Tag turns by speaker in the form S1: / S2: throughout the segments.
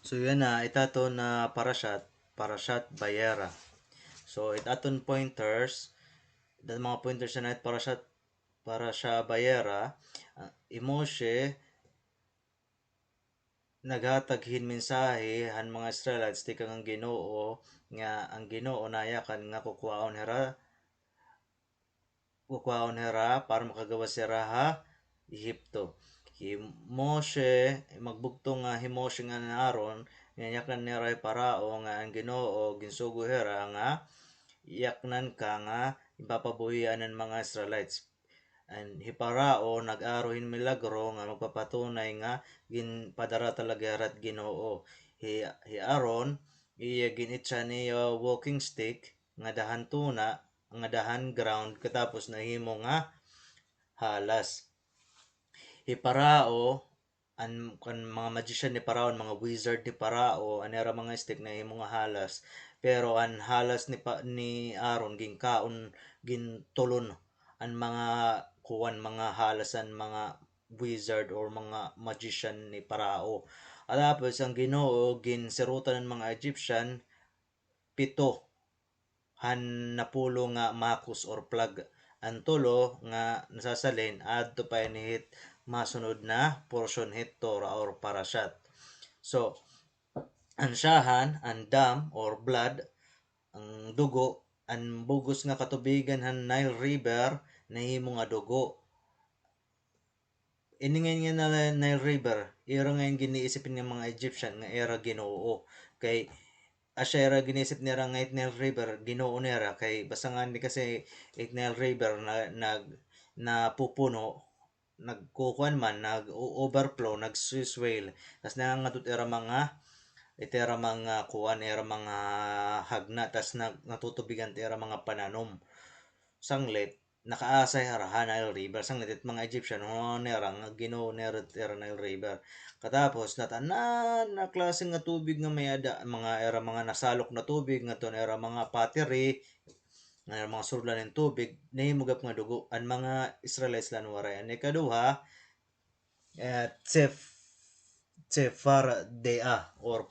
S1: So yan na itato na parashat Bayera. So itaton pointers, mga pointers na para sa Bayera, Imoshe naghatag hin mensahe han mga Israelites ti kang ang Ginoo nga ang Ginoo nayakan nga kukuhaon hera para makagawa sira ha Ehipto. Moshe magbugto nga Moshe nga ni Aaron ngayakan ni Ray Parao nga ang Ginoo ginsugo hera nga iyaknan ka nga ipapabuhian ng mga Israelites. And hiparao nag-arohin milagro nga magpapatunay nga ginpadara talaga rat Ginoo. Hi Aaron iya ginitsa niya walking stick nga dahan tuna nga dahan ground katapos nahimo nga halas. Hiparao kan mga magician ni Parao, mga wizard ni Parao, anera mga stick na himo nga halas. Pero ang halas ni Aaron ginkaon gintulon ang mga mga halasan mga wizard or mga magician ni Parao. At tapos ang Ginoo ginserutan ng mga Egyptian pito han napulo nga makus or plug. Ang tulo nga nasasalin adto pa inihit masunod na portion hit Torah or parashat. So, ang syahan, ang dam or blood, ang dugo, ang bugos nga katubigan han Nile River nahimo nga dugo. Ini nga na Nile River, ira nga yung giniisipin ng mga Egyptian nga era Ginoo. Kay asya era ginisip nila nga Nile River Ginoo nila kay basta nga ni kasi Nile River na pupuno nagkukuan man nag-overflow nag-swell tas nangangatot era mga kuan era mga hagna tas natutubigan ti era mga pananom sanglit nakaasay harahan Nile River sanglit mga Egyptian nera nga Ginoo nera Nile River katapos natanan na klase nga tubig nga may ada mga era mga nasalok na tubig nga ton era mga pateri nga mga surlan ng tubig nahimugap nga dugo ang mga Israelites lan waray ani kaduha Tsefardea or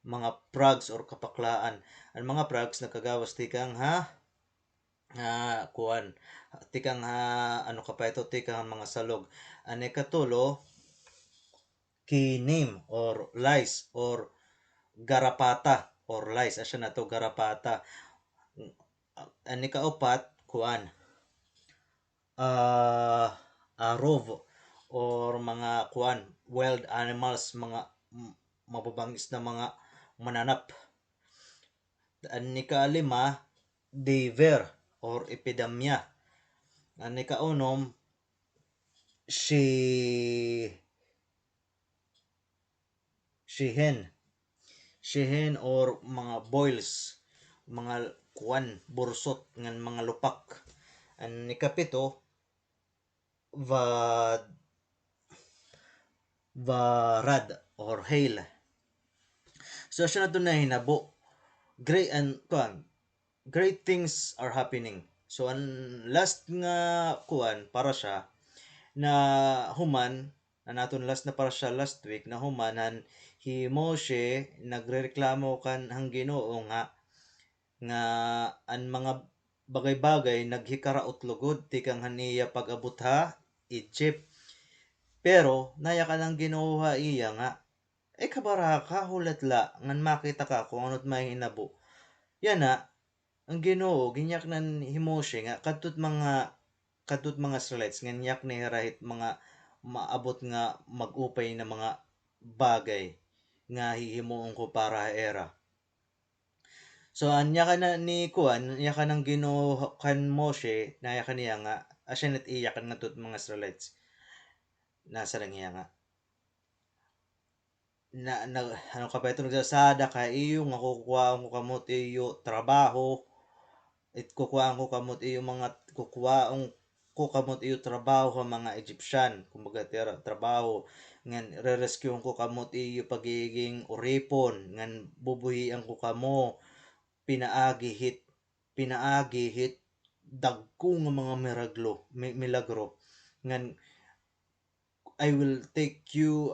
S1: mga frogs or kapaklaan ang mga frogs nakagawas tikang kuan tikang ano ka pa ito tikang mga salog ani katulo kinim or lice or garapata or lice asya na to garapata ani kaupat kuan arov or mga kuan wild animals mga mababangis na mga mananap ani kalima diver or epidemya ani kaunom si shihen or mga boils mga kuan bursot ngan mga lupak ani kapito varad or hail. So siya na to na hinabo great things are happening. So ang last nga kuan para siya na human na naton last na para siya last week na humanan Moshe nagrereklamo kan hang Ginoo nga ang mga bagay-bagay naghikaraot lugod ti kang haniya pag-abot ha Egypt. Pero naya ka lang Ginoo iya nga kabara ka hulatla ngan makita ka kung ano't may hinabo. Yan na ang Ginoo ginyak nan Moshe nga kadtut mga Israelites nga nyak ni herahit mga maabot nga magupay na mga bagay nga hihimuon ko para era. So anya ka na ni kuan, anya ka nang Ginoo kan Moshe, naya ka niya nga asya net iyak nga tut mga Israelites. Nasa lang iya nga na ano ka pa ito nagsasada ka iyo nga kukuha ko kamot iyo trabaho it kukuha ko kamot iyo mga kukuha ko kamot iyo trabaho sa mga Egyptian kumbaga trabaho ngan re-rescue ko kamot iyo pagiging uripon ngan bubuhian ko kamo pinaagi hit dagko nga mga milagro ngan I will take you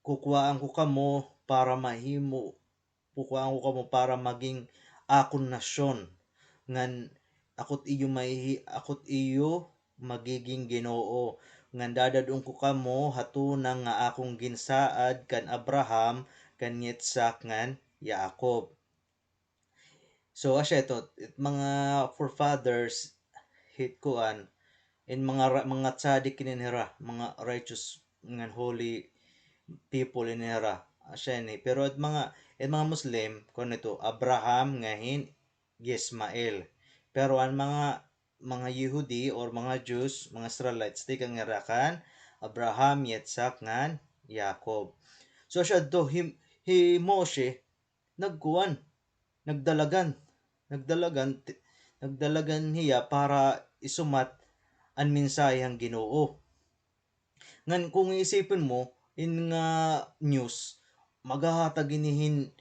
S1: kukuhaan ko kamo para mahimo pukuan ko kamo para maging akon nasyon ngan akot iyo magiging Ginoo ngan dadadong ko kamo hatuna nga akong ginsaad kan Abraham kan Yitzhak ngan Yakob. So asya ito mga forefathers hit kuan in mga tsadik kininhira mga righteous ngan holy people inhira asya ni pero at mga Muslim kun ito Abraham ngahin Ismael pero ang mga Yehudi or mga Jews mga Israelites di kang ngarakan Abraham Yitzhak ngan Yakob. So siya do Moshe nagkuan nagdalagan nagdalagan nagdalagan hiya para isumat ang mensaheng Ginoo. Ngan kung iisipin mo in nga news maghahatag inihin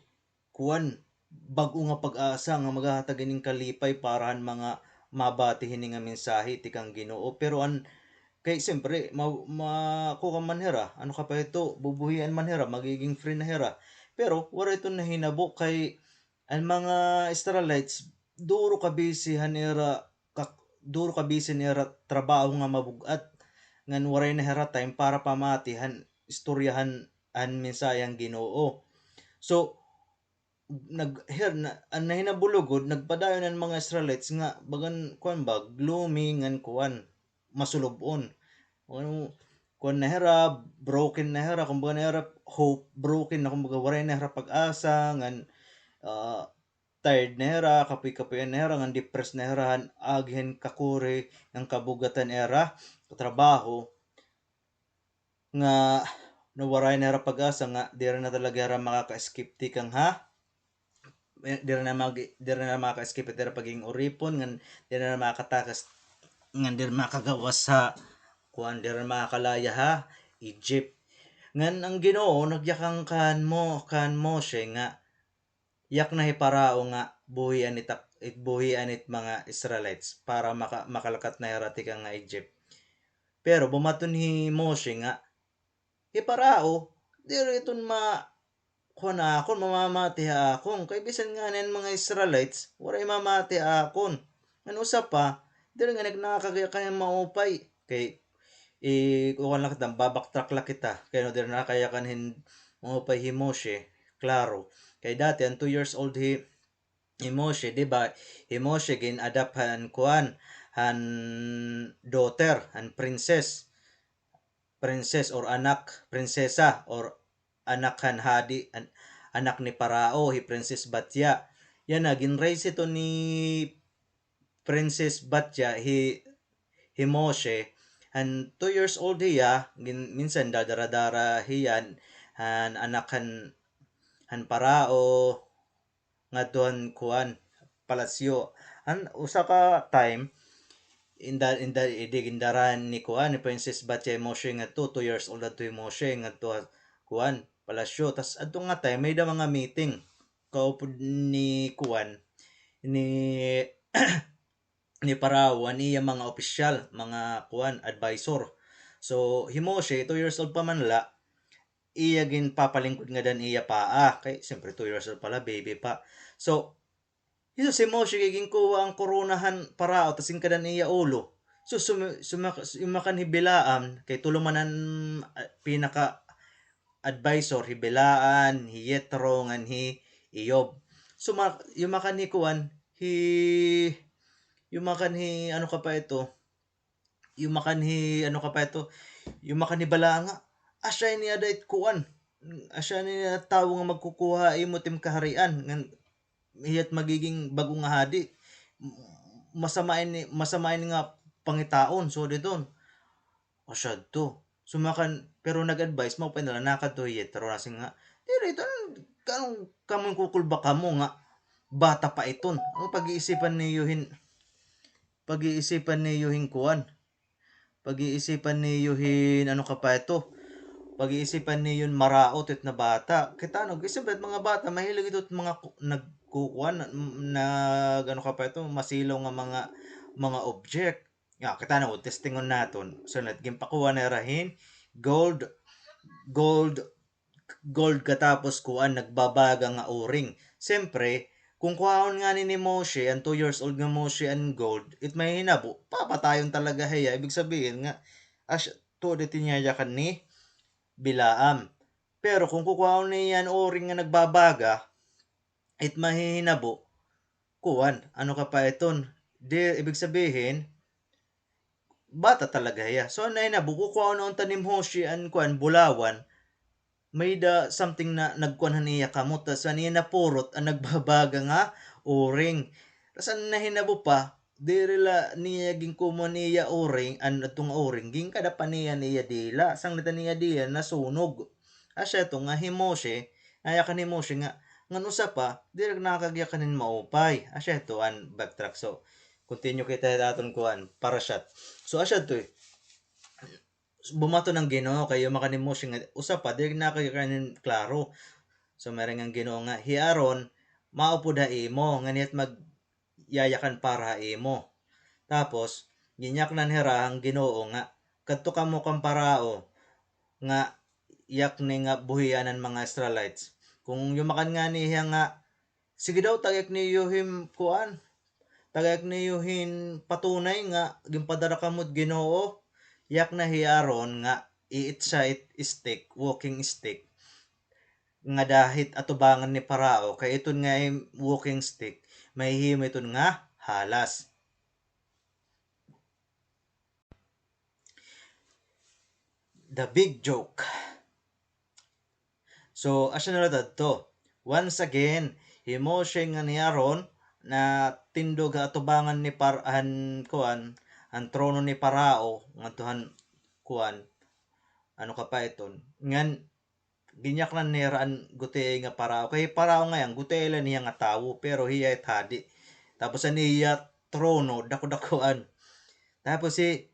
S1: kuan bag-o nga pag-asa nga maghahatag ining kalipay para mga mabatihin nga mensahe ti kang Ginoo pero kay siyempre kuha man hera ano ka pa ito bubuhian man hera magiging free na hera pero wala ito nahinabo kay ang mga Israelites duro ka busy hanera duro ka busy nera trabaho nga mabugat ngan waray na hera time para pamatihan istoryahan an mensaheng Ginoo. So ang nahinabulogod nagpadayon ang mga Israelites nga bagan kuan ba gloomy ngan kuan masulubon. Ano kuan na hera broken na hera kumbaga na hera hope broken na kumbaga waray na hera pag-asa ngan ah, tired na hera kapoy-kapoy na hera ngan depressed na hera aghen kakuri ng kabugatan era trabaho nga nawaray na hera pag-asa nga di na talaga hera makaka-escape ti kang di na makaka-escape ti paging uripon ngan di na makatakas ngan di makagawas sa kuan di na makakalaya ha Egypt ngan ang Ginoo nagyakang kan Moshe nga yak na hiparao nga buhian it mga Israelites para makalakat na hirati ka nga Egypt. Pero bumaton ni Moshe nga hiparao di iton kuan akon mamamati akon kay bisan nga nen mga Israelites wala mamati akon. Ano usa pa diri nga nagnakagaya kanya maupay kay kuan lang kita babaktrack lang kita kay no diri na kaya kanhin maupay hi Moshe klaro kay dati ang 2 years old hi Moshe di ba Moshe gin adapt han kuan han daughter han princess or anak prinsesa or anak han hadi anak ni Parao hi Princess Batya yan na ginraise ito ni Princess Batya hi Moshe han 2 years old hiya minsan dadara-dara hiyan han anak han Parao ngadton kuan palasyo an usa ka time in the idigindaran ni kuan ni Princess Batya Moshe nga 2 years old at Moshe ngadto kuan palasyo tas adto nga time may da mga meeting kaupod ni kuan ni ni Parawan iya mga opisyal mga kuan advisor so hi Moshe 2 years old pa man la iya gin papalingkod nga dan iya paa kay siyempre 2 years old pala baby pa so ito si Moshe giging kuha ang koronahan Parao tas kadan iya ulo so sumakan hibilaan kay tulumanan pinaka advisor hibilaan hi Yetro ngan hi Iyob so yumakan hi kuan yumakan hi ano ka pa ito yumakan hi ano ka pa ito yumakan hi bala nga asya ni adait kuan asya ni tawo nga magkukuha imo tim kaharian ngan hiyat magiging bagong nga hadi masamain nga pangitaon so dito asya to sumakan pero nag-advise mo pa nila nakadto Yetro nasing nga dili ito kanong kamon kukulba kamo nga bata pa iton ang pag-iisipan ni Yuhin kuan pag-iisipan ni Yuhin ano ka pa ito pag-iisipan ni yun maraot it na bata kita no kasi mga bata mahilig ito mga nagkukuan ano ka pa ito masilaw nga mga object kita na testingon naton so naging pakuha na rahin gold gold katapos kuan nagbabaga nga o-ring. Siyempre, kung kuhaon nga ni Moshe, ang 2 years old nga Moshe ang gold, it may hinabo, papatayon talaga heya. Ibig sabihin nga, to de tinyayakan ni Bilaam. Pero kung kukuhaon niya ang o-ring nga nagbabaga, it mahihinabo, kuan, ano ka pa iton? Ibig sabihin, bata talaga heya. So, nahinabo, kukuhaon na unta ni Moshe ang kuan, bulawan, may da something na nagkuanhan niya kamot tas niya napurot ang nagbabaga nga o-ring. Tas ang nahinabo pa dirila niya ging kumo niya o-ring an atong o-ring ging kada pa niya dila sang nita niya dila nasunog. Asya to nga himoshe aya kan himoshe nga ngan usa pa dili nakagya kanin maupay. Asya to an backtrack so continue kita daton kuan para shot. So asya to bumato ng Ginoo kayo makanin mo siya usa pa di na kay kanin klaro. So mereng ang Ginoo nga hiaron maupo da imo nganit mag yayakan para imo. Tapos ginyak nan hera ang Ginoo nga kadto kamo kang parao nga yak ni nga buhianan mga Israelites. Kung yumakan nga niya nga sige daw tagak ni Yuhim kuan tagak ni Yuhin patunay nga gimpadara kamod Ginoo yak na hiaron nga iitsa stick walking stick nga dahit atubangan ni Parao kay iton nga walking stick mahihimo iton nga halas. The big joke. So asya na to once again himo siya nga niaron na tindog atubangan ni Parahan kuan ang trono ni Parao nga tuhan kuan ano ka pa iton ngan ginyak na niraan gutey nga Parao kay Parao nga yan gutey lang niya nga tawo pero hiya hadi tapos niya trono dako-dakoan tapos si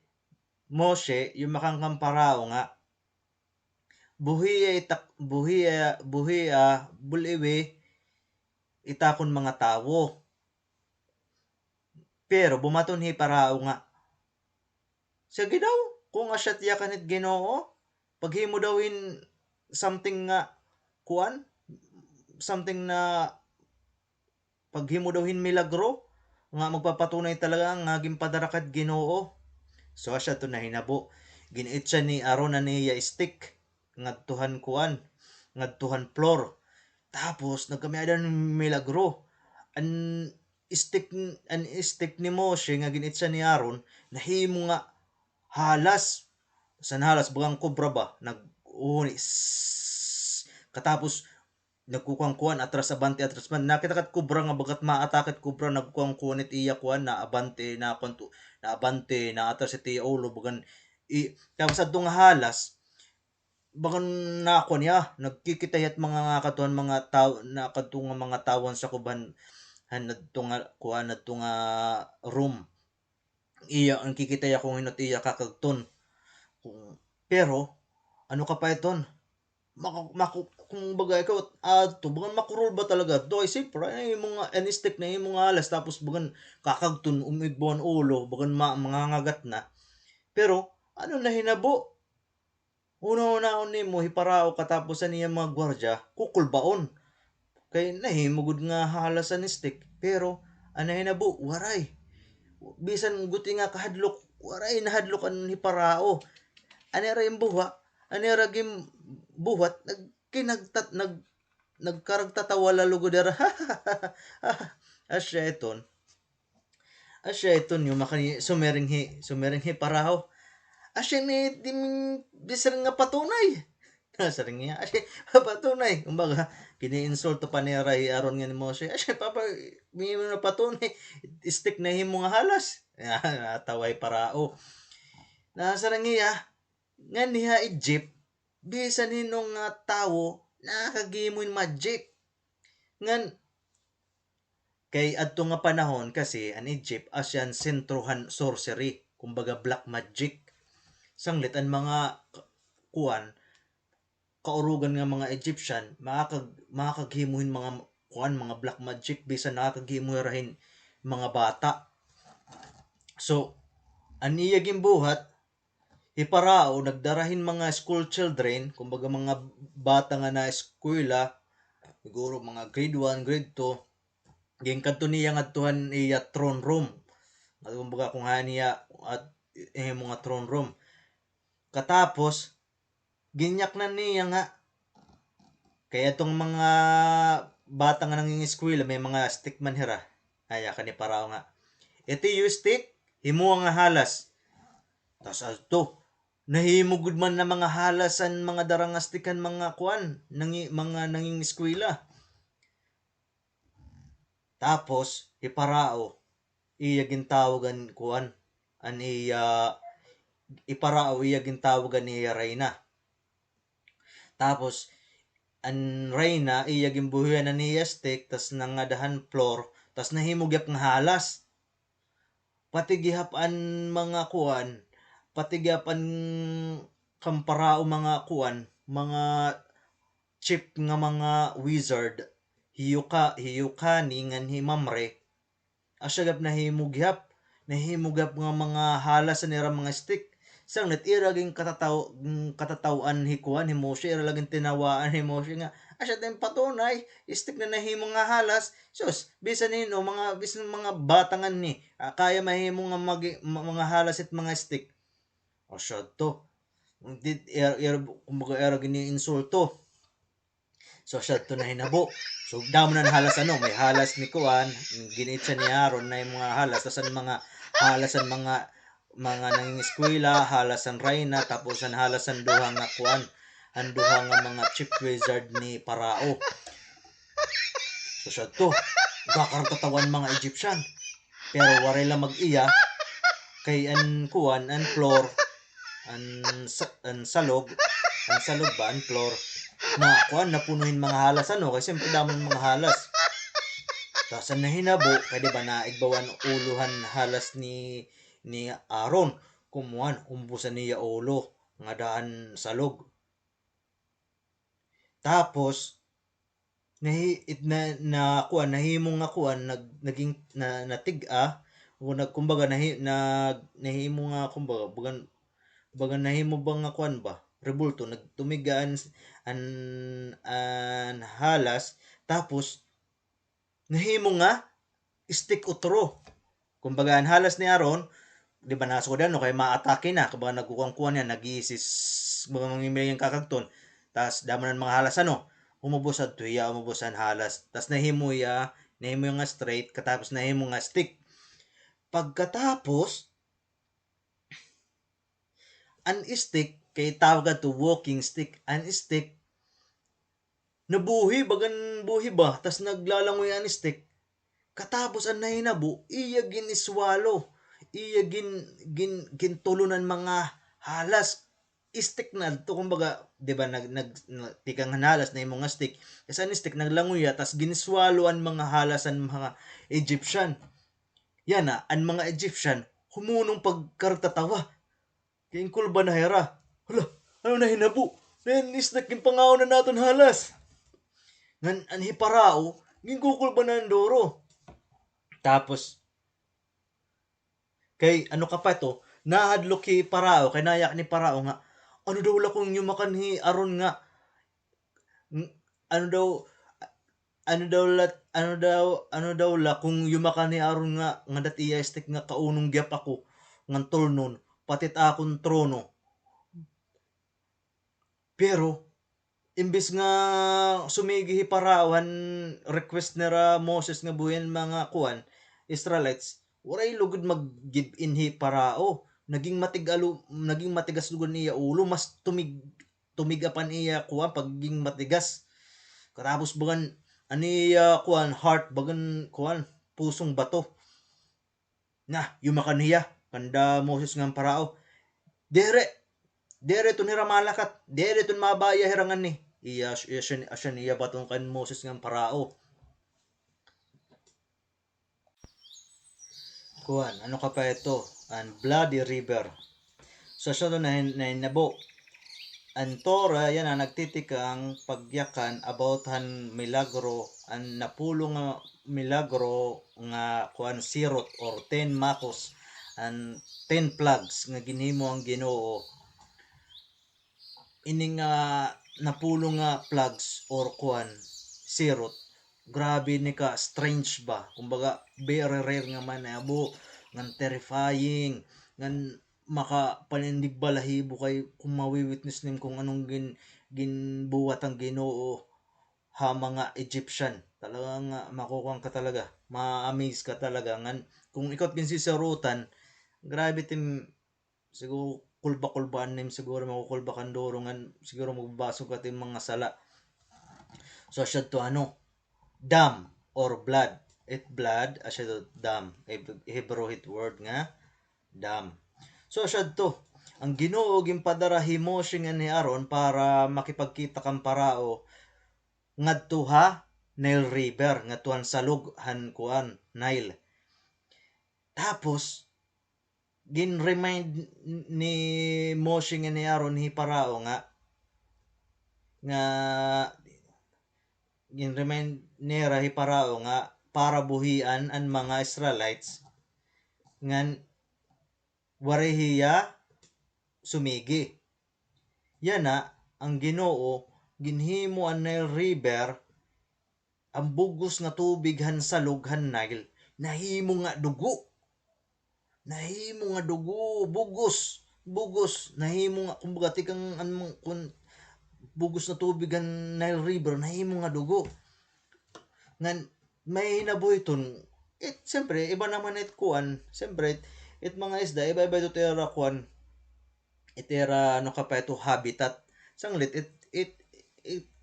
S1: Moshe yung makangkang Parao nga buhiya buliwi itakon mga tawo pero bumaton hi Parao nga sige daw kung asyat yakanit Ginoo paghimo dawin something nga kuan something na paghimo dawin milagro nga magpapatunay talaga nga gimpadarakat Ginoo. So asya to na hinabo ginit siya ni Aaron na niya stick ngadtuhan kuan ngadtuhan floor tapos nagkamiadan milagro an stick ni Moshe nga ginit siya ni Aaron nahimo nga halas san halas bugang kobra ba nag-uhuni katapos nagkukuan atras abante atras man nakita kat kobra nga bagat maataket kobra nagkuang kunit iya kuan na abante na konto na abante na atras iti ulo bagan tapos adto nga halas bagan na ako niya nagkikitayat mga katuan mga tao na kadtong mga tawon sa kuban han adto nga kuan adto nga room iya ang kikitaya kung hinot iya kakagton pero ano ka pa iton kung bagay ka bugan makurol ba talaga do ay siyempre ay mga anistik na yung mga alas tapos bugan kakagton umigbuan ulo bugan mga ngagat na pero ano na hinabo una ni mo hiparao katapos niya mga gwardya kukulbaon kay nahimugod nga halas anistik pero ano hinabo waray bisan guti nga kahadlok waray nahadlok an hiparao ani ra yung buha ani ra gim buhat nagkaragtatawa lalo dera asya iton yung makani sumeringhi paraho asya ni bisan nga patunay saring niya asya patunay kumbaga kini-insulto pa ni Ray aron nga ni Moshe asya papa may na patunay stick na himo nga halas nataway parao nasarang niya nga niya Egypt bisan hinong nga tawo nakagimoy magic ngan kay adto nga panahon kasi ang Egypt asyan sentrohan sorcery kumbaga black magic sanglit ang mga kuan kaurugan nga mga Egyptian makakaghimoy mga kuan mga black magic bisan nakakaghimoy rahin mga bata so aniya gimbuhat hiparao nagdarahin mga school children, kumbaga mga bata nga na eskwela, siguro mga grade 1, grade 2, ging kadto niya ngadtuhan iya throne room. Kumbaga kung niya at mga throne room. Katapos ginyak na niya nga kaya itong mga bata nga nanging eskwela may mga stick man hira. Aya kani parao nga. Ito yung stick, himo nga halas. Tas adto nahimugod man na mga halasan mga darangastikan mga kuan mga nanging eskwela. Tapos iparao iya gintawagan kuan an iya iparao iya gintawagan niya Reyna. Tapos an Reyna iya gimbuhian na niya stick tas nangadahan floor tas nahimugyap nga halas. Pati gihapan mga kuan, pati gihapan kamparao mga kuan, mga chip nga mga wizard hiyukani ngan himamre asya gap nahimugyap nga mga halas nira mga stick sang natira ging katataw-an hikuan himo siya ira laging tinawaan himo siya nga asya tayong patunay stick na nahimo nga halas sus bisan nino mga bisan mga batangan ni kaya mahimo nga mga halas at mga stick asya to kumbaga era gini insulto so siya to na hinabo. So damo na halas may halas ni Kuan, ginit siya ni Aaron na yung mga halas tasan mga halasan mga nanging eskwela, halasan Reyna tapos ang halasan duha nga Kuan, ang duha nga mga chief wizard ni Parao. So siya to, katawan mga Egyptian. Pero waray lang mag-iya kay an Kuan, an floor, an salog ba ang floor na kuan napunuhin mga halas kasi siyempre damo ng mga halas tapos ang nahinabo kay diba na igbawan uluhan halas ni Aaron kumuan umbusan niya ulo nga daan salog tapos kuan nahimo nga kuan naging natig-a o kumbaga nahimo nga kumbaga bagan nahimo ba nga kuan ba rebulto nagtumigaan an halas tapos nahimo nga stick utro kumbaga ang halas ni Aaron di ba nasodan no kay maatake na kumbaga nagkukuan niya nagisis mga mangimilay yung kakagton tas daman mga halas umubos at tuya umubos ang halas tas nahimo nga straight katapos nahimo nga stick pagkatapos an stick kay tawag to walking stick an stick nabuhi bagan buhi ba tas naglalangoy an stick katapos ang nahinabo iya giniswalo iya gintulunan mga halas stick na to kumbaga di ba tikang halas na imong stick kasi an stick naglangoy tas giniswalo an mga halas an mga Egyptian yan an mga Egyptian humunong pagkartatawa kay kulba na hera hala ano na hinabo then snack yung pangaw na naton halas ngan anhi parao gingkukul ba na doro tapos kay ano ka pa to nahadlok ki parao kay nayak ni parao nga ano daw la kung yumakan hi Aron nga ano daw la kung yumakan ni Aron nga dati stick nga kaunong gyap ako ngan tolnon patit akong trono pero imbis nga sumigi parawan request nira Moses nga buhen mga kuan Israelites waray lugod mag give in hi parao naging matigas lugod niya ulo mas tumigapan iya kuan pagiging matigas katapos bagan aniya kuan heart bagan kuan pusong bato na yumakan niya kanda Moses nga parao dere to nira malakat dere to mabaya hirangan ni iya niya batong kan Moses nga parao kuan ano ka pa ito an bloody river so siya na nabo an Torah yan nagtitikang pagyakan about han milagro an napulong nga milagro nga kuan sirot or 10 makos an 10 plagues nga ginhimo ang Ginoo ining napulong nga plugs or kuan sirot, grabe ni ka strange ba, kumbaga very rare nga man abo ngan terrifying ngan maka panindig balahibo kay kung mawi-witness nim kung anong ginbuwat ang Ginoo ha mga Egyptian. Talagang makukuha ka talaga, ma-amaze ka talaga ngan kung ikaw ginsisarutan, grabe tim siguro kulba-kulbaan nim siguro makukulbakan dorongan siguro magbabasog ka tim mga sala. So siya to ano, dam or blood. It blood siya to dam. Hebrew hit word nga dam. So siya to ang Ginoo ginpadara Moshe nga ni Aaron para makipagkita kan parao ngadto ha Nile River ngadtuhan salug han kuan Nile. Tapos gin-remind ni Moshe nga ni Aaron hi parao nga gin-remind nera hi parao nga para buhian ang mga Israelites ngan warehiya sumigi. Yana ang Ginoo ginhimo ang Nile River ang bugos nga tubig han salug han Nile nahimo nga dugo. Nahimo nga dugo, bugos nahimo nga kumbaga tikang kun bugos na tubig ang Nile River nahimo nga dugo. Ngan may nabuhiton siyempre iba naman it kuan siyempre it mga isda iba-iba ito tera kuan itera ano ka pa ito habitat sanglit it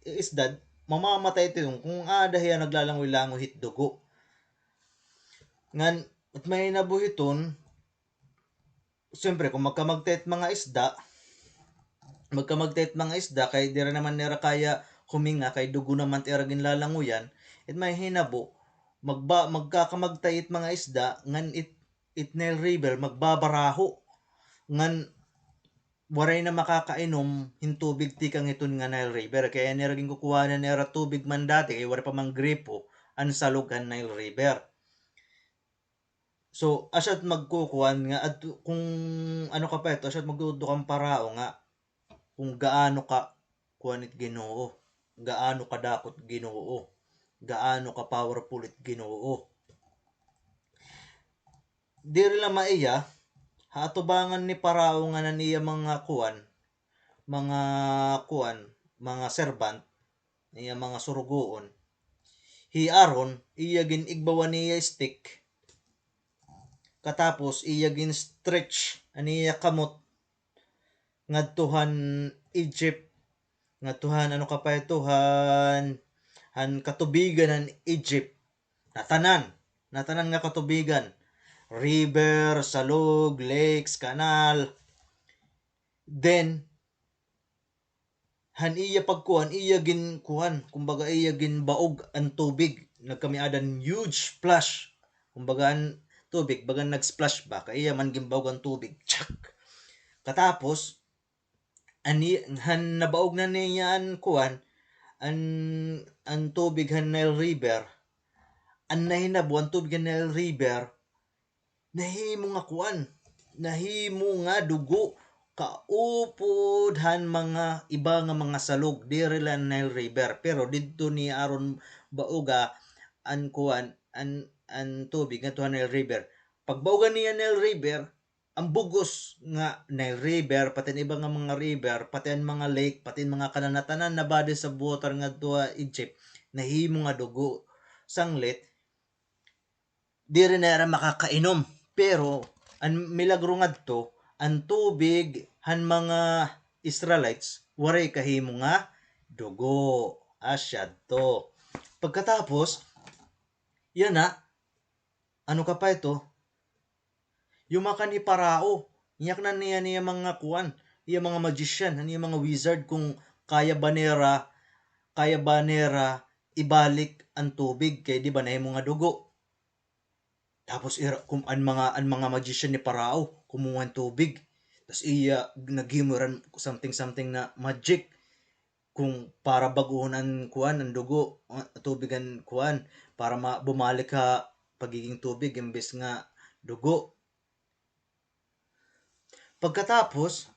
S1: isda mamamatay ito yung kung adahiya naglalangoy-langoy hit dugo ngan at may nabuhiton siyempre kung magkamagtet mga isda kay dira naman nera kaya huminga kay dugo naman tera ginlalanguyan it may hinabo magkakamagtayit mga isda ngan it Nile River magbabaraho ngan waray na makakainom hintubig tikang iton nga Nile River kaya nera kukuha na nera tubig man dati kay wala pa mang gripo ang salugan Nile River. So asyat magkukuan nga at kung ano ka pa ito asyat magdudukang parao nga kung gaano ka kuanit Ginoo, gaano kadakot Ginoo, gaano ka powerful it Ginoo. Diri la maiya haatubangan ni parao nga naniya mga servant niya mga surugoon. Hi Aaron iya gin igbawan niya stick katapos iya gin stretch aniya kamot ngadtuhan Egypt ngadtuhan ano ka pa ituhan han katubigan ng Egypt natanan nga katubigan river, salog, lakes, kanal. Then han iya pagkuhan iya gin kuhan kumbaga iya gin baog ang tubig nagkamiadan huge splash kumbaga ang tubig bagan nag-splash ba kay iya man gimbaog ang tubig tsak katapos ani han nabaog na niya an kuhan ang tubig han Nile River ang nahinabo ang tubig han Nile River nahimo nga kuan nahimo nga dugo kaupod han mga iba nga mga salog diri lang Nile River pero didto ni aron baoga an kuan an tubig nga tuhan Nile River pagbaogan niya Nile River ang bugos nga Nile River pati iba nga mga river pati ang mga lake pati mga kananatanan na body sa water nga tuwa Egypt nahimo nga dugo sanglit diri na makakainom pero ang milagro ngadto ang tubig han mga Israelites waray kahimo nga dugo asyad to pagkatapos yan na ano ka pa ito yumakan ni Parao iyak na niya mga kuan iya mga magician niya mga wizard kung kaya ba nera ibalik ang tubig kay di ba nahimo nga dugo tapos kung ang mga magician ni Parao kumuha ng tubig tapos iya naghimuran something na magic kung para baguhon ang kuan ang dugo tubig ang kuan para bumalik ka pagiging tubig imbes nga dugo pagkatapos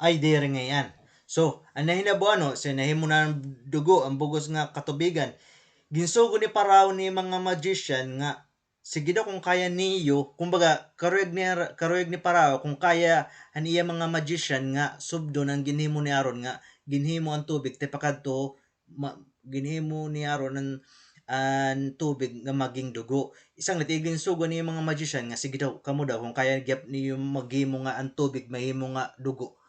S1: ay diri nga yan. So, ang nahinabo ano, sinahimo na ang dugo, ang bugos nga katubigan. Ginsugo ni Parao ni mga magician nga sige daw kung kaya niyo, kumbaga karuyag ni Parao kung kaya ang iya mga magician nga subdo ng ginhimo ni Aron nga ginhimo ang tubig ti pakadto ginhimo ni Aron ang tubig nga maging dugo. Isang litigin sugo ni mga magician nga sige daw kamo daw kung kaya gyap niyo maghimo nga ang tubig mahimo nga dugo.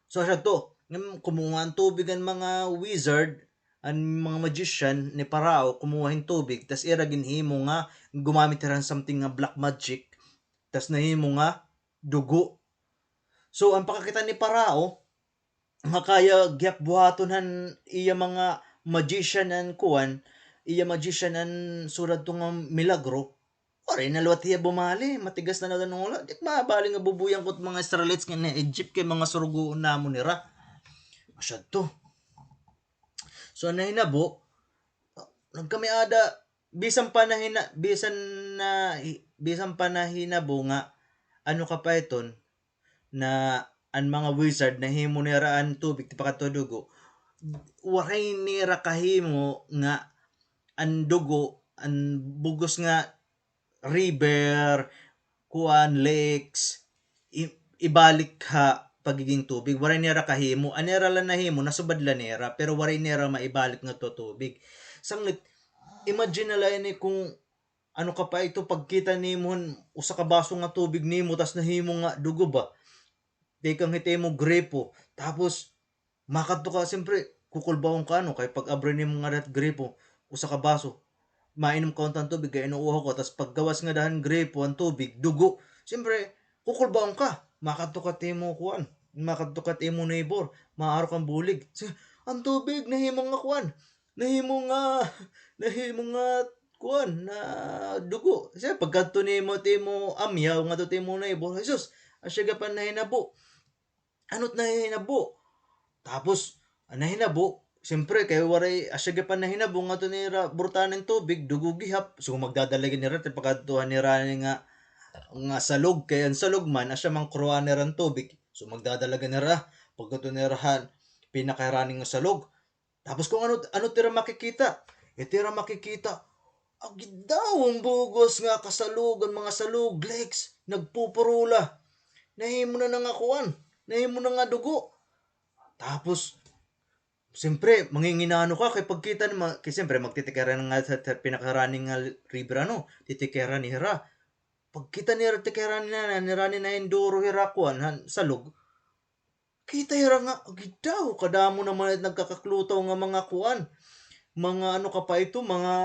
S1: So siya to, kumuha ang tubig ang mga wizard, ang mga magician ni Parao, kumuha ang tubig, tas ira ginhimo nga, gumamit rin something nga black magic, tas nahimo nga dugo. So ang pakakita ni Parao, nga kaya gyap buhaton han iya mga magician an kuan, iya magician an surad to nga milagro, oray naluwat hiya bumali, matigas na ng ulo. Di mabali nga bubuyang kot mga Israelites nga na Egypt kay mga surugoon namo nira. Masyad to. So nahinabo, nagkami ada bisan pa na bisan pa na hinabo nga ano ka pa iton na ang mga wizard na himo nira ang tubig ti pakato dugo. Waray nira kahimo nga ang dugo ang bugos nga river, kuan, lakes, ibalik ha pagiging tubig. Waray nera kahimo. Anera lang nahimo, nasubad la nera, pero waray nera maibalik nga to tubig. Sanglit, imagine na lang ni kung ano ka pa ito pagkita nimo usa ka baso nga tubig nimo tas nahimo nga dugo ba. Tekang hite mo grepo. Tapos makadto ka siyempre kukulbawon ka no kay pag abre nimo nga dat grepo usa ka baso mainom ka untang tubig kay inuuho ko tas paggawas nga dahan grepo ang tubig dugo siyempre kukulbaon ka makadto ka timo kuan makadto ka timo neighbor maaro kang bulig ang tubig nahimo nga kuan nahimo nga nahimo nga kuan na dugo siya pagkadto nimo timo amyaw nga to timo neighbor Jesus asya pa nahinabo anot nahinabo tapos nahinabo siyempre kay waray asya pa nahinabo nga to nira burtanen tubig dugo gihap so magdadalagin nira ti pagadtuhan nira nga salog kay ang salog man asya mang kruan nira tubig so magdadalagan nira pagkato nirahan pinakaraning nga salog tapos kung ano tira makikita itira makikita agid daw ang bugos nga kasalog ang mga salog lakes nagpupurula nahimo na nga kuan nahimo na nga dugo tapos siyempre manginginano ka kay pagkita ni kay siyempre magtitikeran nga sa pinakaraning nga river ano titikeran ni hira pagkita ni tikeran na nirani na enduro hira kuan salog kita hira nga gidaw kadamo naman nagkakaklutaw nga mga kuan mga ano ka pa ito mga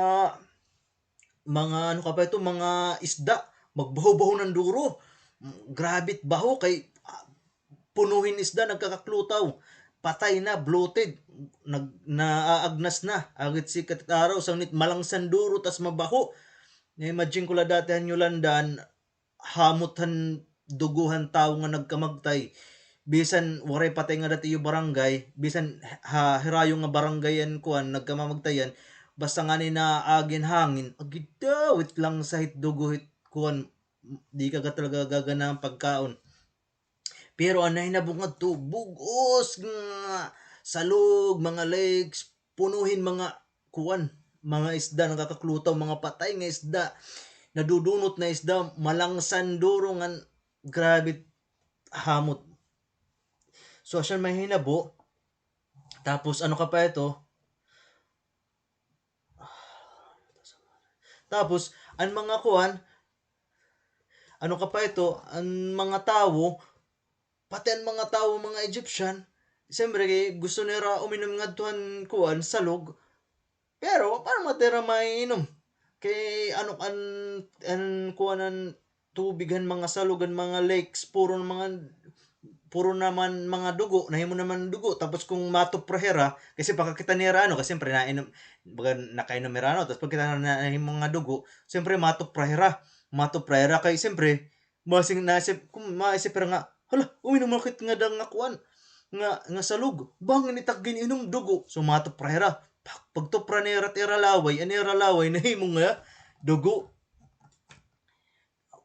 S1: ano ka pa ito mga isda magbaho-baho ng duro grabit baho kay punuhin isda nagkakaklutaw patay na bloated naaagnas na agit si kataraw sangit malangsan duro tas mabaho imagine ko la dati han Yolandan hamutan duguhan tao nga nagkamagtay bisan waray patay nga dati yung barangay bisan hirayo nga barangay yan kuan nagkamamagtayan basta nga ni na agin hangin agidawit lang sa hit dugo hit kuan di ka talaga gagana ang pagkaon pero anay na bungad to bugos nga salog mga lakes punuhin mga kuan mga isda nakakaklutaw mga patay nga isda nadudunot na isda malangsan duro nga grabe hamot so siya may hinabo tapos ano ka pa ito tapos ang mga kuan ano ka pa ito ang mga tao pati ang mga tao mga Egyptian siyempre gusto nila uminom nga tuhan kuan salog pero paano matira mainom kay ano an kuanan tubigan mga salugan mga lakes puro naman mga dugo nahimo naman dugo tapos kung matuprahera kasi pakakita nira ano kasi siyempre nainom baga nakainom nira ano tapos pagkita na nahimo mga dugo siyempre matuprahera kay siyempre masing nasip kung maisip nga hala uminom makit nga dang nga kuan nga salug bang ni taggin inom dugo so matuprahera pagtupra ni ratira laway anira laway nahimo nga dugo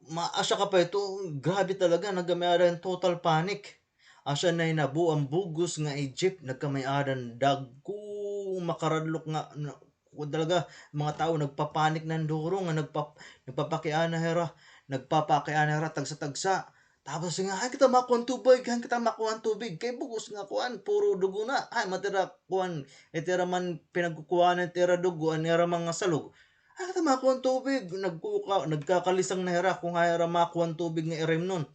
S1: maasya ka pa ito grabe talaga nagamara yung total panic asa na hinabo ang bugos nga Egypt nagkamay-adan dagko makaradlok nga kung talaga mga tao nagpapanik ng duro nga nagpapakiana hera tagsa-tagsa tapos nga ay kita makuha ang tubig kay bugos nga kuan puro dugo na ay matira kuan itira man pinagkukuhanan tira dugo anira mga salog ay kita makuha ang tubig nagkakalisang na hera kung hera makuha ang tubig nga irem nun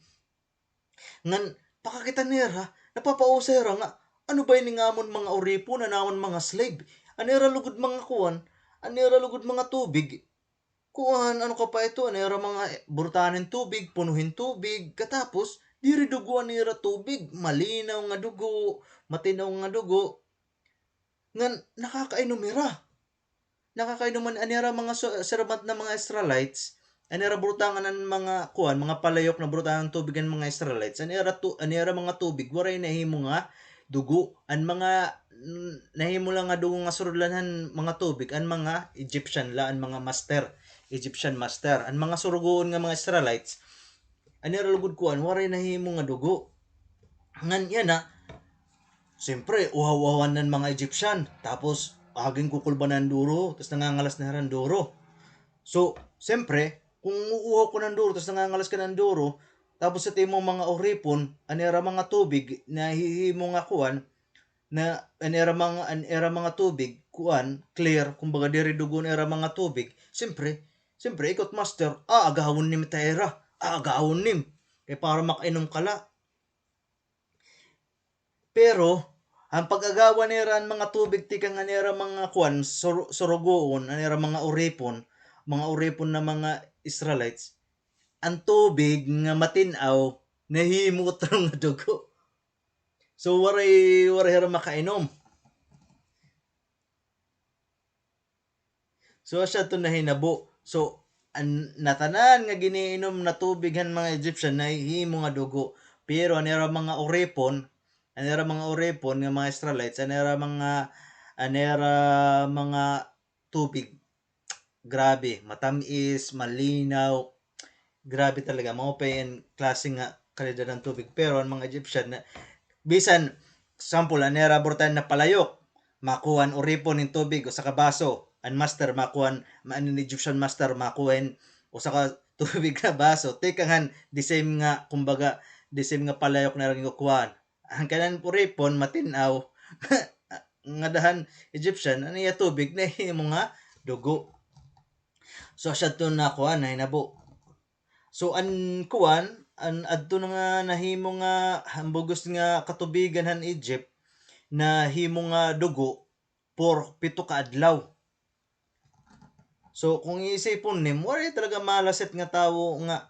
S1: ngan pakakita nira napapausay ra nga ano ba ini ngamon mga uripo na naman mga slave anira lugod mga kuan anira lugod mga tubig kuan ano ka pa ito anira mga burtanin tubig punuhin tubig katapos diri duguan nira tubig malinaw nga dugo matinaw nga dugo ngan nakakainuman anira mga servant na mga Israelites anira brutangan ng mga kuan mga palayok na brutangan ng tubig ng mga Israelites anira mga tubig waray nahimo nga dugo an mga nahimo lang nga dugo nga surudlanhan mga tubig an mga Egyptian la an mga Egyptian master an mga surugoon nga mga Israelites anira lugod kuan waray nahimo nga dugo ngan yan na siyempre uhaw-uhawan ng mga Egyptian tapos aging kukulbanan duro tapos nangangalas na heran duro so siyempre kung uuhaw ko ng duro tapos nangangalas ka ng duro tapos sa timong mga oripon anira mga tubig na hihimo nga kuan na anira mga tubig kuan clear kumbaga diri dugon era mga tubig siyempre ikot master agahon nim taera agahon nim kay para makainom kala pero ang pag-agawa nira ang mga tubig tikang anira mga kuan surugoon anira mga uripon na mga Israelites ang tubig nga matinaw nahimot nga dugo so waray hira makainom so siya to nahinabo so natanan nga giniinom na tubig han mga Egyptian nahimo nga dugo pero anira mga uripon nga mga Israelites anira mga tubig grabe matamis malinaw grabe talaga mao pa yung klase nga kalidad ng tubig pero ang mga Egyptian bisan sample anira burtan na palayok makuhan uripon ng tubig o sa kabaso ang master makuhan an Egyptian master makuhan o sa ka tubig na baso tekangan the same nga kumbaga the same nga palayok na ring kuhan ang kanan uripon matinaw nga dahan Egyptian ano ya tubig na himo nga dugo so siya to na kuhan na hinabo so an kuhan an adto na nga nahimo nga hambugos nga katubigan han Egypt na himo nga dugo por 7 ka adlaw so kung iisipon nim waray talaga malaset nga tawo nga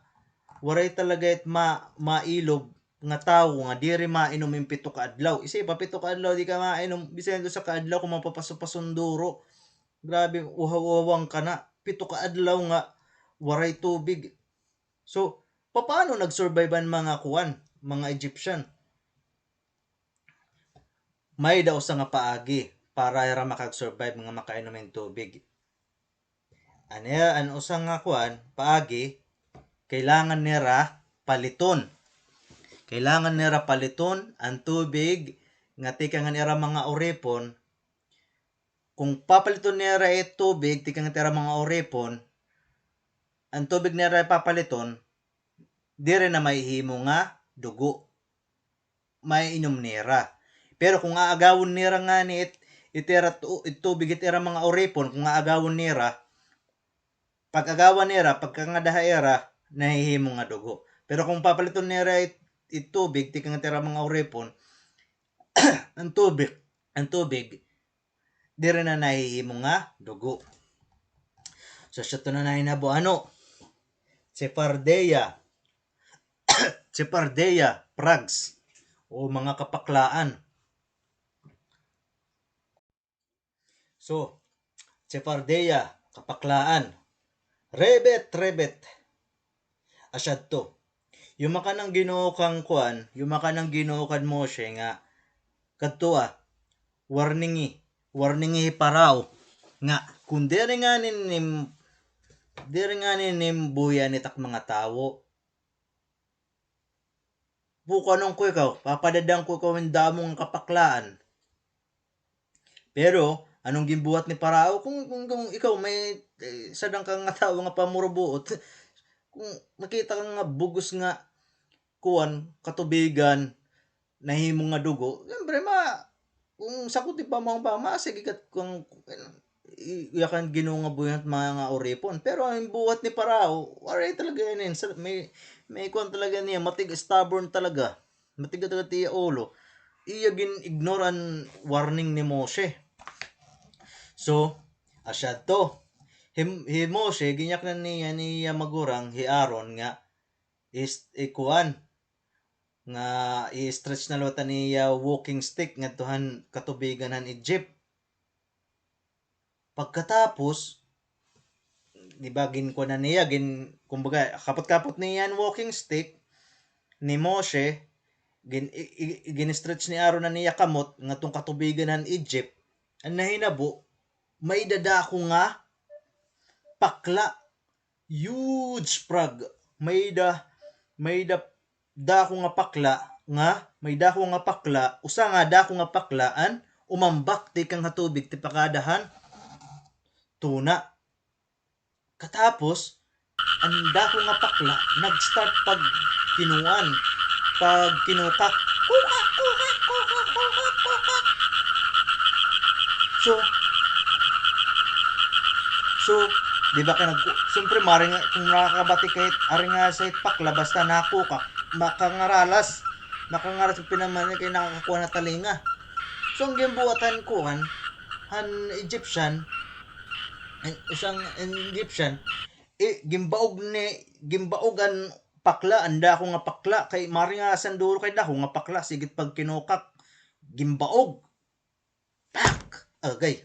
S1: waray talaga it mailog nga tawo nga diri mainom yung 7 ka adlaw isip pa 7 ka adlaw di ka mainom bisan do sa kaadlaw kung mapapasunduro grabe uhaw-uwang ka na 7 ka adlaw nga waray tubig so paano nag-survive ang mga kuwan mga Egyptian may daw sa nga paagi para ra makag-survive nga makainom ng tubig an usa nga kuan paagi kailangan nira paliton ang tubig nga tika nga nira mga oripon kung papaliton nira tubig tika nga nira mga oripon ang tubig nira papaliton dire na may himo nga dugo may inom nira pero kung aagawon nira nga ni itira tubig itira mga oripon kung aagawon nira pag-agawan nira pagka nga dahaera nahihimo nga dugo pero kung papaliton nira itubig tika nga tira mga oripon ang tubig dire na nahihimo nga dugo so siya to na nahinabo ano Sephardeia frogs o mga kapaklaan so Sephardeia kapaklaan rebet asyad to yung maka nang Ginoo kang kuan yung maka nang Ginoo kad Moshe nga kadto warningi Parao nga kung diri nga nim buya nitak mga tawo bukanong ko ikaw, papadadang ko ikaw ang damong kapaklaan. Pero, anong gimbuhat ni Parao? Kung ikaw may sadang kang nga tao nga pamurubuot, kung makita kang nga bugos nga kuwan, katubigan, nahimo nga dugo, siyempre kung sakuti pa mo pa, sige kat kung iyakan ginunga buhat mga oripon. Pero ang buhat ni Parao, waray talaga yan. May kuwan talaga niya, matig stubborn talaga. Matig talaga tiya ulo. Iya gin-ignore ang warning ni Moshe. So, asya to. Hi Moshe, ginyak na niya magurang, hi Aaron nga, ikuan, nga i-stretch na lawatan niya walking stick nga tuhan katubigan ng Egypt. Pagkatapos, di ba ko na niya, kumbaga, kapot-kapot niya ang walking stick ni Moshe, gin-stretch ni Aaron na niya kamot nga tong katubigan ng Egypt, ang nahinabo, may dadako nga pakla, huge prag, may dako nga pakla usa nga dako nga paklaan umambak ti kang hatubig ti pakadahan tuna. Katapos ang dako nga pakla nag-start pag kinukak, so di ba siyempre maring kung nakakabati kahit ari nga sa pakla basta nakukak makangaras pinaman kay nakakakuha na talinga. So ang gimbuatan ko han Egyptian isang Egyptian gimbaugan pakla anda ko nga pakla kay maringasan duro kay dako nga pakla sigit pag kinukak gimbaog agay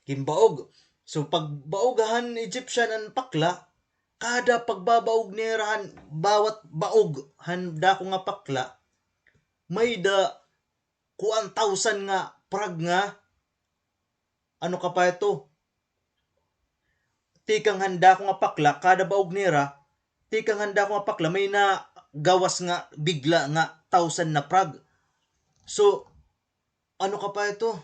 S1: gimbaog. So pagbaogahan Egyptian ang pakla, kada pagbabaog nirahan bawat baog handa ko nga pakla may da kuan 1,000 nga prag nga ano ka pa ito tikang handa ko nga pakla kada baog nira tikang handa ko nga pakla may na gawas nga bigla nga 1,000 na prag. So ano ka pa ito?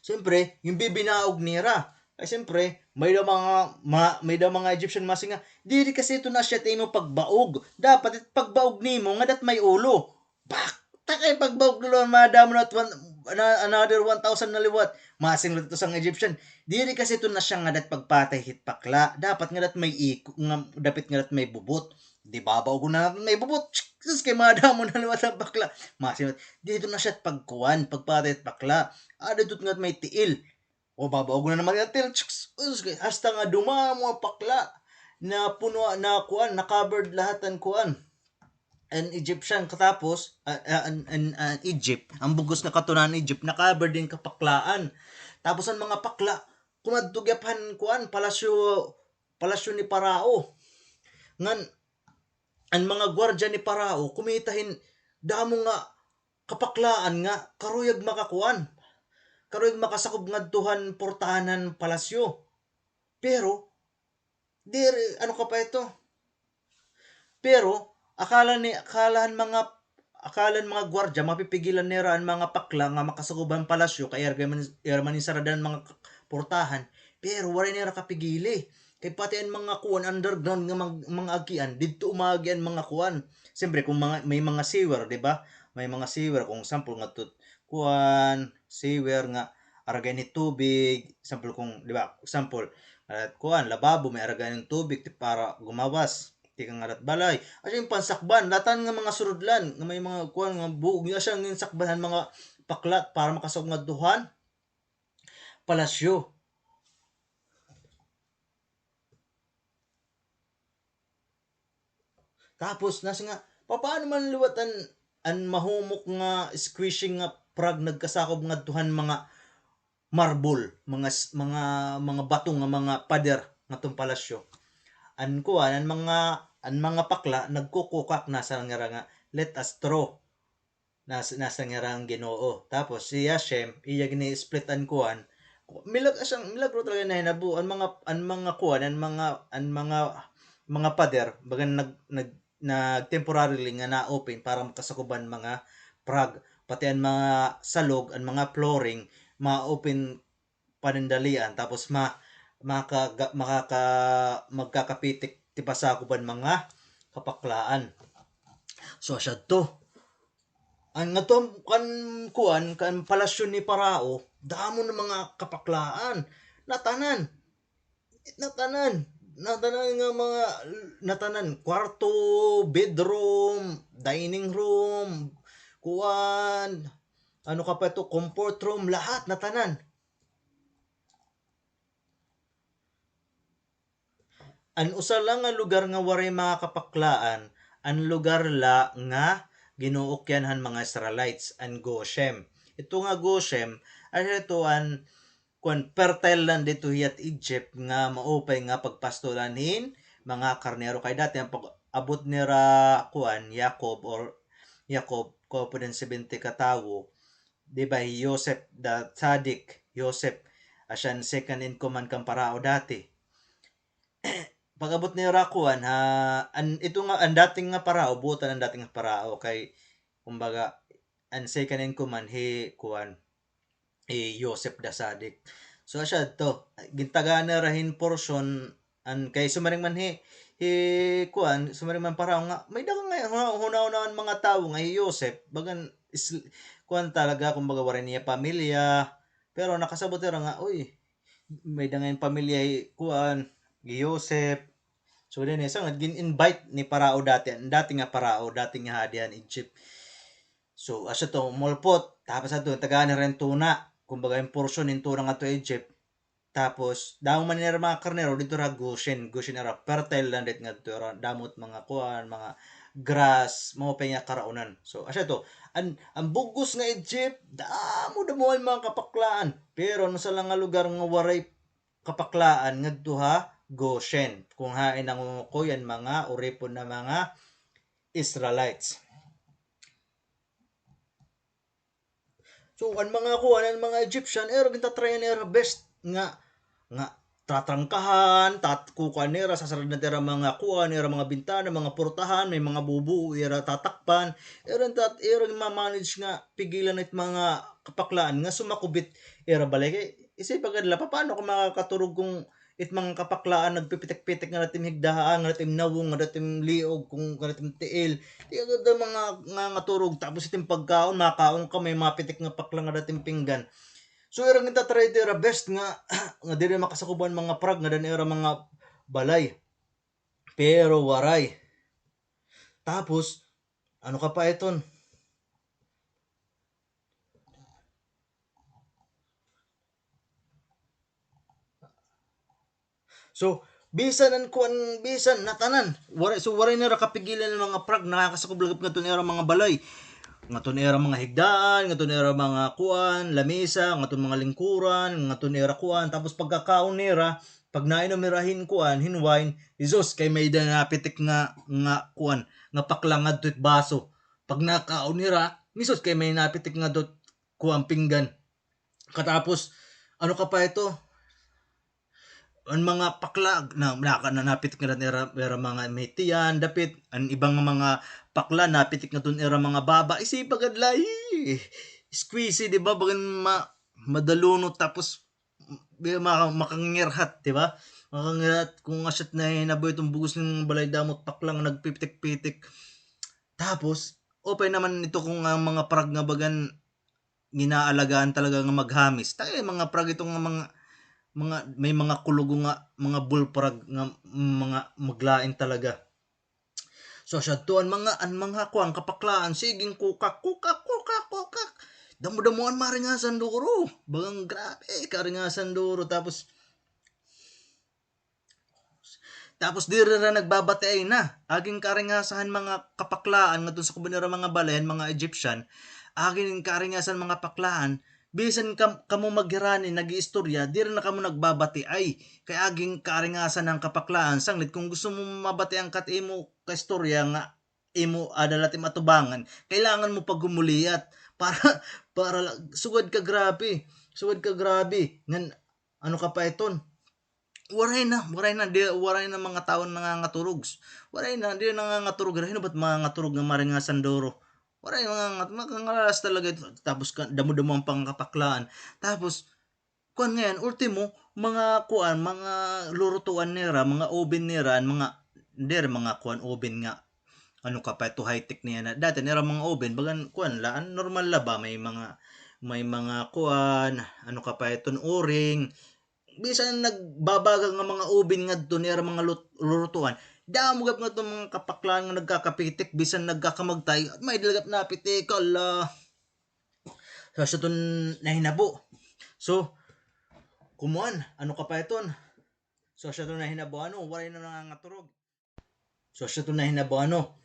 S1: Siyempre, yung bibinaog nira. Ay siyempre, may da mga Egyptian masinga, diri kasi ito na siya timo pagbaog. Dapat pagbaog nimo nga dat may ulo. Takay pagbaog nilo madamo na another 1,000 na liwat. Masing ito sang Egyptian. Diri kasi ito na siya nga dat pagpatay hit pakla. Dapat nga dat may dapat nga dat may bubot. Di babaog na may bubot. Sus kay madamo na liwat ang pakla. Masing dito na siya pagkuan, pagpatay hit pakla. Dito nga may tiil. O babaog na naman yung tiil. Hasta nga dumamo ang pakla na puno na kuan, na covered lahat ang kuan. An Egyptian katapos an Egypt ang bugos na katunan Egypt na-cover din kapaklaan. Tapos ang mga pakla kumadtugyapan kuan palasyo ni Parao. Ngan ang mga gwardya ni Parao kumitahin damo nga kapaklaan nga karuyag makakuan. Karuyag makasakob ngadtuhan portahanan palasyo. Pero ano ka pa ito? Pero akalan mga gwardya mapipigilan nila ang mga pakla nga makasuguban palasyo kay erman saradan mga portahan pero wala nila kapigili kay pati ang mga kuan underground nga mga agian didto umagian mga kuan siyempre kung may mga sewer di ba may mga sewer kung sample nga kuan sewer nga aragay ni tubig sample kung di ba sample kuan lababo may aragay ng tubig para gumawas tikang ngarat balay as yung pansakban latan nga mga surudlan nga may mga kuan nga buog nga siya ng sakbahan mga paklat para makasog nga duhan palasyo. Tapos nasa nga paano man liwatan an mahumok nga squishing nga prag nagkasakob nga duhan mga marble mga bato nga mga pader nga tong palasyo an mga pakla nagkukukak nasa nga let us throw nasa nga Ginoo tapos si Hashem iya gini split an kuan milagro talaga na hinabo ang mga kuan ang mga pader bagan temporarily nga na-open para makasakuban mga prag, pati ang mga salog, ang mga flooring ma-open panandalian, tapos magkakapitik ti pasakuban mga kapaklaan. So siya to, ang nga to kan kuan kan palasyon ni Parao, damo ng mga kapaklaan, natanan natanan natanan nga mga natanan, kwarto, bedroom, dining room, kuan, ano ka pa ito, comfort room, lahat natanan. An usa lang nga lugar nga waray mga kapaklaan, ang lugar la nga ginuokyanhan mga Israelites, ang Goshen. Ito nga Goshen, ay ito an kung fertile land dito hiyat Egypt nga maupay nga pagpastolanhin mga karnero, kay dati ang pag-abot nira kuan Jacob ko po din 70 katawo, di ba, Joseph the Tzadik, Joseph asyan second in command kang parao dati. Pag-abot ni Rakuan ha, ito nga ang dating nga parao, butan ang dating nga parao, kay kumbaga ang second in command kuan Joseph da Sadik. So siya to gintagaan na rahin portion an kay sumaring man kuan sumaring man parao nga may dagang nga hunaw-hunawan mga tawo nga Joseph bagan kuan talaga, kumbaga wala niya pamilya, pero nakasabot ra nga uy may dangan pamilya kuan Joseph. So din isa nga gin-invite ni Parao dati, ang dati nga Parao, dati nga hadian Egypt. So asa to molpot, tapos ato tagaan na rin tuna, kumbaga yung portion ng tuna nga to Egypt. Tapos daw man nila mga karnero dito ra Goshen era fertile land dit nga dito ra, damot mga kuan, mga grass, mo pa nga karaunan. So asa to, ang bugos nga Egypt, damo ang mga kapaklaan, pero no sa lang nga lugar nga waray kapaklaan ngadto ha Goshen, kung hain ang kuyan mga uripon na mga Israelites. So ang mga kuan ang mga Egyptian era gintatryan era best nga tatrangkahan, kukuan nila, sasarad na tira mga kuan, era mga bintana, mga portahan, may mga bubu, era tatakpan, era mamanage nga pigilan it mga kapaklaan nga sumakubit era balay. Isay pagadla paano kung makakaturog kung it mga kapaklaan nagpipitik-pitik nga natin higdahaan, nga natin nawong, nga natin liog, kung nga natin tiil, di agad mga nga turog, tapos iting pagkaon, makaon ka, may mapitik nga pakla nga natin pinggan. So irang kita try dira best nga nga diri makasakuban mga prag nga dan era mga balay. Pero waray. Tapos ano ka pa iton? So bisan an kuan bisan natanan. Waray na ra kapigilan ng mga prag nakakasakub nga tun era mga balay. Ngaton era mga higdaan, ngaton era mga kuan, lamesa, ngaton mga lingkuran, ngaton era kuan, tapos pagkakaon nera, pag nainom mirahin kuan, hinwine, Isos kay may napitik nga kuan, nga paklang nga dut baso. Pag nakaon nera, Isos kay may napitik nga dut kuan pinggan. Katapos ano ka pa ito? Ang mga pakla na napitik nga era mga metian dapit ang ibang mga pakla napitik nga dun era mga baba isipag adlay squeezy di ba bagan madalunot, tapos makangirhat di ba, makangirhat kung asyat na hinaboy itong bugos ng balay damot paklang nagpipitik-pitik. Tapos open naman ito kung ang mga prag nga bagan ginaalagaan talaga nga maghamis tayo mga prag itong mga may mga kulugo nga mga bullfrog nga mga maglain talaga. So siya to ang mga kuang kapaklaan siging kukak damo-damuan maringasan duro bagang grabe karingasan duro, tapos diri ra nagbabate na aging karingasahan mga kapaklaan ngadto sa kubanira mga balayan mga Egyptian, aging karingasan mga paklaan bisan kamo maghirani nagiistorya di rin na kamo nagbabati ay kay aging karingasan ng kapaklaan sanglit kung gusto mo mabati ang kat imo ka istorya nga imo adalati matubangan kailangan mo pagumuliyat para sugad ka grabe ngan ano ka pa iton waray na mga tao nangangaturog. Waray na di nangangaturog ra ba't mangangaturog nga maringasan doro. Waray mangangalas talaga ito. Tapos damo-damo ang pangkapaklaan. Tapos kuan ngayon ultimo mga lurutuan nira, mga oven nira, mga kuan oven nga ano ka pa ito high tech niya na dati nira mga oven bagan kuan laan normal la ba may mga kuan ano ka pa ito o-ring bisan nagbabagal nga mga oven nga doon nira mga lurutuan damo gap nga itong mga kapaklan nga nagkakapitik bisan nagkakamagtay may dilagap na pitik ala so sa itong nahinabo so kumuan ano ka pa iton so sa itong nahinabo ano walay na nangangaturog so sa itong nahinabo ano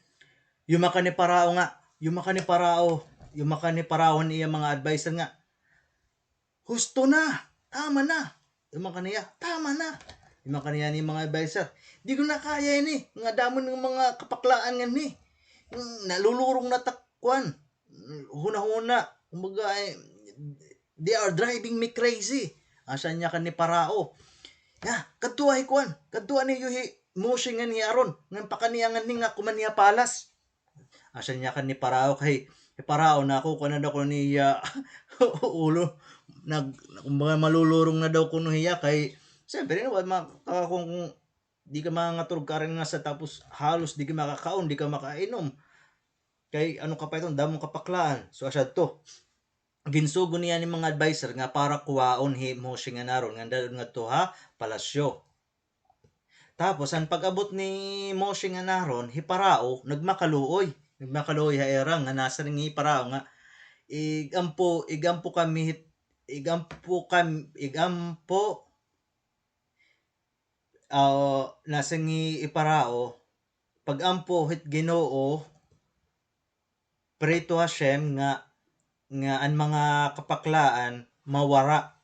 S1: yung maka ni Parao nga yung maka ni Paraon iya mga advisor nga husto na tama na yung mga kaniya tama na yung mga kaniya ni mga advisor di ko na kaya ini nga damon ng mga kapaklaan nga ni nalulurong na takwan huna-huna kumbaga they are driving me crazy asa niya kan ni Parao ya kadtuay kwan kadtuan ni yuhi motion nga ni aron ngan pakaniangan ni nga kuman niya palas asa niya kan ni Parao kay Parao na ako kuno daw ko niya ulo kumbaga malulurong na daw kuno hiya kay siyempre kung di ka mangaturog ka rin nga sa tapos halos di ka makakaon di ka makainom kay ano ka pa itong damong kapaklaan so asad to ginsugo niya ni mga advisor nga para kuwaon mo siya nga naron nga dalon nga to ha palasyo tapos ang pag-abot ni Moshe nga naron Hiparao nagmakaluoy ha era nga nasa ring Hiparao nga igampo kami nasa ngi Iparao pagampo hit Ginoo preto Hashem nga ang mga kapaklaan mawara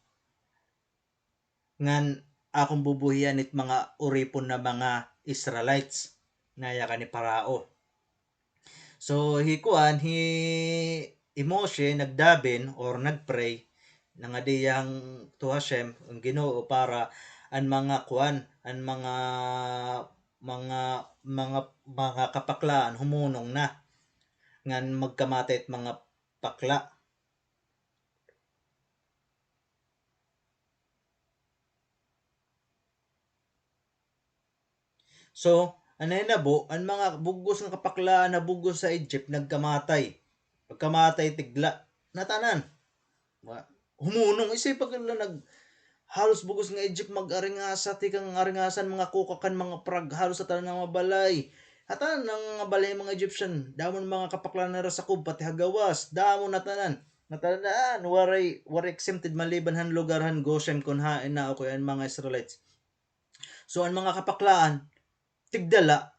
S1: ngan akong bubuhian it mga uripon na mga Israelites naya ka ni Parao so Moshe nagdabin or nagpray nga diyang to Hashem ang Ginoo para ang mga mga kapaklaan humunong na ngan magkamatay at mga pakla so anay nabo ang mga bugos ng kapaklaan na bugos sa Egypt nagkamatay pagkamatay tigla natanan humunong isip pag halos bugos nga Egypt mag-aringasa tikang aringasan mga kukakan mga prag halos sa tanan nga balay hatan ng balay mga Egyptian damon mga kapaklaan na rasakub pati hagawas damon natanan waray exempted maliban han lugar han Goshen kun hain na ako ang mga Israelites so ang mga kapaklaan tigdala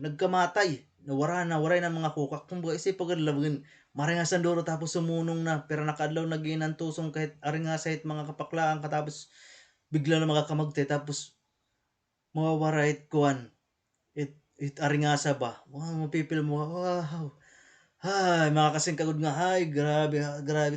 S1: nagkamatay waray na mga kukak kumbaga isip pag labagin maringasan duro tapos sumunong na pero nakadlaw naginan tusong kahit aringasa hit mga kapaklaan katapos bigla na makakamagte tapos mawawarait it aringasa ba mapipil mo wow hay mga kasing kagod nga hay grabe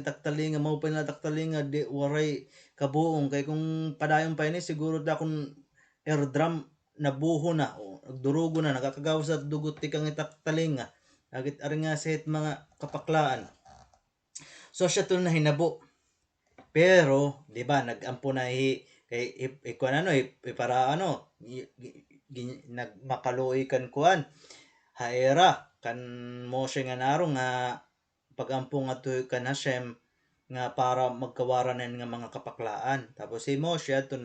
S1: taktalinga mao pa na taktalinga di waray kabuong kay kung padayon pa ini siguro da kung airdrum nabuho na o nagdurugo na nakakagawas sa dugot tikang itaktalinga agit aringa sa mga kapaklaan so siya to na hinabo pero di ba nagampo na kay kuan para nagmakaluoy kan kuan haera kan Moshe nga naro nga pagampo nga to kan Hashem nga para magkawaranan nga mga kapaklaan tapos si Moshe ato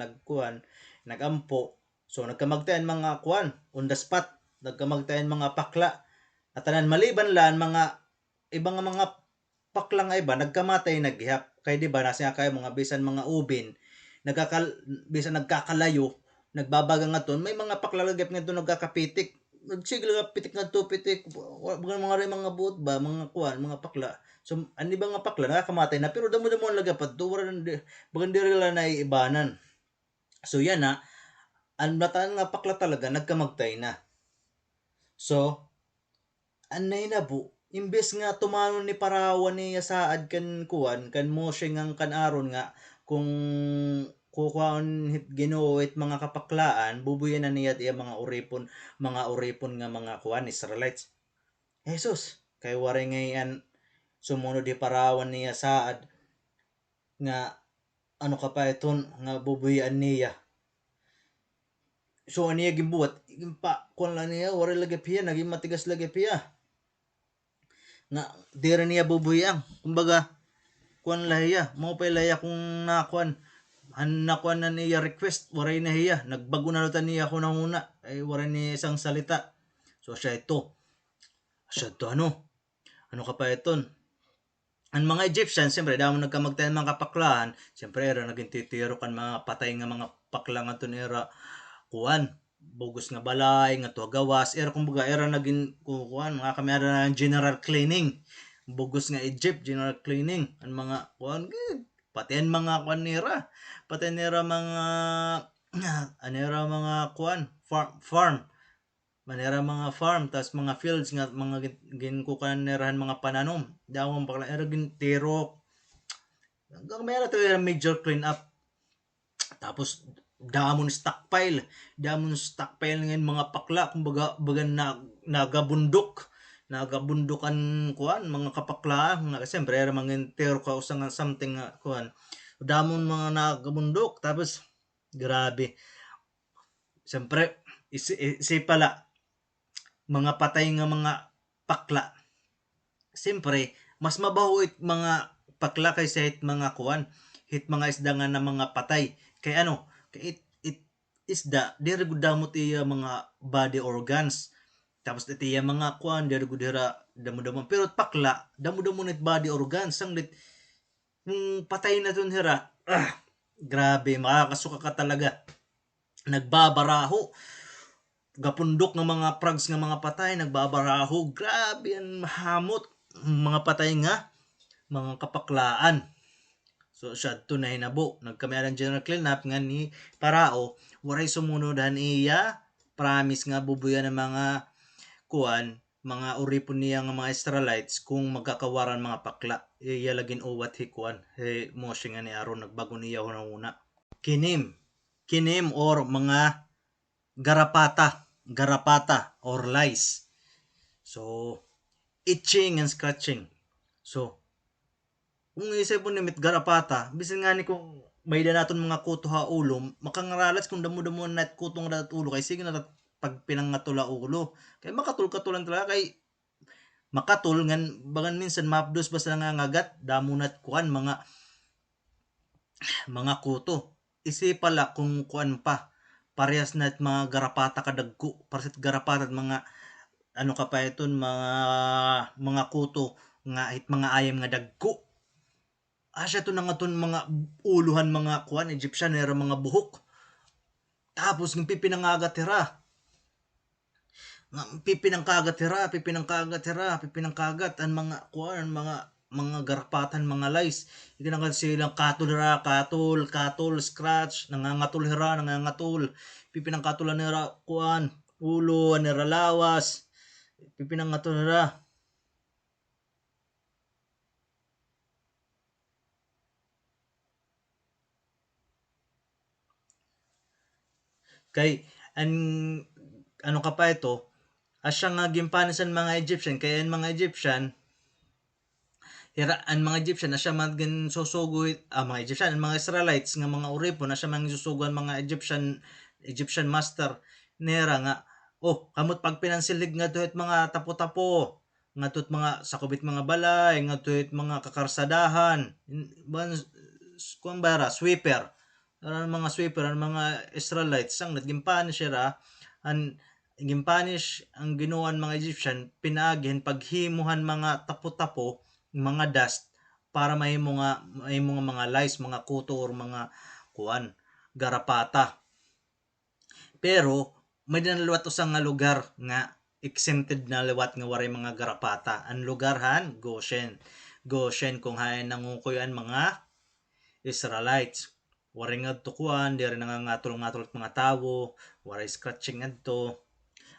S1: nagampo so nagkamagtayan mga kuan on the spot nagkamagtayan mga pakla at tanan maliban lang mga ibang mga pakla nga iba nagkamatay naghihap kay di ba nasa kay mga bisan mga ubin bisan nagkakalayo nagbabaga nga ton may mga pakla lagip nga doon nagkakapitik nagsigil nga pitik nga to pitik mga buot ba mga kuan mga pakla so ani ba nga pakla nakakamatay na pero damo-damo ang lagapat do bagan diri lang na ibanan so yan na ang nataan nga pakla talaga nagkamagtay na so anay na bu imbes nga tumanon ni Parawan niya saad kan kuan kan Moshe ngang kan Aaron nga kung kukuan Ginoo it mga kapaklaan bubuyan na niya iya mga uripon nga mga kuan Israelites. Jesus kay wari ngayon sumunod di parawan niya saad nga ano ka pa iton nga bubuyan niya. So aniya gimbuhat pa kuan lang niya wari lagi piya naging matigas lagi piya nga dira niya bubuyang kumbaga kuan lahiya mo pa lahiya kung nakuan nakuan na niya request waray na hiya nagbago na lutan niya ako una ay waray ni isang salita so siya to ano ka pa iton ang mga Egyptian siyempre damo nagkamagtayan mga kapaklahan siyempre era naging titiro kan mga patay nga mga pakla nga to era kuan bogus nga balay nga to gawas era kumbaga era naging kuan nga kami era general cleaning bogus nga Egypt general cleaning ang mga kuan pati ang mga kuan nira pati nira mga anera mga kuan farm manera mga farm tas mga fields nga mga ginkukan nerahan mga pananom dawon pakla era gin tirok hanggang meron to major clean up tapos damon stockpile ngayon mga pakla kumbaga baga nagabundukan kuan mga kapakla nga siyempre era mga tero ka usang something kuan damon mga nagabundok tapos grabe siyempre isi pala mga patay nga mga pakla siyempre mas mabaho it mga pakla kaysa hit mga kuan hit mga isda nga na mga patay kay ano kay it isda diri gud damot iya mga body organs tapos iti iya mga kuan diri gud dira damo-damo pero pakla damo-damo net body organs sang lit patay na dun hira grabe makakasuka ka talaga nagbabaraho gapundok ng mga prags nga mga patay nagbabaraho grabe ang mahamot mga patay nga mga kapaklaan so siya to na hinabo nagkamaran general cleanup nga ni Parao waray sumunodan iya promise nga bubuyan ng mga kuan mga uripon niya nga mga Israelites kung magkakawaran mga pakla iya lagin uwat hikuan he Moshe nga ni Aaron nagbago niya una kinim or mga garapata or lice. So, itching and scratching. So, kung isip mo nimit garapata, bisan nga ni kung may naton mga kuto ha ulo, makangaralas kung damo-damo na kutong na ulo, kay sige na pag pinangatula ulo. Kay makatul-katulan talaga, kay makatul, ngan, bagan minsan mapdos basta nga ngagat, damo na kuan, mga kuto. Isi pala kung kuan pa, parehas na mga garapata kadagko parasit garapata at mga ano ka pa iton mga kuto nga it mga ayam nga dagko asya to nga ton mga uluhan mga kuan Egyptian era mga buhok tapos ng pipinangagat hira pipinangkagat ang mga kuan mga garapatan mga lice ikinangkat silang katol scratch nangangatul pipinangkatulan nira kuan ulo nira lawas pipinangatul nira kay ano ka pa ito asya nga gimpanisan mga Egyptian kaya ang mga Egyptian ang mga Egyptian na siya magin susugoy mga Egyptian ang mga Israelites nga mga uripon na siya magin susugoan mga Egyptian master nera nga kamot pag pinansilig nga tuhet mga tapo-tapo nga tuhet mga sakubit mga balay nga tuhet mga kakarsadahan kung bara sweeper ang mga sweeper ang mga Israelites sang naggimpanish siya ang gimpanish ang ginuan mga Egyptian pinaagin paghimuhan mga tapo-tapo mga dust para may mga lice mga kuto or mga kuan garapata pero may dinaluwat usang nga lugar nga exempted na liwat nga waray mga garapata ang lugarhan Goshen kung hayan nangukuyan mga Israelites waray nga tukuan di rin nangangatol-ngatol at mga tao waray scratching adto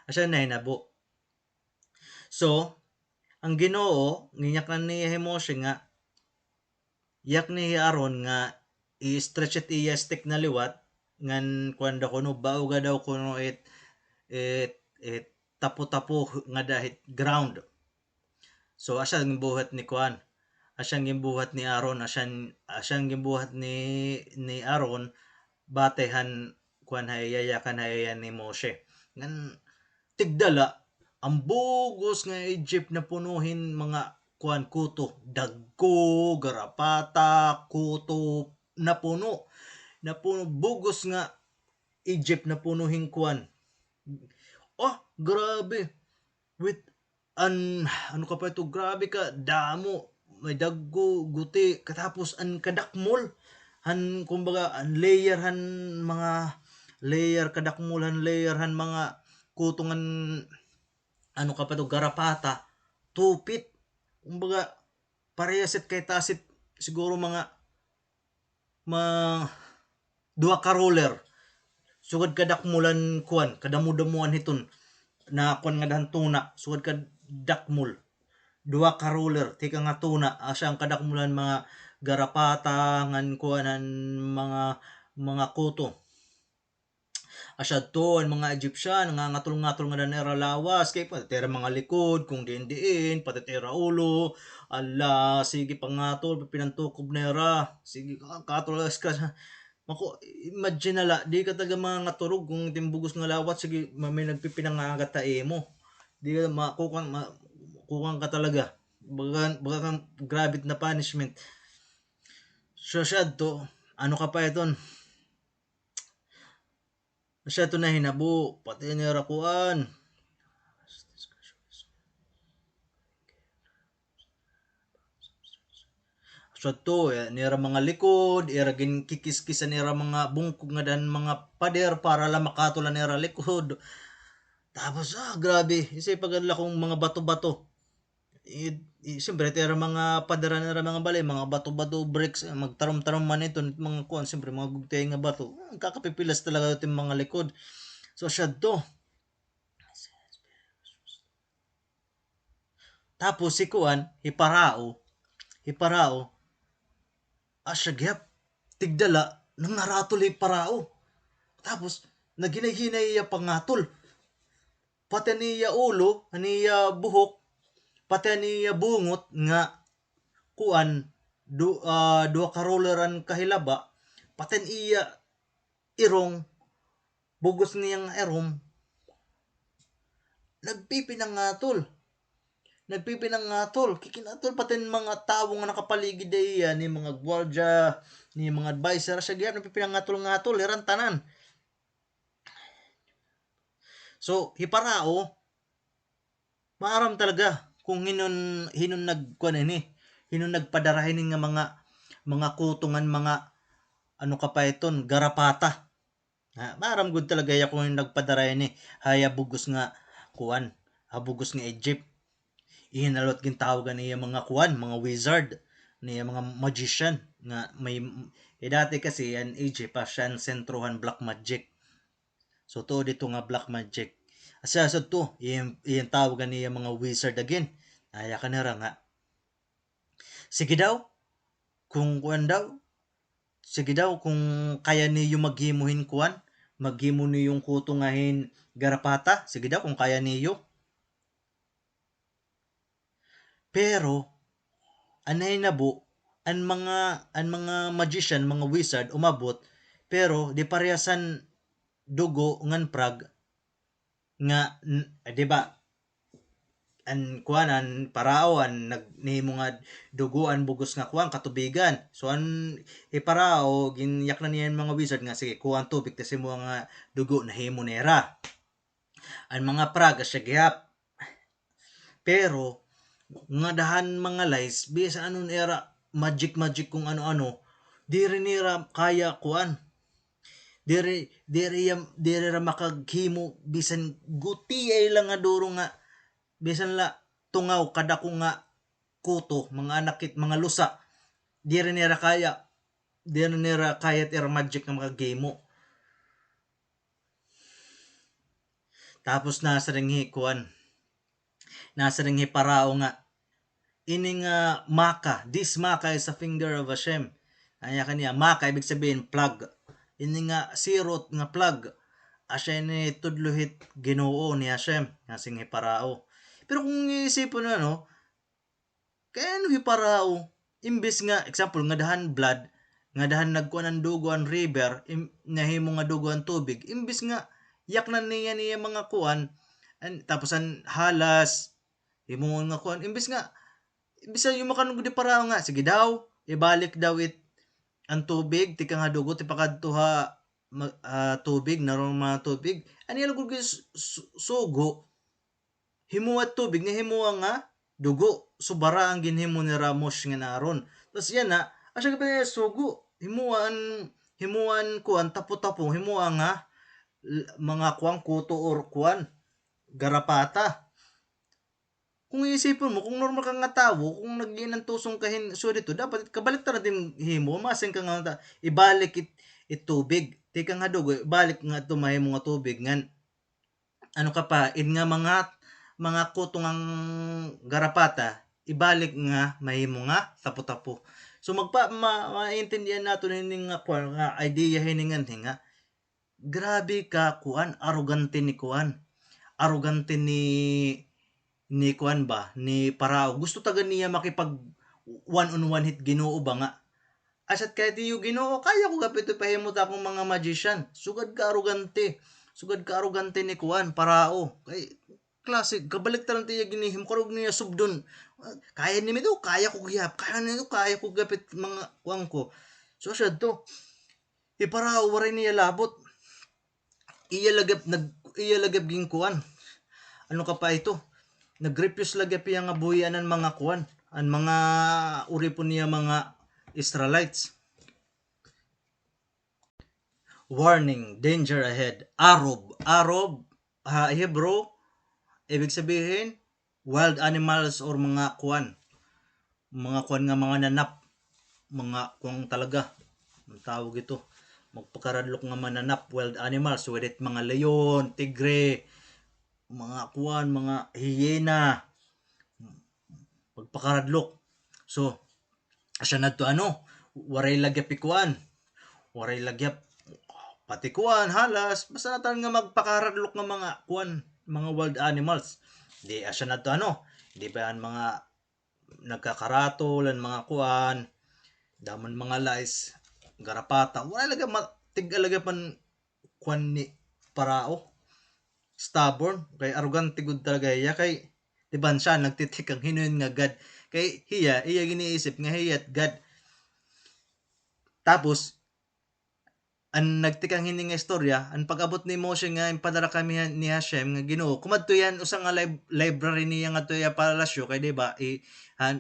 S1: asya na hinabo so ang Ginoo nginyak na ni Moshe nga yak ni Aaron nga i-stretch it iya stick na liwat ngan kuan daw kuno bauga daw kuno it tapo-tapo nga dahit ground. So asya gimbuhat ni kuan, asyang gimbuhat ni Aaron, asyang gimbuhat ni Aaron batehan kuan hayayakan hayayan ni Moshe. Ngan tigdala ang bugos nga Egypt na punuhin mga kuan kuto, dagko, garapata, kuto na puno bugos nga Egypt na punuhin kuan. Oh, grabe. With ano ka pa ito, grabe ka, damo, may daggo, guti, katapos ang kadakmol, kumbaga, layer mga, layer, kadakmol, layer, mga kutungan, ano ka pa ito, garapata, tupit, kumbaga, parehasit kay tasit, siguro mga, duha ka roller, sugad kadakmulan kuan, kadamudamuan hiton, na kuan nga dahan tuna, sugad ka dakmul, duha ka roller tika nga tuna asa ang kadakmulan mga garapata ngan kuanan mga kuto asya to ang mga Egyptian nga ngatol-ngatol nga danera lawas kay patitira mga likod kung diin patitira ulo ala sige pangatol pinantukob nera sige katol ka mako imagine nala di ka taga mga ngaturog kung timbugos nga lawat sige may nagpipinangagat ta imo di ka kukuhan ka talaga baga kang grabe na punishment so siya to ano ka pa iton siya to na hinabo pati ni rakuan so to nira mga likod ira gin kikis-kisan nira mga bungkog nga dan mga pader para la makatulan nira likod tapos grabe isip pagala kong mga bato-bato siyempre tira mga padara nira mga balay mga bato-bato bricks magtarom-tarom man ito mga kuan siyempre mga gugtay nga bato kakapipilas talaga ito mga likod so siya to tapos si kuan hiparao asyagap tigdala nang naratol parao tapos naginay-hinay iya pangatol pati niya ulo niya buhok pati niya bungot nga kuan duha ka rolleran kahilaba pati iya irong bugos niyang irong nagpipinangatol kikinatol pati mga tao nga nakapaligid iya ni mga gwardya ni mga advisor sa gyap nagpipinangatol iran tanan so hiparao maaram talaga kung hinon nagkuan ini hinon nagpadarahin nga mga kutungan mga ano ka pa iton garapata maaram gud talaga ya kung nagpadarahin ni haya bugos nga kuan bugos nga Egypt ihinalot gintawagan niya mga kuan mga wizard niya mga magician nga may dati kasi yan Egypt pa siya sentrohan black magic so to dito nga black magic asa sa to iyan tawagan niya mga wizard again aya kanira nga sige daw kung kuan daw sige daw kung kaya niyo maghimuhin kuan maghimo niyong kutungahin garapata sige daw kung kaya niyo pero anay nabo ang mga magician mga wizard umabot pero di parehasan dugo ngan prag nga di ba an kuanan parao nagnihimo nga duguan bugos nga kuan katubigan so iparao ginyak na niya mga wizard nga sige kuan tubig kasi mo nga dugo nahimo nera ang mga prag asya gihap pero nga dahan mga lies bisa anon era magic kung ano-ano diri nira kaya kuan diri ra makaghimo bisan guti ay lang nga duro nga bisan la tungaw kada ko nga kuto mga anakit mga lusa diri nira kaya era magic nga makagimo tapos nasa ring kuan nasa ring parao nga ining maka this maka is a finger of Hashem Anya kaniya maka ibig sabihin plug. Ini nga sirot nga plug. Asya ni tudluhit Ginoo ni Hashem nga sing hiparao. Pero kung iisipon na no, kaya ano hiparao? Imbis nga example nga dahan blood, nga dahan nagkuan ang dugo ang river, nahimo nga dugo ang tubig. Imbis nga yak na niya mga kuan, tapos ang halas, himungon nga kuan. Imbis nga bisa yung makanong di parao nga sige daw ibalik daw ang tubig tika nga dugo ti pakadtuha tubig naron mga tubig ani lugod sugo himuat tubig nga himuwa nga dugo subara ang ginhimo ni Ramos nga naron tas yan na asya ka sugo himuan kuan tapo-tapo himuwa nga mga kuang kuto or kuan garapata. Kung iisipin mo, kung normal ka nga tao, kung nagiinan tusong kahin so dito, dapat kabalik ta natin himo, masing ka nga ibalik tubig. Tika nga dugo, ibalik nga tumahay mo nga tubig ngan ano ka pa, in nga mga kutong ang garapata, ibalik nga mahimo nga tapo-tapo. So maintindihan nato ning nga kuan nga idea hiningan nga grabe ka kuan, arrogante ni kuan. Arrogante ni kuan ba ni Parao gusto taga niya makipag one on one hit Ginoo ba nga asat kay ti Ginoo kaya ko gapit pahimot akong mga magician sugad ka arrogante ni kuan Parao kay classic kabalik taran ti ginihim karog niya subdon kaya ni mito kaya ko gihap kaya ko gapit mga kuan ko so siya to Parao waray niya labot iya lagap ging kuan ano ka pa ito nagrepuse lagi piya nga buhian ang mga kuan ang mga uri po niya mga Israelites. Warning, danger ahead. Arob, Hebrew, ibig sabihin wild animals or mga kuan nga mga nanap, mga kuang talaga. Ang tawag ito, magpakaradlok nga mananap, wild animals, whether it mga leon, tigre, mga kuan, mga hyena, pagpakaradlok. So, asya na to ano, waray lagyap ikuan, waray lagyap pati kuan, halas, basta natan nga magpakaradlok ng mga kuan, mga wild animals. Di asya na to ano, di ba ang mga nagkakaratol, ang mga kuan, daman mga lice, garapata, wala laga tig-alaga pan kuan ni Parao. Stubborn, kay arrogante gud talaga iya kay di ba siya nagtitik ang hinuon nga God kay iya giniisip nga hiyat God tapos ang nagtikang hindi nga istorya ang pag-abot ni Moshe nga impadala kami ni Hashem nga Ginoo kumadto yan usa nga library niya nga tuya palasyo kay di ba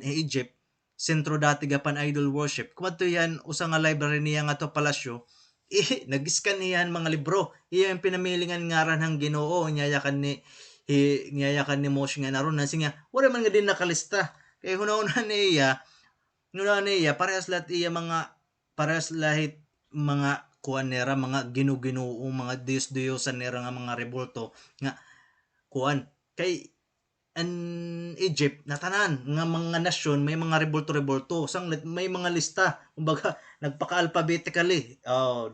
S1: Egypt sentro dati gapan idol worship kumadto yan usa nga library niya nga to palasyo nag-scan niyan mga libro iya yung pinamilingan ngaran ng Ginoo nyayakan ni Moshe nga naron nasi nga wala man nga din nakalista kay hunahuna niya parehas lahat mga kuan nera mga ginoo mga Diyos-Diyosan nera nga mga rebolto nga kuan kay an Egypt natanan nga mga nasyon may mga rebolto sang may mga lista kumbaga nagpaka-alphabetically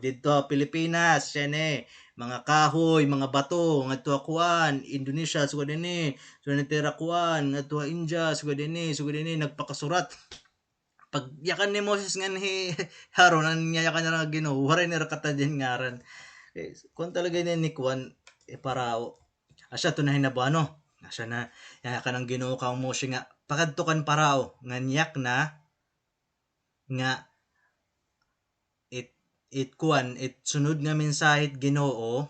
S1: dito Pilipinas siyene mga kahoy mga bato ngadto kuan Indonesia sugod dinhi sugod tera kuan ngadto India sugod dinhi nagpakasurat pag yakan ni Moses nga ni Haron ang yakan na Ginoo waray ni rakata din ngaran kung talaga ni kuan Parao asya to na hinabano asya na yakan ang Ginoo ka Moses nga pakadtukan Parao nga niyak na nga it sunod nga mensahit Ginoo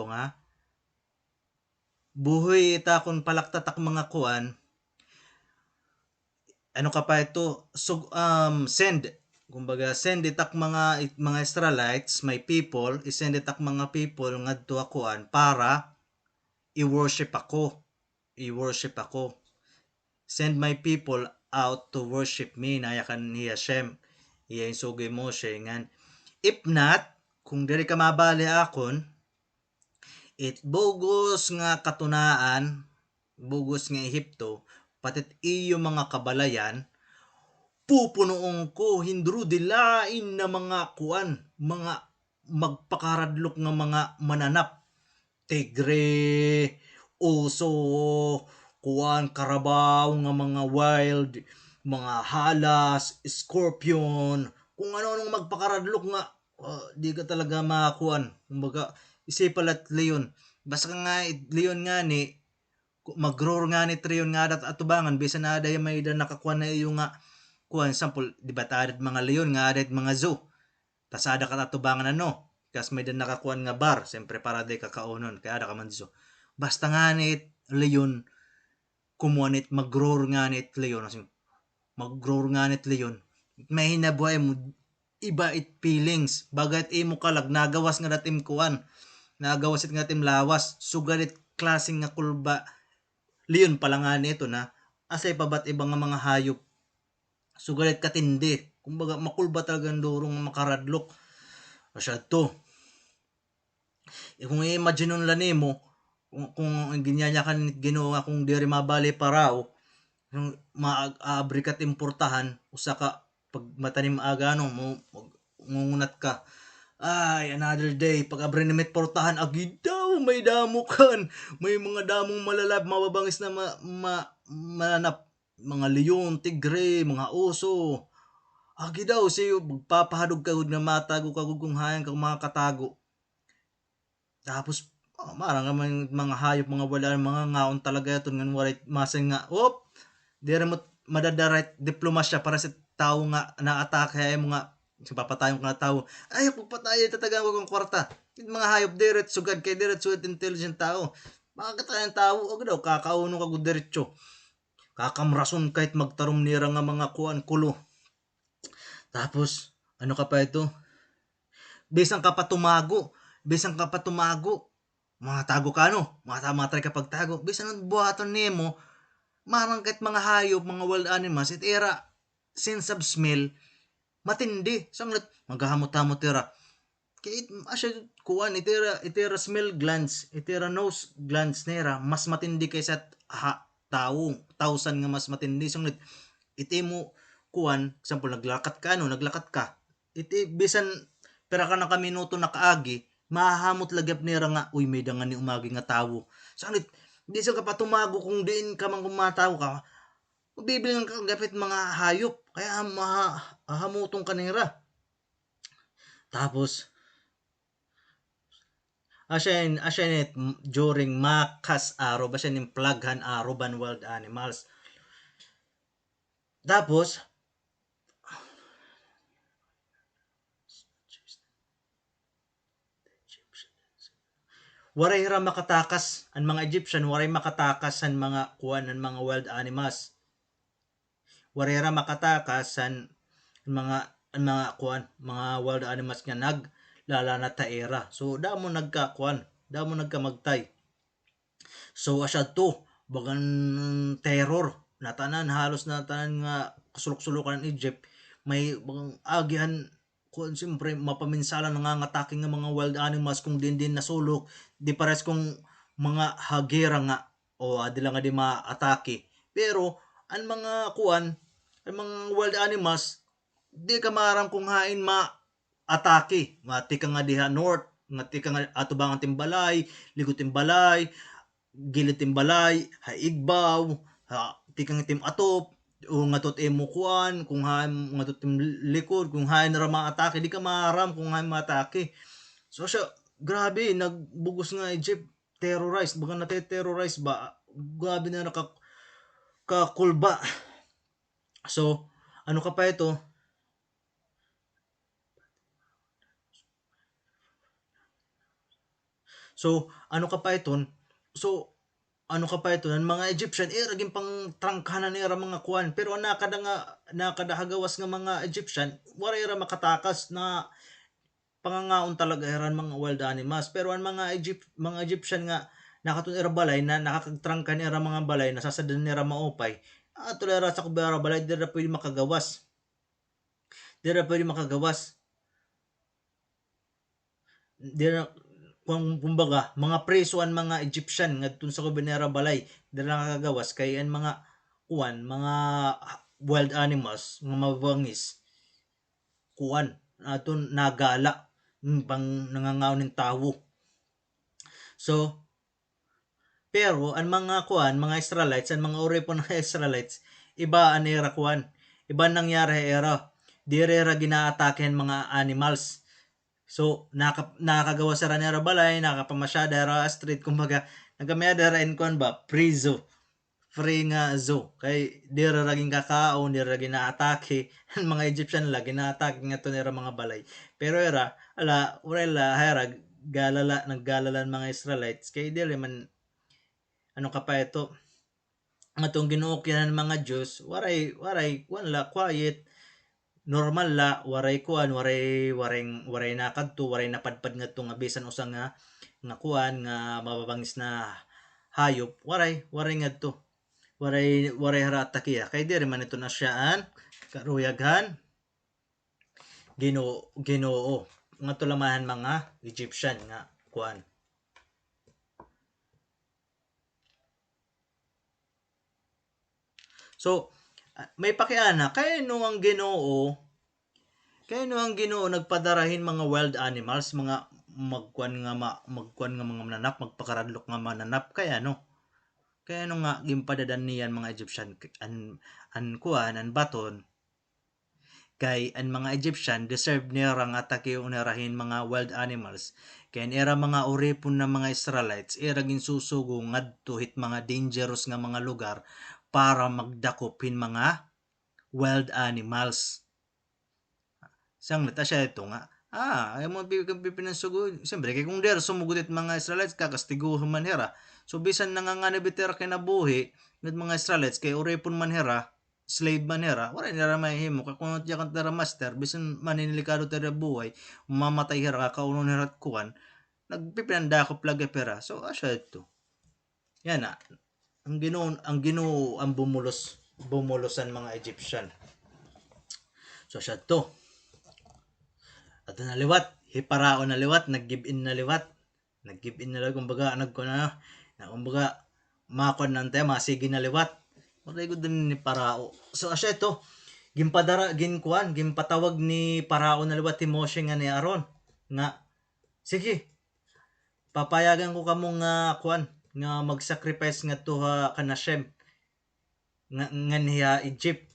S1: nga buhoy ita kun palaktatak mga kuan ano ka pa ito send kumbaga send itak mga Israelites my people isend itak mga people ngadto kuan para i-worship ako send my people out to worship me nayakan ni Hashem iya yung sugay Moshe ngan if not kung diri ka mabali akon it bogus nga katunaan bogus nga Ehipto patit iyo mga kabalayan, pupunoon ko hindro dilain na mga kuan, mga magpakaradlok nga mga mananap, tigre, oso, kuan, karabaw nga mga wild, mga halas, scorpion, kung ano-anong magpakaradlok nga, di ka talaga makakuan. Kumbaga, isipalat leon. Basta nga, leon nga ni, mag-roar nga ni Trion nga dat atubangan, bisa na ada may da nakakuan na iyo nga, kuan, sample, di ba tadat mga leon nga adat mga zoo. Tasada ka atubangan ano, kas may dan nakakuan nga bar, siyempre para day kakaunon, kaya ada ka man zoo. Basta nga ni leon, kumuanit mag-roar nga ni leon, mag-grow nga nit leon, may hinabuhay mo iba it feelings bagat imo kalag nagawas nga datim kuan, nagawas it nga tim lawas sugalit klaseng nga kulba leon pala nga nito na asay pabat ibang nga mga hayop sugalit katindi, kumbaga makulba talagang durong makaradlok asya to. Kung i-imagine nun nimo kung ginyanyakan Ginoo kung diri mabali parao yung maabri kat importahan usa ka pag matanim aga no ngungunat ka ay another day pag abri ni portahan agid daw may damukan may mga damong malalab mababangis na mananap mga leon, tigre, mga oso agid daw siyo magpapahadog kagud nga matago kagud kung hayang kag mga katago tapos marang mga hayop mga wala mga ngaon talaga ito nga waray masing nga dira mo madadarat diplomasya para sa tao nga naatake ay mga papatayon ka na tao ay pagpatayo tatagan ko ng kwarta yung mga hayop diret sugad kay diret sugad intelligent tao makakatayan tao og daw kakauno ka gud diretso kakamrason kahit magtarom nira nga mga kuan kulo tapos ano ka pa ito bisang ka pa tumago mga tago ka no matay ka pagtago bisan buhaton nimo marang kahit mga hayop, mga wild animals, it era sense of smell, matindi. Sanglat, maghahamot-hamot era. Kaya asya kuan, itera smell glands, itera nose glands nera, mas matindi kaysa tao, tausan nga mas matindi. Sanglat, iti mo kuan, example, naglakat ka, iti bisan, pera ka na kaminuto na kaagi, mahahamot lagyap nera nga, uy, may dangan ni umagi nga tao. Sanglit, di sa kapatumago kung diin ka man kumataw ka, bibili ng kagapit mga hayop, kaya mahamutong kanira. Tapos, asya during makas araw, ba siya ning plaghan araw ban wild animals. Tapos, waray ra makatakas ang mga Egyptian waray makatakas ang mga kuan ang mga wild animals waray ra makatakas ang mga kuan mga wild animals nga naglalana ta era so damo nagkamagtay so asya to bagan terror natanan halos natanan nga kasulok-sulukan ng Egypt may bagang agihan kung siyempre mapaminsala nangangatake nga mga wild animals kung din nasulok di pares kung mga hagera nga o adila nga di maatake pero ang mga kuan ang mga wild animals di ka maaram kung hain atake mati ka nga diha north ngati ka nga ato bang timbalay ligot timbalay gilid timbalay haigbaw ti kang tim atop o nga tot imo kuan kung hain nga tot likod kung hain ra maatake di ka maaram kung hain maatake so siya grabe nagbugos nga Egypt terrorized baga na-terrorize ba grabe na kakulba so ano ka pa ito so ano ka pa iton so ano ka pa ito ng mga Egyptian raging pang trangkahan nila mga kuan pero nakadahagawas nga mga Egyptian wala ra makatakas na pangangaon talaga eran mga wild animals pero ang mga Egyptian nga nakatun era balay na nakakagtrangkan era mga balay nasasadan nila maupay tulera sa kubera balay dira pwede makagawas dira kung kumbaga mga preso ang mga Egyptian ngadtun sa kubera balay dira nakagawas kay ang mga mga wild animals, mga mabangis, aton nagala pang nangangaw ng tawo. So, pero ang mga Israelites, ang mga uri po ng Israelites, iba ang era Iba nangyari era. Dire ra ginaatake mga animals. So, nakakagawa sa ranera balay, nakapamasyada ra street, kumbaga, nagameda ra in kuan ba, preso. Free nga zoo. Kay, di ra laging kakaon, di ra ginaatake. Ang mga Egyptian la, ginaatake nga to nila mga balay. Pero era, wala, hera, naggalalan mga Israelites. Kay, di man, ano ka pa ito, atong ginuokyan ng mga Diyos, waray, wala, quiet, normal la, waray nakadto, waray napadpad nga to nga bisan usa nga kuan nga mababangis na hayop, waray nga to. Waray haratakiya. Kay diri man ito na siyaan, karuyaghan, Ginoo. Nga to lamahan mga Egyptian nga kuan. So, may pakiana, kaya no ang Ginoo nagpadarahin mga wild animals, mga magkuan nga mga mananap, magpakaradlok nga mananap, kaya no nga gimpadadan niyan mga Egyptian an baton, kay ang mga Egyptian deserve nira nga takiunirahin mga wild animals, kay era mga uripon na mga Israelites era ginsusugo ngadto hit mga dangerous nga mga lugar para magdakopin mga wild animals. Sang nata siya ito nga, ay mo pinansugo, siyempre kay kung der sumugod it mga Israelites kakastigo man hera. So bisan nanganganibiter kinabuhi ng mga Israelites kay uripon man hera, slave man hera, wala nila mahihimo kay kung tiya kan tera master bisan maninilikado tera buhay, mamatay hera kaunon hera kuan, nagpipinandakop lagi pera. So asya ito. Yan na. Ang Ginoo ang bumulosan mga Egyptian. So asya to. At naliwat, hiparaon na liwat, nag-give in na liwat. Nag-give in na liwat, kumbaga, kumbaga, makon ng tema, sige na liwat. Maray ko din ni Parao. So, asya ito, gimpatawag ni Parao na liwat ti Moshe nga ni Aaron. Nga, sige, papayagan ko kamo nga nga mag-sacrifice nga to kanashem. Nga niya Egypt.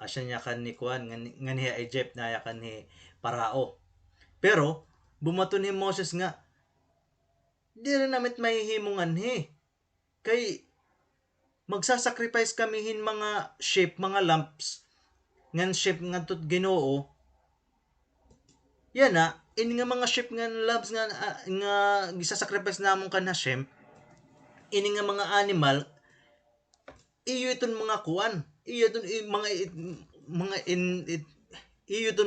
S1: Asya niya kan ni nga niya Egypt, na kan ni Parao. Pero, bumato ni Moses nga, di rin namit mahihimungan Kay, magsasacrifice kamihin mga sheep, mga lamps, ngan sheep nga tot Ginoo. Yan na, ini nga mga sheep nga lamps nga gisasacrifice namon kan Hashem, ini nga mga animal, iyo iton mga kuan, iyo iton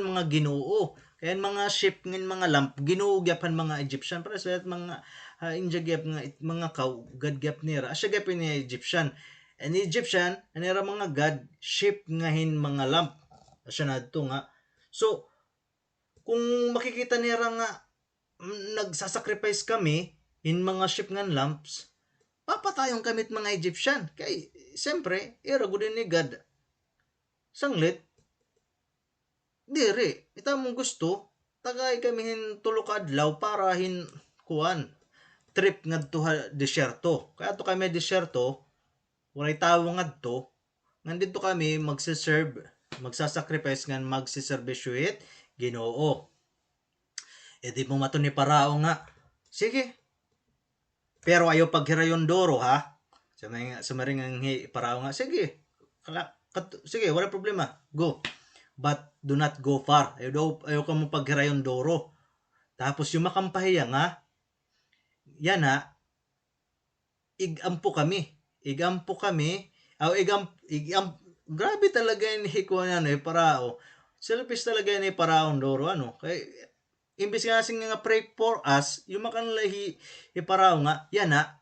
S1: mga Ginoo. Kaya mga sheep ng mga lamp, ginuugyapan mga Egyptian. Para sa mga injagyap nga mga kaw, gadgyap nira. Asya gyapin ni Egyptian. And Egyptian, anira mga god, sheep ngahin mga lamp. Asya na ito nga. So, kung makikita nira nga, nagsasacrifice kami, in mga sheep nga lamps, papatayong kamit mga Egyptian. Kay, siyempre, iragudin ni God. Sanglit, diri, ita mong gusto, tagay kami hin tulo ka adlaw para trip ngadto desierto. Kaya to kami desierto, walay tawo ngadto, nandito kami magsasacrifice nga magsiservisyo it Ginoo. E di mo mato ni Parao nga, sige, pero ayaw paghirayon doro ha. Sumaring ang Parao nga, sige, sige, wala problema, go. But do not go far. Ayaw ka mo paghirayon doro. Tapos yung makampahiya nga, yan ha, igampo kami. Grabe talaga yung hikuan Parao. Selfish talaga ni Parao doro, kay, imbis nga sing nga pray for us, yung makanlahi Parao nga, yan ha,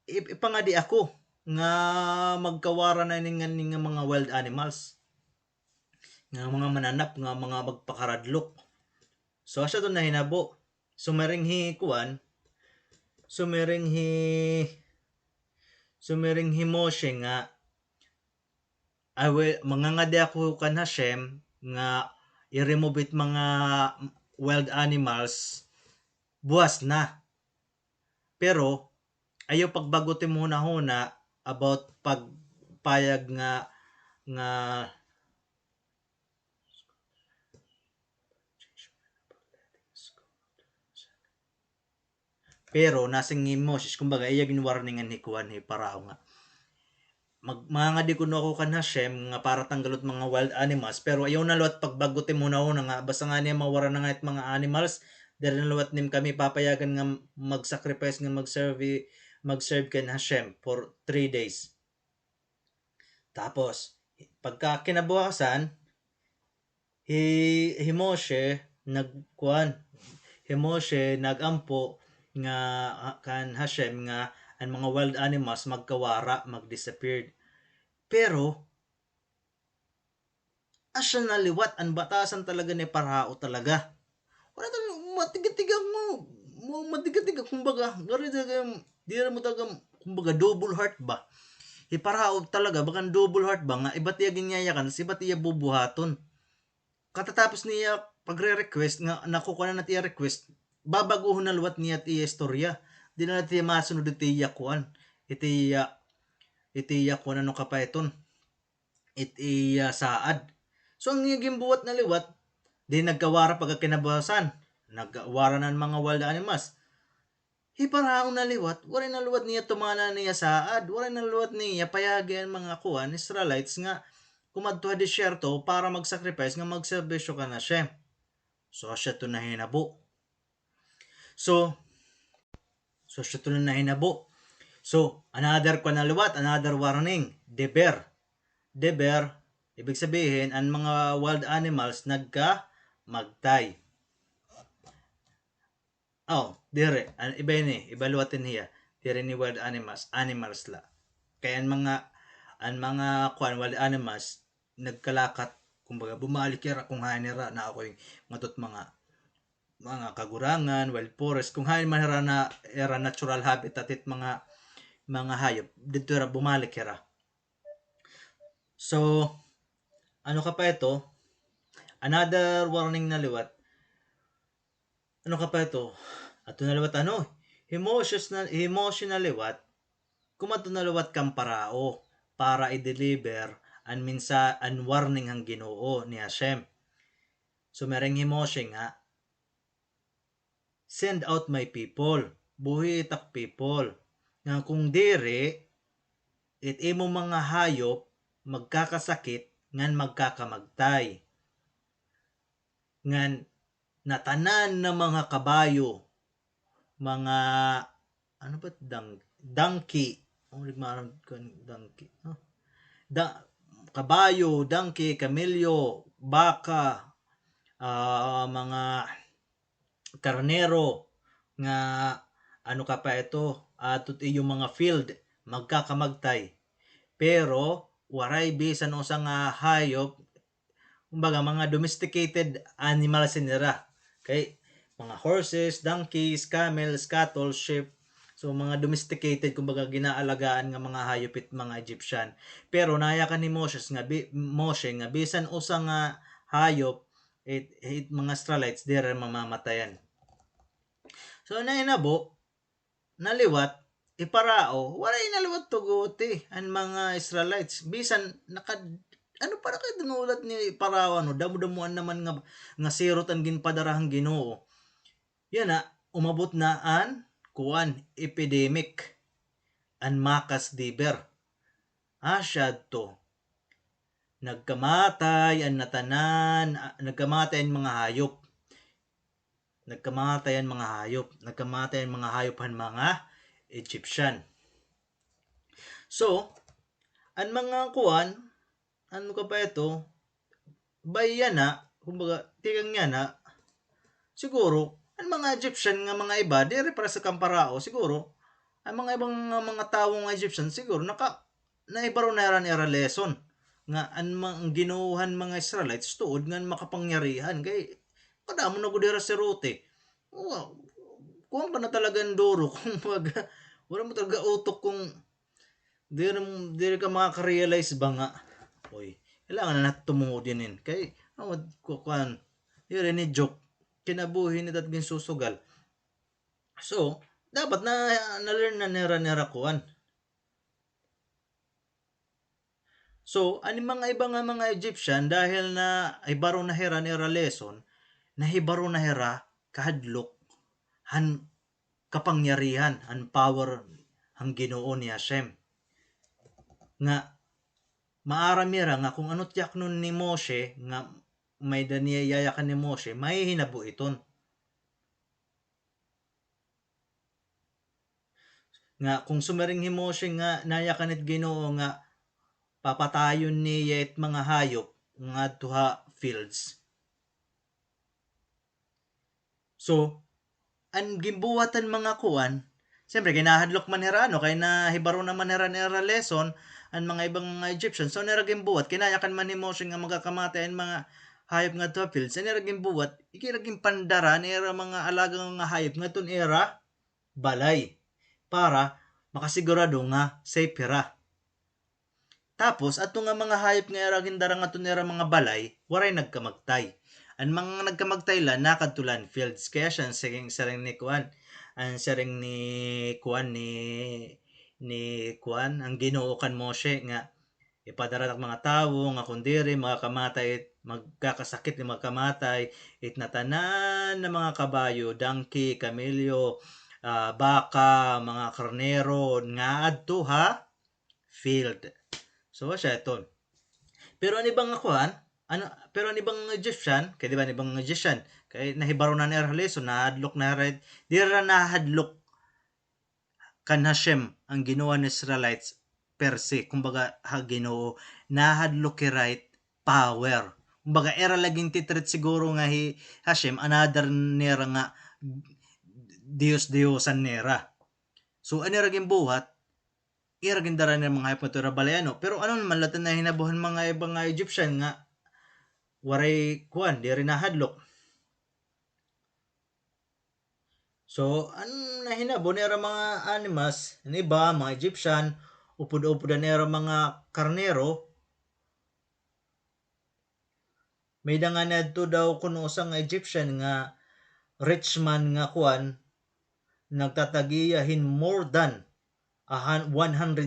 S1: ipangadi ako, nga magkawara na nga mga wild animals. Nga mga mananap, nga mga magpakaradlok. So, asya to na hinabo. Sumaring hi Moshe nga, I will mangangadi ako kan Hashem nga i-remove it mga wild animals buwas na. Pero ayaw pagbagutin mo huna about pagpayag nga pero nasing Moses kumbaga iya ginwarningan ni kuan ni Parao nga mangangadi kuno ako kan Hashem nga para tanggalot mga wild animals pero ayaw na luwat pagbagutin mo na nga basta nga niya mawara na nga it mga animals dahil na luwat nim kami papayagan nga mag-sacrifice nga mag-serve kan Hashem for 3 days. Tapos pagka kinabukasan hi Moshe nagkuan hi Moshe nagampo nga kan Hashem nga ang mga wild animals magkawara mag-disappeared. Pero asya naliwat ang batasan talaga ni Parao talaga. Wala talaga matiga-tiga mo matiga-tiga kumbaga gari talaga di mo talaga kumbaga double heart ba. Parao talaga bakan double heart ba nga iba't iya ginyayakan si iba't iya bubuhaton. Katatapos niya pagre-request nga nakukuha na tiya request babaguhon na luwat niya tiya istorya. Di na tiya masunod tiya kuan. Itiya kuan ano kapaiton. Itiya saad. So ang naging buwat na liwat di nagkawara pagka kinabukasan. Nagkawara na ng mga wild animals. Parao na liwat, wala na luwat niya tumana niya saad, wala na luwat niya payagi ang mga kuan Israelites nga kumadto sa disyerto para mag-sacrifice nga magserbisyo ka na siya. So siya to na hinabo. So siya to na hinabo. So another kuan na liwat, another warning, deber, ibig sabihin ang mga wild animals magtay. Dire, iba ni, ibaluatin niya. Dire ni wild animals la. Kaya ang mga wild animals nagkalakat kumbaga bumalik kira kung hanira na ako yung matot mga kagurangan, wild forest kung hain man na era natural habitat it mga hayop dito ra bumalik kira. So ano ka pa ito? Another warning na liwat. Ano ka pa ito? Ato na liwat emotional liwat kumato na liwat kang Parao para i-deliver an warning ang Ginoo ni Hashem. So mereng Moshe nga send out my people, buhi itak people nga kung dire it imo mga hayop magkakasakit ngan magkakamagtay ngan natanan na mga kabayo mga ano ba donkey donkey kabayo, donkey, kamilyo, baka, mga karnero nga ano ka pa ito atut yung mga field magkakamagtay pero waray bisan usa nga hayop kumbaga mga domesticated animals nila kay mga horses, donkeys, camels, cattle, sheep so mga domesticated kumbaga ginaalagaan nga mga hayop it mga Egyptian pero nayakan ni Moses nga Moshe nga bisan usa nga hayop it mga Israelites dire mamamatayan. So nainabo naliwat Parao walay naliwat tuguti ang mga Israelites bisan ano para kay dinulat ni Parao damo-damuan naman nga sirot ang ginpadarahang Ginoo. Yan na umabot na an epidemic an makas diber. Asyad to. Nagkamatay ang natanan, nagkamatay ang mga hayop. Nagkamatay ang mga hayop ang mga Egyptian. So, ang mga ano ka pa ito, bayan na, kumbaga, tigang nga na, siguro, ang mga Egyptian nga mga iba, dire para sa Parao, siguro, ang mga ibang mga tawong Egyptian, siguro, naibaro na era lesson, nga ang ginuuhan mga Israelites, tuod nga makapangyarihan, kay, kadamo na gudira si Rote. Kung ka na talagang duro, kung wala mo talaga utok kung dire ka makaka-realize ba nga, Oy, kailangan na natin tumuod din kay awad kuan yun ni joke kinabuhi ni dat ginsusugal. So dapat na learn na nera kuan. So ani mga iba nga mga Egyptian dahil na ibaro na hera nera lesson nahibaro na hera kahadlok han kapangyarihan han power ang Ginoo ni Hashem nga maaramira nga kung ano tiyak nun ni Moshe nga may daniyaya ni Moshe may hinabo iton nga kung sumaring ni Moshe nga nayakanit Ginoo nga papatayon niya it mga hayop nga tuha fields. So an gimbuwatan mga kuan siyempre kinahadlok man herano kay nahibaro naman nera lesson ang mga ibang mga Egyptian so nera gimbuwat kinayakan man ni Moshe nga magakamatay ang mga hayop nga tuha fields so nera gimbuwat ikiraging pandara nera mga alagang nga hayop nga tun era balay para makasigurado nga safe hera. Tapos ato nga mga hayop nga era gindara nga tunera mga balay, waray nagkamagtay. Ang mga nagkamagtay la nakadtulan fields kaya siya sering ni kuan. Ang sering ni kuan ni kuan ang Ginoo kan Moshe nga ipadara ng mga tawo nga kundiri makakamatay magkakasakit ni magkamatay itnatanan na mga kabayo, donkey, kamelyo, baka, mga karnero nga adto ha field. So siya ito. Pero ani bang kuan? Pero ani bang Egyptian? Kay di ba ni bang Egyptian? Kay nahibaro na ni Erhale so nahadlok na red. Di ra nahadlok kan Hashem ang ginawa ni Israelites per se. Kumbaga ha Ginoo nahadlok kay right power. Kumbaga era laging titreat siguro nga Hashem another nera nga Diyosan nera. So ani ra buhat iragindara ng mga hayop nga balayano pero ano naman latan na hinabuhan mga ibang nga Egyptian nga waray kuan di rin nahadlok. So ano na hinabo nera mga animas ni iba mga Egyptian upod-upodan nera mga karnero may nga nadto daw kuno usang nga Egyptian nga rich man nga kuan nagtatagiyahin more than 100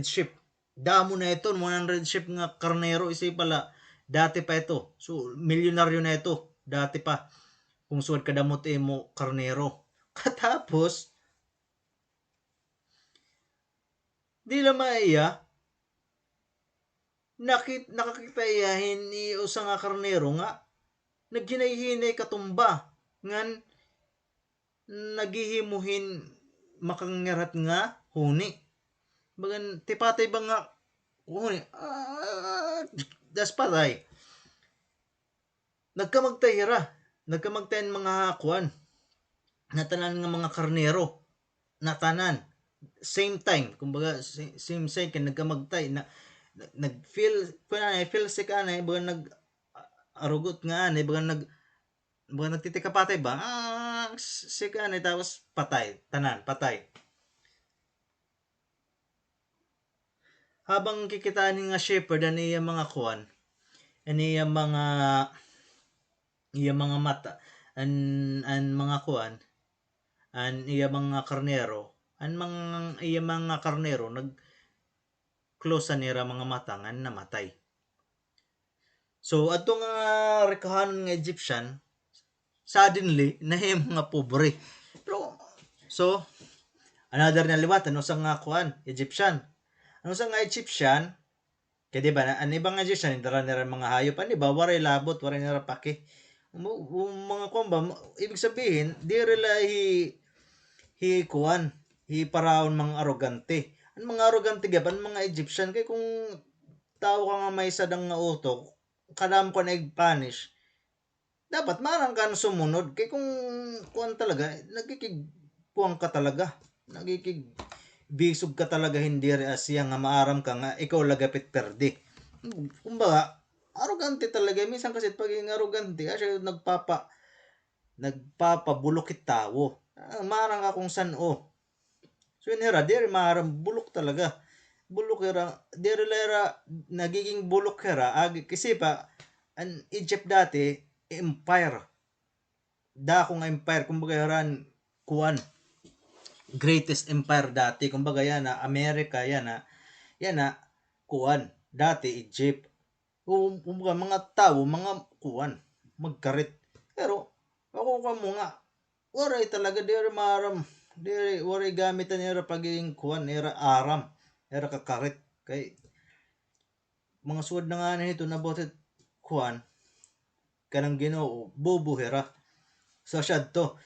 S1: sheep. Damo na ito, 100 sheep nga karnero isay pala. Dati pa ito. So, milyonaryo na ito. Dati pa. Kung suwad kadamot mo karnero. Katapos, di lang maiya, nakakita iyahin ni usa nga karnero nga naghinay-hinay katumba ngan nagihimuhin makangerat nga huni. Bagan tipatay ba nga huni das patay nagkamagtay hira nagkamagtayan mga kuan natanan nga mga karnero natanan same time kumbaga same second nagkamagtay na nag-feel feel sick anay baga nag arugot nga anay baga nagtitika patay ba sick anay tapos patay tanan patay habang kikitaan nga shepherd ani mga kuan ani mga mata an mga kuan an iya mga karnero an mga karnero nag close nira mga mata nga namatay. So ato nga rekahanon nga Egyptian suddenly nahi mga pobre. Pero so another na liwatan usang nga kuan Egyptian ano sa nga Egyptian kaya diba ang ibang Egyptian dara nila mga hayop ani ba waray labot waray nila paki mga kumba ibig sabihin di rila hi kuan hi paraon mga arogante ang mga arogante gaban mga Egyptian kay kung tao ka nga may sadang nga utok kadam ko na punish dapat marang ka sumunod kay kung kuan talaga nagkikigpuang ka talaga nagkikig bisog ka talaga hindi siya nga maaram ka nga ikaw lagapit perdi. Kumbaga, arrogante talaga. Minsan kasi pagiging arrogante, siya nagpapabulok tao. Marang ka kung san o. So yun hira, di maaram bulok talaga. bulok derelera nagiging bulok hera agi kasi pa an Egypt dati empire da nga empire kumbaga heran kuan greatest empire dati kumbaga yan na America yan na kuan dati Egypt kumbaga mga tao mga kuan magkarit pero ako ka mo nga waray talaga dere maram dere waray gamitan nila pagiging kuan era aram era kakarit kay mga suod na nga nito na botet kuan kanang Ginoo bubuhira so siya to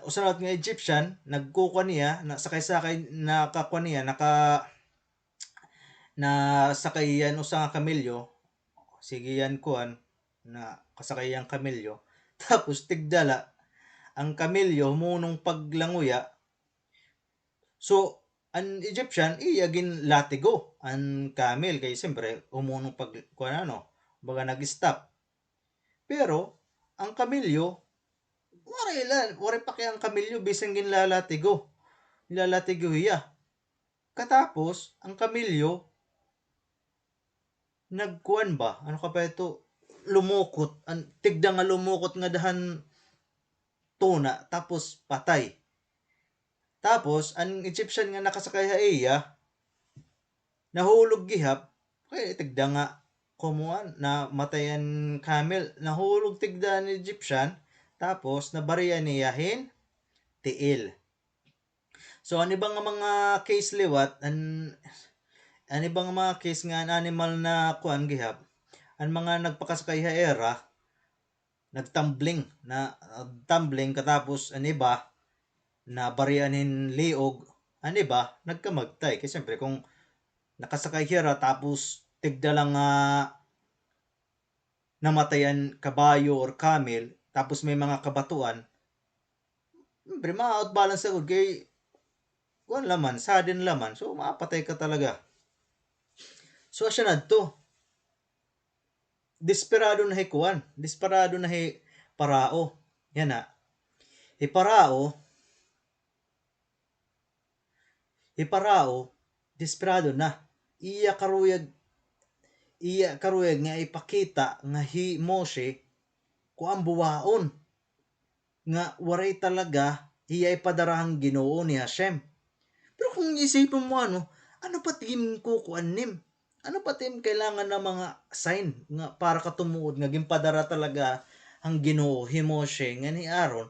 S1: usanot nga Egyptian nagkukuan niya na sakay-sakay nakakuan niya na sakay yan usa nga kamelyo sige yan kuan na kasakay yang kamelyo tapos tigdala ang kamelyo munong paglanguya so an Egyptian iyagin latigo an camel kay siyempre umunong pag kuan ano baga nag-stop pero ang kamelyo waray pa kay ang kamelyo bisan lalatigo hiya katapos ang kamelyo nagkuan ba ano ka pa ito lumukot ang tigda nga lumukot nga dahan tuna tapos patay tapos ang Egyptian nga nakasakay sa iya nahulog gihap kay tigda nga kumuan na matayan camel nahulog tigda ni Egyptian tapos nabarian niyahin tiil so ano bang mga case liwat ano bang mga case nga animal na kuan gihap ang mga nagpakasakay sa era nagtumbling katapos ang iba na barianin liog ang iba nagkamagtay kasi siyempre kung nakasakay hira tapos tigda lang namatayan kabayo or camel tapos may mga kabatuan siyempre ma-outbalance ako kay kuan laman sudden laman so mapatay ka talaga so siya na to desperado na kuan desperado na parao yan na parao desperado na iya karuyag nga ipakita nga Moshe kuan buwaon nga waray talaga iya ipadarahang Ginoo ni Hashem pero kung isipin mo ano pa tim kukuan nim ano pa tim kailangan ng mga sign nga para katumuod nga gimpadara talaga ang Ginoo Moshe nga ni Aaron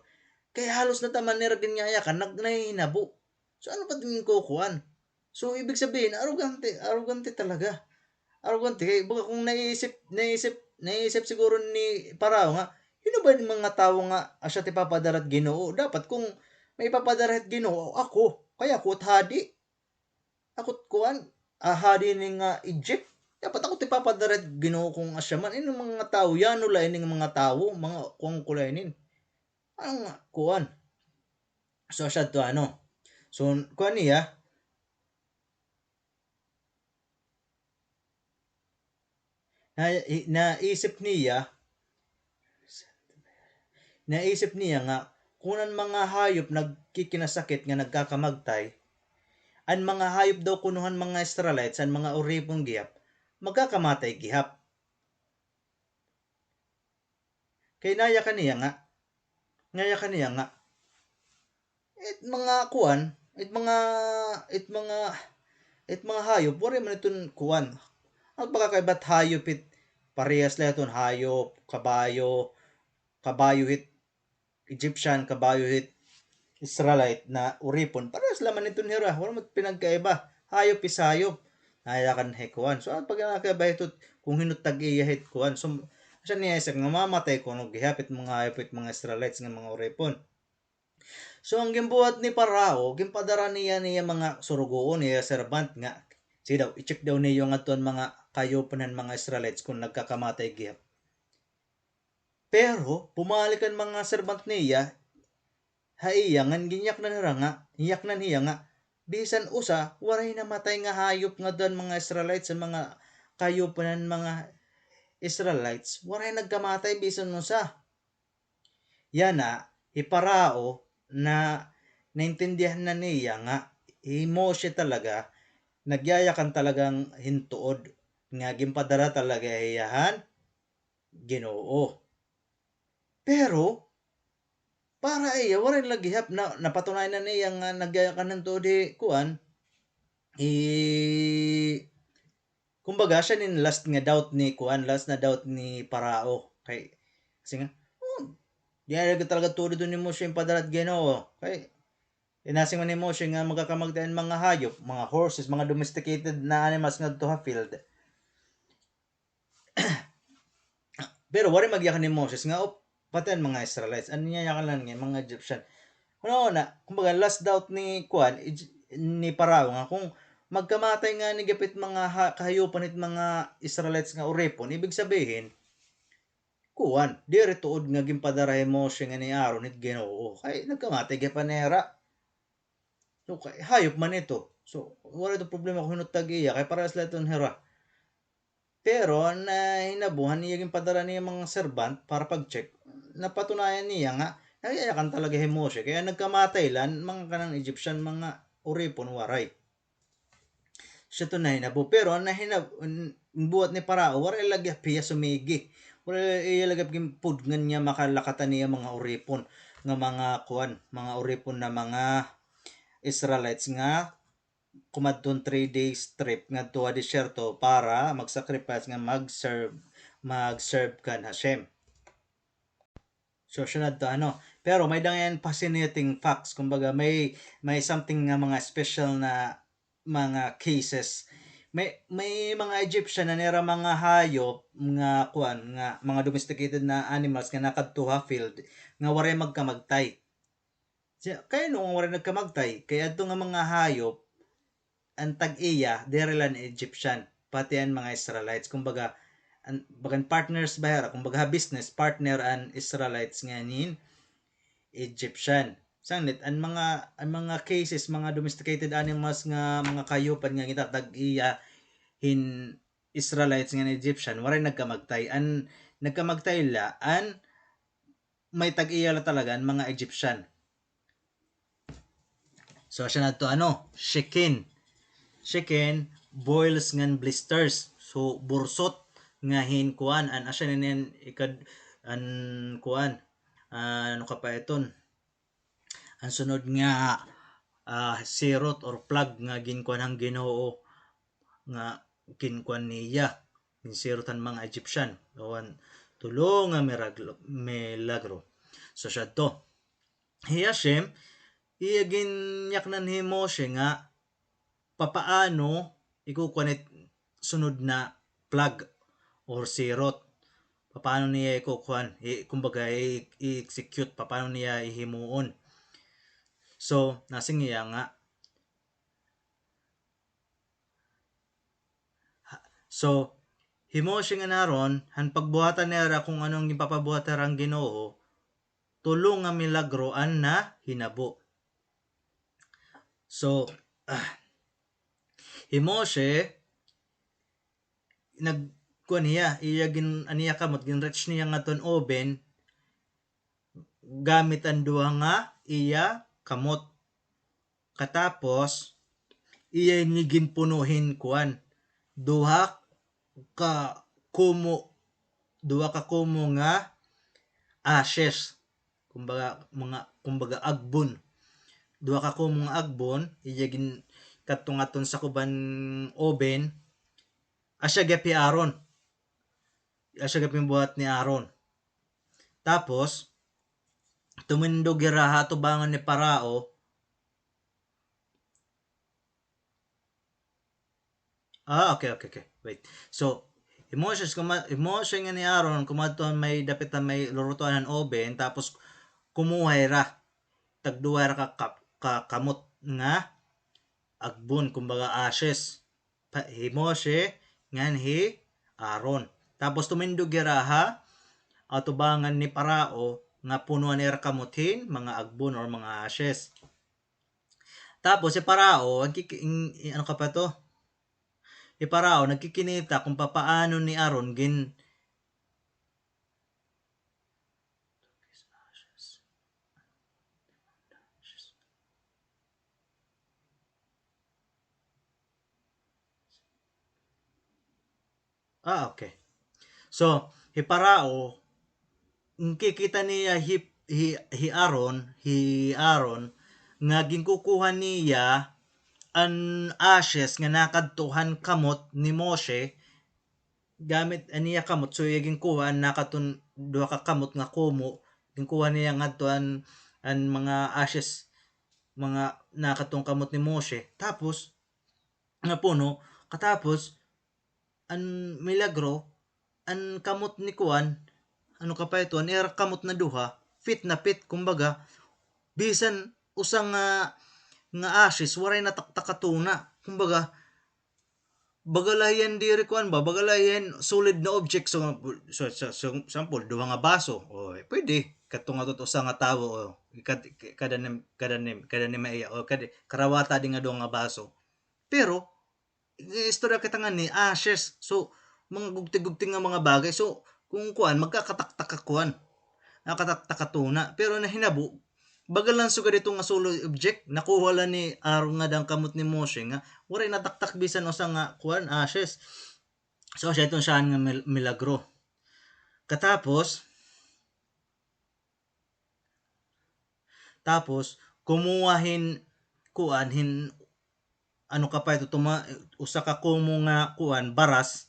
S1: kay halos na taman ni Rabin nga kan nagnahinabo so ano pa tim kukuan so ibig sabihin arrogante talaga arrogante kay baka kung naisip siguro ni Parao nga yun ba yung mga tao nga asya ti papadarat Ginoo dapat kung may papadarat Ginoo ako kaya ko hadi akot kuan hadi ning Egypt dapat ako ti papadarat Ginoo kung asya man ino mga tao yan ulay ning mga tao mga kuang kulainin ang kuan so asya to ano so kuan niya naisip niya nga kunan mga hayop nagkikinasakit nga nagkakamagtay ang mga hayop daw kunuhan mga Israelites ang mga uripong gihap magkakamatay gihap kay naya kaniya nga it mga kuan it mga hayop wala man itong kuan ang pagkakaibat hayop it parehas lang itong hayop kabayo hit Egyptian kabayo hit Israelite na uripon parehas laman itong hira wala mo pinagkaiba hayop is hayop nayakan kuan so ang pagkakaiba ito kung hinutag iya hit kuan so siya niya isa nga mamatay ko nung gihapit mga hayop it mga Israelites nga mga uripon so ang gimbuhat ni Parao gimpadara niya mga surugoon niya servant nga sige daw i-check daw niyo nga tuan mga kayupanan mga Israelites kung nagkakamatay gihap pero pumalikan mga servant niya haiya ngan ginyak na niya nga bisan usa waray namatay nga hayop nga doon mga Israelites sa mga kayupanan mga Israelites waray nagkamatay bisan usa yan na Parao na naintindihan na niya nga Moshe talaga nagyayakan talagang hintuod nga ginpadara talaga iyahan Ginoo. Pero para iya wala lagihap na napatunayan na niya nga nagyayakan hintuod kuan kumbaga siya nin last nga doubt ni kuan, last na doubt ni Parao kay kasi nga di na talaga tulo dun ni mo siya padarat Ginoo kay inasing man ni mo siya nga magakamagdayan mga hayop, mga horses, mga domesticated na animals nga to ha field. Pero wari magyakan ni Moses nga patayan mga Israelites. Ano niya yakan lang nga mga Egyptian. Ano na, kumbaga last doubt ni Kuan ni Parao nga kung magkamatay nga ni gapit mga kahayupan it mga Israelites nga urepon, ibig sabihin Kuan, dire tuod nga ginpadarahe mo siya nga ni Aaron it Ginoo. Kay nagkamatay gapanera. So kay hayop man ito. So wala ito problema kung hinutag iya kay para sa laton hera. Pero na hinabuhan niya yung padala niya mga servant para pag-check, napatunayan niya nga, nagiyakan talaga Moshe. Kaya nagkamatay lan, mga kanang Egyptian, mga uripon waray. Siya to na hinabo. Pero na buhat ni Parao, waray lagya piya sumigi. Waray ilagap pudngan niya makalakatan niya mga uripon nga mga kuan, mga uripon na mga Israelites nga kumadton 3 days trip ngadto sa disyerto para mag-sacrifice nga mag-serve kan Hashem. So sunod to ano. Pero may dangan fascinating facts kumbaga may something nga mga special na mga cases. May mga Egyptian na nira mga hayop nga kuan nga mga domesticated na animals nga nakadto ha field nga waray magkamagtay. Kaya nung waray nagkamagtay kay adto nga mga hayop ang tag-iya derelan Egyptian pati ang mga Israelites kumbaga ang bagan partners bahera kumbaga business partner an Israelites nga nin Egyptian sanglit ang mga cases mga domesticated animals nga mga kayupan nga kita tag-iya hin Israelites nga Egyptian waray nagkamagtay an nagkamagtay la an may tag-iya la talaga ang mga Egyptian. So siya na to chicken boils ngan blisters so bursot nga hinkuan an asya nin ikad an kuan ano ka pa iton ang sunod nga sirot or plug nga ginkuan ang Ginoo nga kinkuan niya ginsirotan mga Egyptian awan tulo nga milagro so siya to Hashem iya ginyaknan ni Moshe nga papaano ikukuanit sunod na plug or sirot paano niya ikukuan kumbaga i-execute paano niya ihimuon so nasing iya nga so himo siya nga naron han pagbuhatan niya kung anong gipapabuhatan ang Ginoo tulong nga milagroan na hinabo so himo siya nagkuan niya iya gin aniya kamot ginretch niya nga ton oven gamit ang duha nga iya kamot katapos iya ni ginpunuhin kuan duha ka kumo nga ashes kumbaga agbon duha ka kumo nga agbon iya gin katungaton sa kuban oven asya gapi Aaron asya gapi buhat ni Aaron tapos tumindog gira tubangan ni Parao okay wait so emotion nga ni Aaron kumadton may dapitan may lurutuan ng oven tapos kumuhay ra tagduwa ra ka kamot nga agbon kumbaga ashes Moshe ngan Aaron tapos tumindog gira ha atubangan ni Parao nga punuan ni kamuthin mga agbon or mga ashes tapos si Parao ano ka pa to Parao nagkikinita kung papaano ni Aaron gin Okay. So, hiparao, kikita niya hi Aaron nga ginkukuha niya an ashes nga nakadtuhan kamot ni Moshe gamit aniya kamot, so yaging kuha nakaton duha ka kamot nga kumo, ginkuha niya ngadto an mga ashes, mga nakatong kamot ni Moshe, tapos nga puno, katapos an milagro, an kamot ni kuan, ano ka pa ito, an era kamot na duha, fit na fit, kumbaga, bisan usang nga ashes, waray nataktak katuna, kumbaga, bagalayan diri kuan ba, bagalayan solid na object, so sample, duha nga baso, o pwede, katong atot usa nga tawo, o kada ni maiya, o karawata di nga duha nga baso, pero istorya kita nga ni ashes, so mga gugti-gugti nga mga bagay, so kung kuan magkakataktak ka kuan, nakataktak ka tuna, pero nahinabo bagalan sugad dito nga solo object, nakuha lang ni Aaron nga dang kamot ni Moshe nga waray nataktak bisan usa nga kuan ashes, so siya itong saan nga milagro. Tapos kumuha kuan ano ka pa ito usa ka kumo nga kuan baras,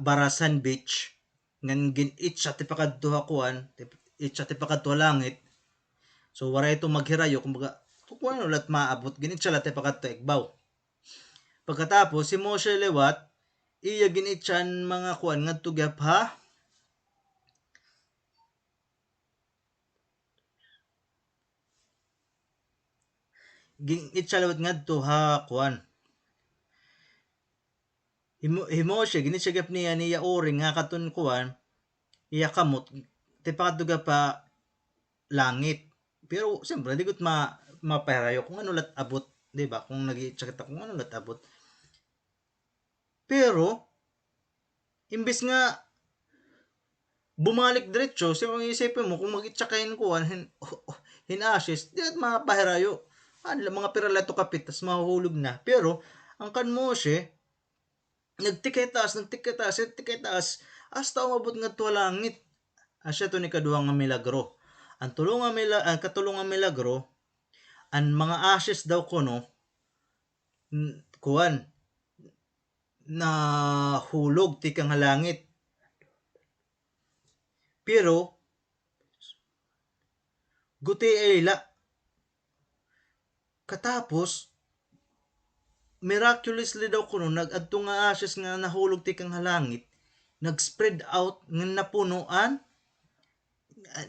S1: Barasan Beach ngan gin-itch at ipakadto kuan, itch at ipakadto langit, so wala ito maghirayo, kumbaga kung ano lat maabot gin-itch lat ipakadto igbaw. Pagkatapos si Moshe lewat, iya gin-itchan mga kuan ngadto gyapha gin-itcha lewat ngadto ha kuan, Moshe gin-itcha gyap niya oring nga katon kuan, iya kamot tipakadto pa langit. Pero siyempre di gud mapahirayo kung ano lat abot, di ba? Kung nag-itcha kita kung ano lat abot. Pero imbes nga bumalik diretso, so isipin mo kung mag-itcha kain kuan ashes, di at mapahirayo. Mga piralato kapit, tas mahuhulog na. Pero ang kan Moshe, nagtikay taas, hasta umabot nga to langit. Asya to ni kaduha nga milagro. Ang katulong nga milagro, ang mga ashes daw kuno, kuan, na hulog tikang langit. Pero, guti ayla. Katapos, miraculously daw kuno, nag-adto nga ashes nga nahulog tikang halangit, nag-spread out nga napunuan,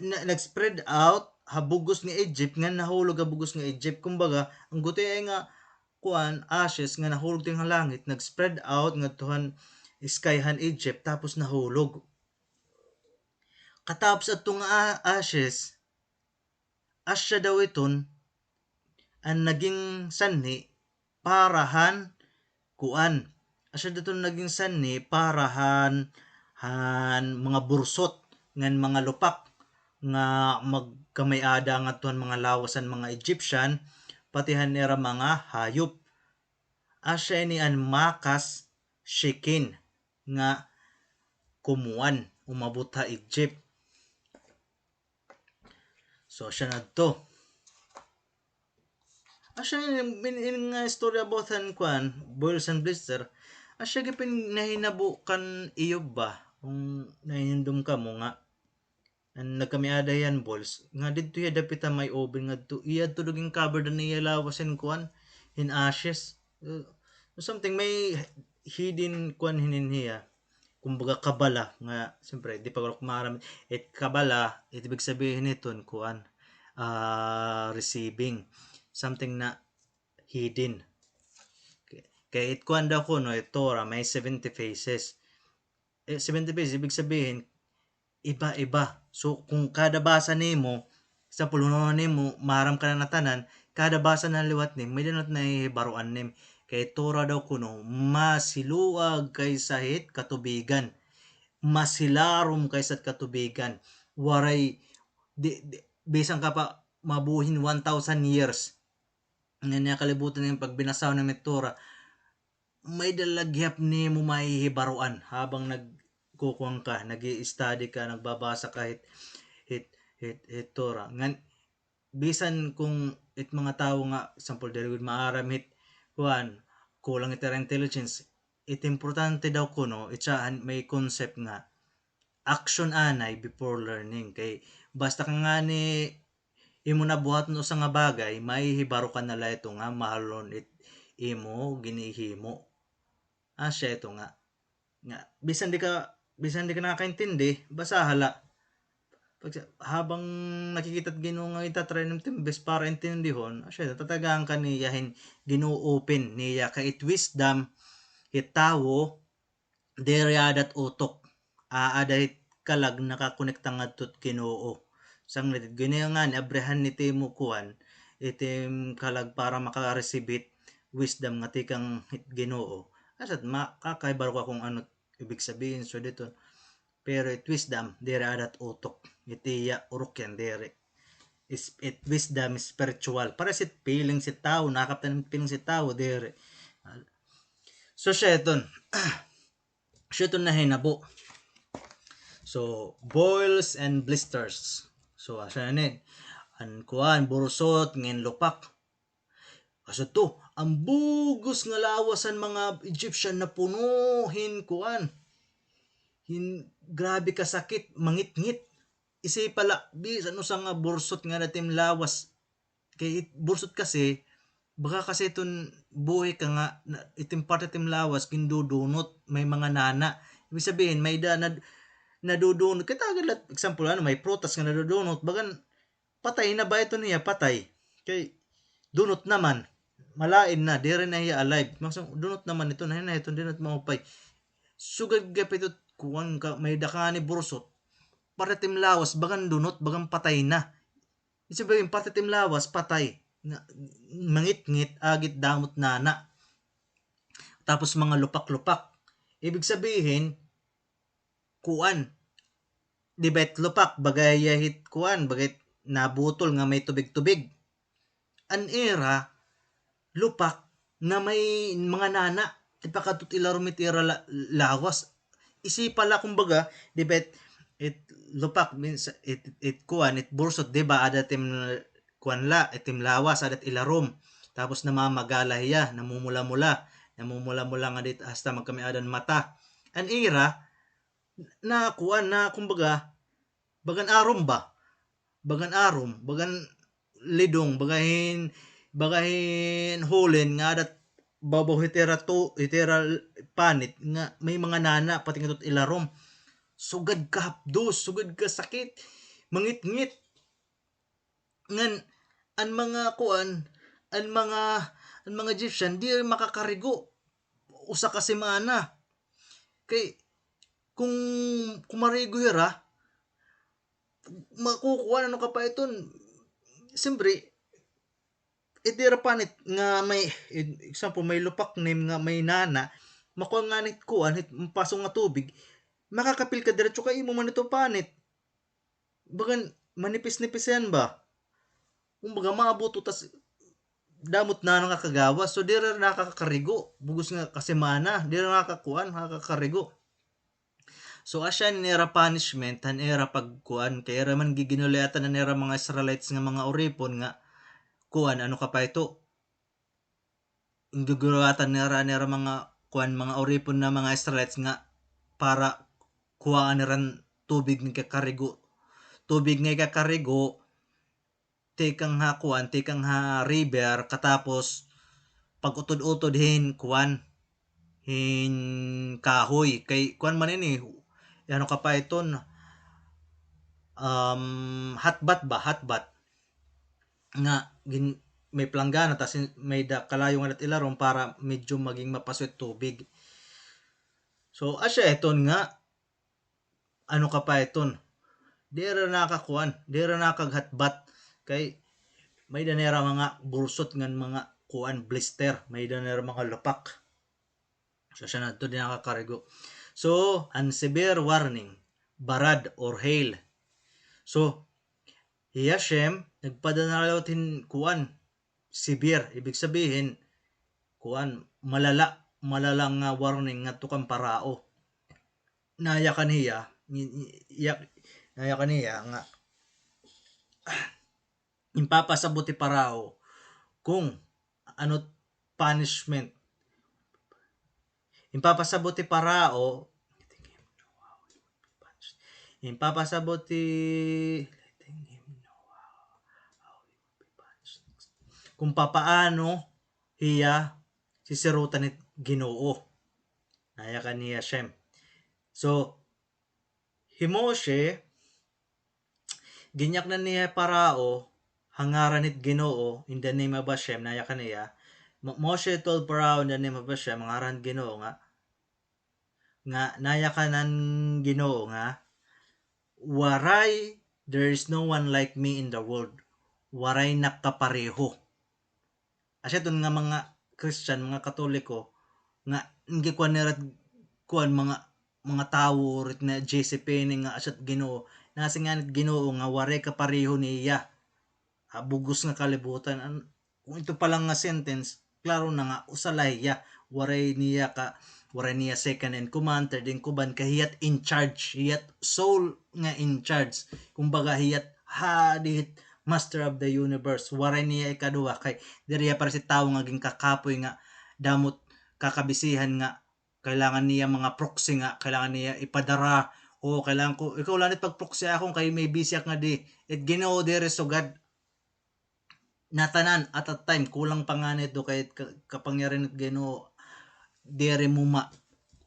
S1: nag-spread out habugos nga Egypt nga nahulog habugos nga Egypt, kumbaga ang guti ay nga kuan ashes nga nahulog ting halangit, nag-spread out nga tuhan skyhan Egypt, tapos nahulog. Katapos atong ashes, asya daw iton ang naging sanhi parahan kuan, asya daw naging sanhi parahan mga bursot ngan mga lupak nga magkamay-ada nga tuhan mga lawasan mga Egyptian, patihan nira mga hayop. Asya ni an makas shikin nga kumuan umabot ha Egypt. So siya na to. Asya in nga story about han kuan boils and blister. Asya gipin nahinabo kan Iyob ba kung nahindom ka mo nga ang nagkamiada yan balls nga didto ya dapita may oven nga to iya tuluging cover na niya lawasin kuan in ashes, something may hidden kuan hinin hiya, kumbaga kabala nga siyempre di pa ko maram kabala ibig sabihin nito kuan receiving something na hidden. Kaya it kuan daw ko no Torah may 70 faces, 70 faces ibig sabihin iba-iba. So kung kada basa nimo sa pulunan nimo maram ka na tanan, kada basa na liwat nim may dinot na hibaruan nim. Kay Torah daw kuno masiluag kaysa hit katubigan, masilarom kaysa katubigan, waray bisan ka pa mabuhin 1,000 years nga niya kalibutan ng pagbinasaw ng Torah, may dalagyap ni mo mahihibaruan habang nagkukuhan ka, nag-i-study ka, nagbabasa ka hit Torah. Ngan bisan kung it mga tao nga example diri gud maaram hit kuan kulang iter intelligence, it importante daw kuno itsahan may concept nga action anay before learning kay basta ka nga ni imo nabuhat no sa nga bagay mahihibaro ka nala ito nga mahalon it imo ginihimo. Siya ito nga bisan di ka nakakaintindi basta hala habang nakikita't Ginoo nga itatry ng timbes para intindihon, siya tatagaan ka niya Ginoo-open niya ka it wisdom it tawo dere adat utok aada it kalag nakakonekta ngadtot Ginoo sang natit ganyan nga ni abrehan ni timo kuan itim kalag para makaresibit wisdom nga tikang hit Ginoo asat makakaibaro ka kung ano ibig sabihin so dito pero it wisdom dere adat utok itiya urok yan dere is it wisdom spiritual para sit feeling si tao nakaptan feeling si tao dere so siya ito na hinabo so boils and blisters so asa na an kuan burusot ngin lupak aso to ang bugos nga lawasan mga Egyptian na punuhin kuan grabe ka sakit mangit-ngit isay pala bisan usa nga bursot nga natim lawas kay bursot kasi baka kasi iton buhay ka nga itim parte tim lawas gindudunot may mga nana ibig sabihin may nadudunot kay tagad example may prutas nga nadudunot bagan patay na ba ito niya patay kay dunot naman malain na dire na hiya alive dunot naman ito na ito dinot maupay sugad gapitot kuan ka may dakani bursot partitim lawas bagan dunot bagan patay na sabihin partitim lawas patay mangit-ngit agit damot nana tapos mga lupak-lupak ibig sabihin kuan dibet lupak bagay hit kuan bagay nabutol nga may tubig-tubig an era lupak na may mga nana ipakadtot ilarumit era lawas isipala kumbaga dibet it lupak means it kuan it bursot diba adatim kuan la itim lawas adat ilarom tapos namamagala hiya namumula-mula nga dit hasta magkamiadan mata an ira na kuan na kumbaga bagan arom bagan lidong bagahin hulin nga adat babaw hitera panit nga may mga nana pati nga ilarom sugad ka hapdos sugad ka sakit mangit-ngit ngan ang mga kuan ang mga Egyptian di makakarigo usa ka semana kay kung kumarigo hira makukuha ano ka pa iton siyempre itira panit nga may example may lupak name nga may nana makuha nga nit kuan hit pasong nga tubig makakapil ka diretso kay imo man ito panit bagan manipis-nipis yan ba kumbaga maabuto tas damot na nga kagawas so dira nakakarigo bugos nga kasemana dira nakakarigo so asya nera punishment han era pagkuan kay era man giginulatan na nera mga Israelites nga mga oripon nga kuan ano ka pa ito gigulatan nera mga kuan mga oripon na mga Israelites nga para kuhaan niran tubig nga kakarigo tikang ha kuan tikang ha river katapos pag utod-utod hin kuan hin kahoy kay kuan man ini ano ka pa iton hotbat nga may planggana tas may kalayo nga ilarom para medyo maging mapaswet tubig so asya iton nga ano ka pa iton dira nakaghatbat kay may danera mga bursot ngan mga kuan blister may danera mga lupak so siya na ito din nakakarigo so an severe warning barad or hail so Hashem nagpadanalutin kuan severe ibig sabihin kuan malala malalang nga warning ngadto kang parao. Naya kaniya naya kaniya nga impapasabot ti parao kung ano punishment. Impapasabot ti parao impapasabot ti kung papaano hiya sisirutan ni Ginoo. Naya kaniya Shem. So, himoshe ginyak na niya parao hangaran nit Ginoo in the name of Hashem. Naya kaniya Moshe told Parao in the name of Hashem hangaran Ginoo nga naya kanan Ginoo nga waray there is no one like me in the world. Waray nakapareho. Asya dun nga mga Christian, mga Katoliko nga hindi kuan nirat kuan mga tawo rit na JCPenney nga asyat Ginoo nasi nga nit Ginoo nga waray kapareho niya. Bugos nga kalibutan. Kung ito palang nga sentence, klaro na nga usalay ya waray niya second in command, third in command, kahiyat in charge, hiyat soul nga in charge, kumbaga hiyat hadit master of the universe, waray niya ikaduha kay diriya para si tao nga ging kakapoy nga damot kakabisihan nga kailangan niya mga proxy nga kailangan niya ipadara o kailangan ko ikaw lanit pag proxy akong kay may bisyak nga di it Ginoo dere so God natanan at a time kulang pa nga nito kay kapangyarihan at Ginoo dere mo ma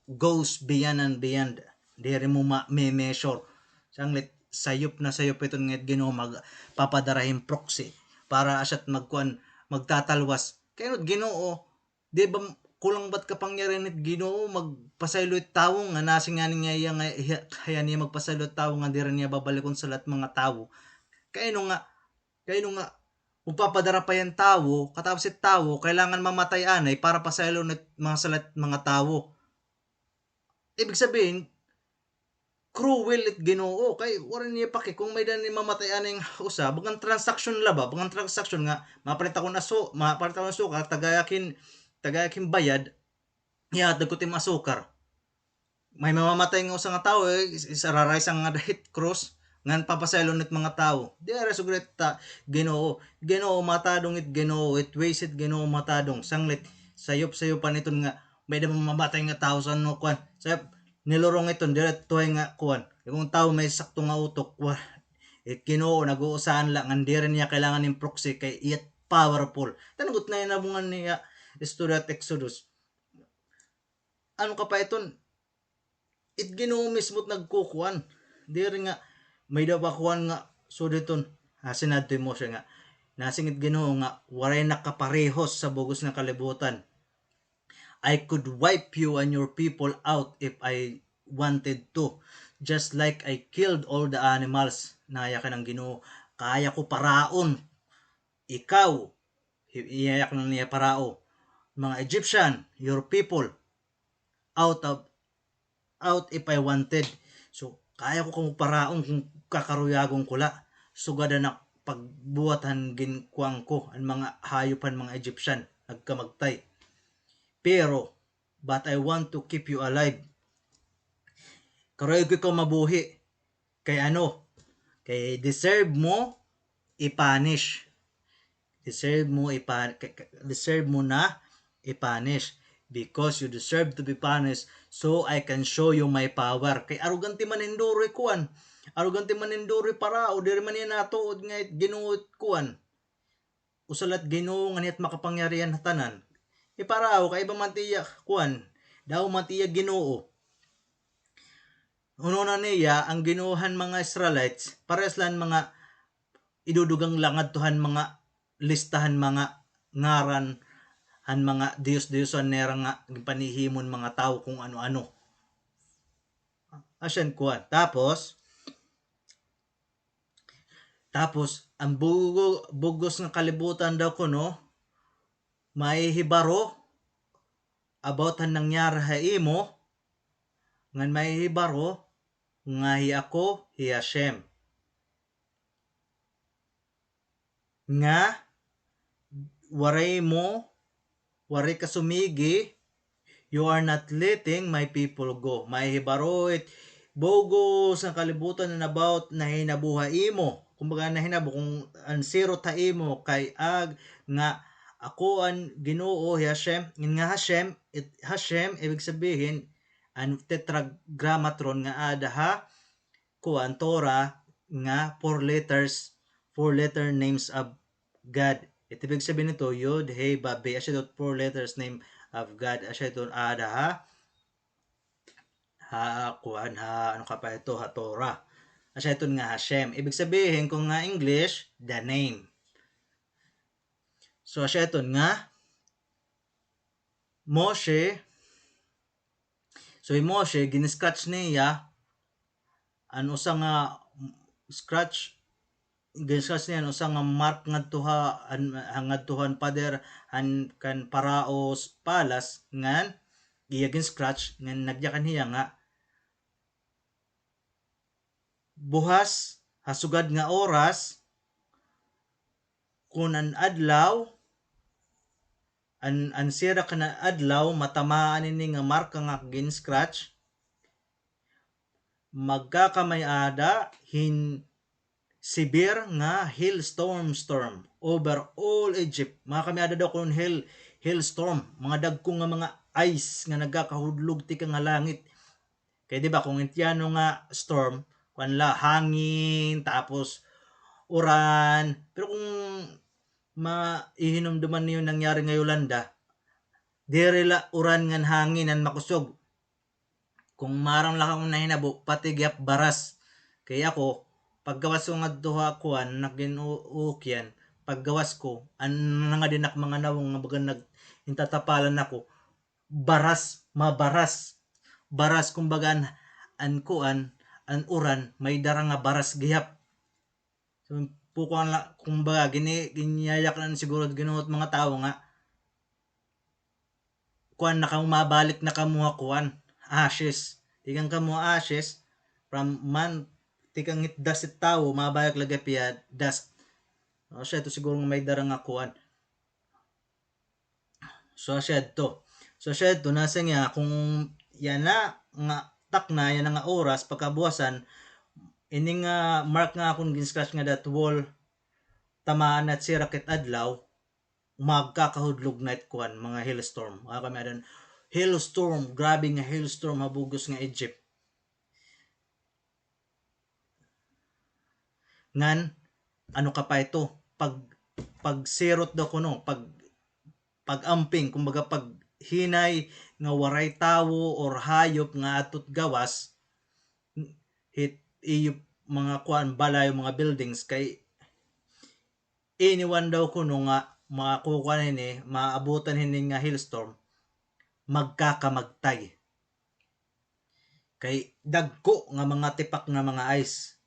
S1: goes beyond and beyond dere mo ma may measure sanglit sayop na sayop ito ng Ginoo magpapadarahin proxy para asyat magtatalwas kaya Ginoo di ba kulang ba't kapangyarihan nit Ginoo magpasaylo't tawo nga nasing nga niya nga haya niya magpasaylo't tawo nga dira niya babalikon sa lahat mga tawo kaya nga magpapadara pa yan tawo katapos si tawo kailangan mamatay anay para pasaylo nit mga salat mga tawo ibig sabihin cruel it Ginoo kay wala niya paki kung may dani mamatay anay usa bagang transaction laba bagang transaction nga mapalit ako na sukar tagayakin bayad ihatag ko tim asukar may mamamatay nga usa nga tawo isararay sang nga hit cross ngan papasaylo nit mga tawo di ara sugret ta Ginoo matadong it Ginoo it ways it Ginoo matadong sanglit sayop-sayopan iton nga may da mamamatay nga tawo sa no kwan sayop nilurong iton dire tuhay nga kwan kung tawo may sakto nga utok it Ginoo nag-uusahan lang ngan dire niya kailangan ning proxy kay it powerful tanagot na inabungan niya istorya at Exodus ano ka pa iton it Ginoo mismo't nagkukuan dire nga may dabakuan nga so diton sinadto mo siya nga nasingit Ginoo nga waray nakaparehos sa bugos ng kalibutan I could wipe you and your people out if I wanted to just like I killed all the animals naya ka ng Ginoo kaya ko paraon ikaw iyayak na niya parao mga Egyptian your people out if I wanted so kaya ko kung paraon kung kakaruyagong kula sugada na pagbuwatan ginkuang ko ang mga hayupan mga Egyptian nagkamagtay pero but I want to keep you alive karoy ko mabuhi kay kay deserve mo ipanish deserve mo na ipanish because you deserve to be punished so I can show you my power kay arugante man enduro kuan arugante man enduro parao diri man niya natuod nga Ginoo kuan usalat Ginoo nga niyat makapangyarihan tanan parao kay iba man tiya kuan daw matiya Ginoo uno na niya ang ginuhan mga Israelites pares lan mga idudugang langad tuhan mga listahan mga ngaran han mga Diyos-Diyosan nera nga panihimon mga tao kung ano-ano. Asyan kuan. Tapos ang bugos nga kalibutan daw ko may hibaro about han nangyari ha imo ngan may hibaro nga hi ako hi Hashem. Nga waray ka sumigi You are not letting my people go. May hibaroit bogo sa kalibutan na about na hinabuhay mo. Kumbaga na hinabo kung ang zero ta imo kay ag nga ako ang Ginoo Hashem. Nga Hashem ibig sabihin ang tetragrammatron nga ada ha kuan Torah nga four letter names of God. Ito ibig sabihin nito, Yod, He, Ba, Be. Asya ito, 4 letters name of God. Asya ito, ada kuan, ano ka pa ito, Torah. Asya ito nga Hashem. Ibig sabihin, kung nga English, the name. So, asya ito nga, Moshe. So, yung Moshe, giniscratch niya, ano sa nga, giniscratch niya usang nga mark ngadtuha ngadtuhan pader han kan paraos palas ngan iya scratch ngan nagyakan hiya nga buhas hasugad nga oras kun an adlaw an sira kana adlaw matamaan ini nga marka nga scratch magkakamay ada severe nga hailstorm over all Egypt. Mga kami ada daw kung hailstorm, mga dagkong nga mga ice nga nagkakahudlog ti nga langit. Kaya di ba kung intiyano nga storm, kanla hangin tapos uran, pero kung maihinumduman niyo nangyari nga Yolanda, dire la uran ngan hangin an makusog. Kung marang lang akong nahinabo, pati gyap baras. Kaya ako, paggawas ko nga duha kuan naginuukyan paggawas ko an nga din ak mga nawong nga baga intatapalan ako mabaras kumbaga an kuan an uran may dara nga baras gihap. So pukuan la kumbaga giniyayak na siguro ginuot mga tao nga kuan nakamabalik na kamuha kuan ashes tigang kamuha ashes from man tikang hitdas it tao mabayak lagi piya dust. Siya ito siguro may darang akuan. So siya ito nasa nga kung yan na nga tak na yan nga oras pagkabuwasan ini nga mark nga akong ginscratch nga that wall tamaan at si rakit adlaw magkakahudlog na kuan mga hailstorm. Kami adan hailstorm, grabe nga hailstorm habugos nga Egypt. Ngan ano ka pa ito pag serot daw kuno pag amping kumbaga pag hinay nga waray tawo or hayop nga atot gawas hit iyo mga kuan balay mga buildings kay iniwan daw kuno nga makukuha nini maabutan hini nga hailstorm magkakamagtay kay dagko nga mga tipak nga mga ice.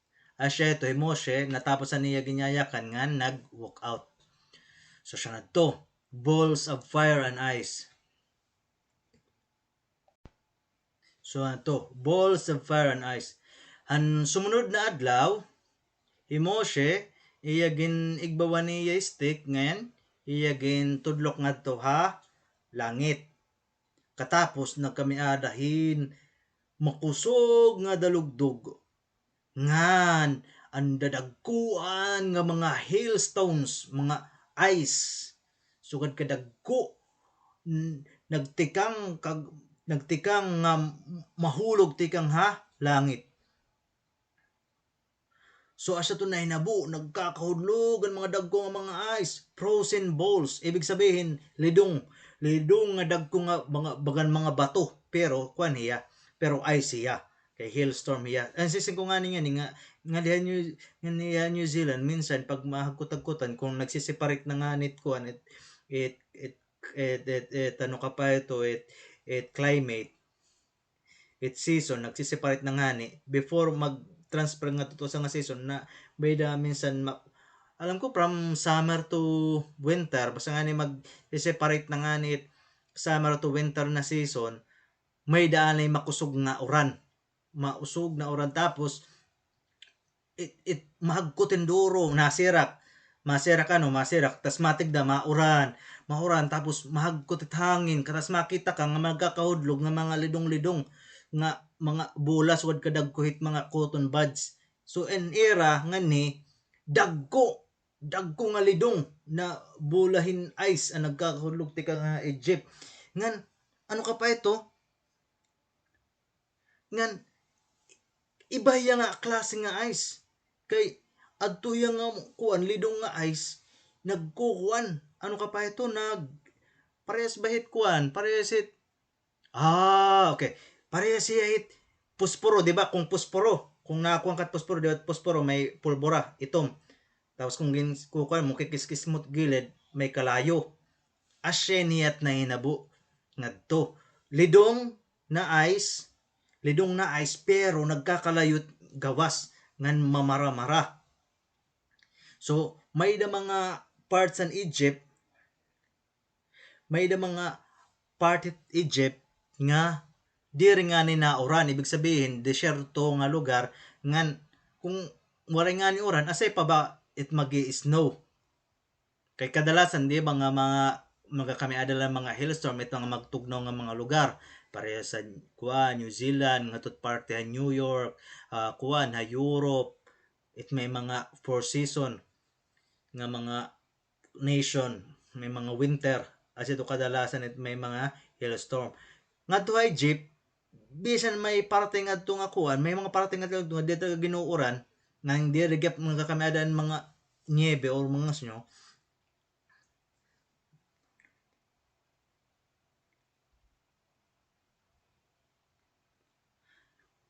S1: Asya ito, Moshe, natapos niya ginyayakan nga nag-walk out. So siya na to, balls of fire and ice. So na to, balls of fire and ice. Han sumunod na adlaw, Moshe, iya gin igbawan niya stick ngayon, iya gin tudlok nga to ha, langit. Katapos na kami adahin, makusog nga dalugdog. Ngan ang dadagkuan nga mga hailstones, mga ice. Sugad kadagko nagtikang nga mahulog tikang ha langit. So asa to na hinabo nagkakahudlog ang mga dagko nga mga ice, frozen balls. Ibig sabihin lidong nga dagko nga mga bato pero kuan hiya, pero ice hiya. Kay hailstorm hiya. Ang sising ko nga diha New Zealand minsan pag mahagkutag-kutan kung nagsiseparate na nga nit kuan it ano ka pa ito climate season nagsiseparate na nga ni before mag-transfer nga to sa nga season na bayda minsan alam ko from summer to winter basta nga ni mag-separate na nga ni summer to winter na season may daan ay makusog na uran tapos it mahagkutin duro nasirak Masira ka no, masira tas matigda mauran tapos mahagkot it hangin katas makita ka nga magkakahudlog nga mga lidong-lidong nga mga bulas wad kadagkuhit mga cotton buds. So en era nga ni dagko nga lidong na bulahin ice ang nagkakahudlog ti ka nga Egypt. Ngan ano ka pa ito? Ngan iba nga klase nga ice. Kay adto nga kuan lidong nga ice nagkukuan. Ano ka pa ito? Parehas bahit kuan, parehas hit. Okay. Parehas siya hit pusporo, di ba? Kung pusporo, kung nakakuha kat pusporo, di ba? Pusporo may pulbura, itom. Tapos kung kukuan mo kikis-kis mo gilid, may kalayo. Asyeniyat na hinabo ngadto. Lidong na ice pero nagkakalayot gawas ngan mamara-mara. So may da mga parts sa Egypt, may da mga part of Egypt nga diri nga ni nauran, ibig sabihin desierto nga lugar ngan kung wala nga ni uran asay pa ba it magi-snow. Kay kadalasan di ba nga mga kami adala mga hailstorm ito nga magtugnaw nga mga lugar pareha sa kuan New Zealand ngadto parte ha New York, kuan ha Europe, it may mga four season nga mga nation, may mga winter as ito kadalasan it may mga hailstorm. Ngadto ha Egypt bisan may parte ngadto nga kuan, may mga parte ngadto nga dito ginuuran nga hindi rigap mga kamiadaan mga niebe or mga snow.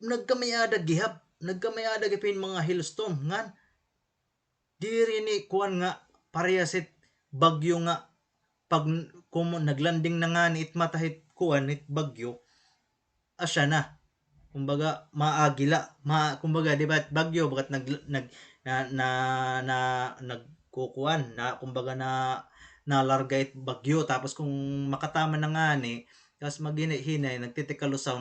S1: Nagkamayada gihap, nagkamayada gipin mga hailstorm ngan diri ni kuan nga parehasit bagyo nga pag kung naglanding na nga ni it matahit kuan it bagyo asya na kumbaga maagila kumbaga di ba bagyo bagat nag na nagkukuan na kumbaga na larga it bagyo tapos kung makatama na nga ni tapos maghinay nagtitikalusaw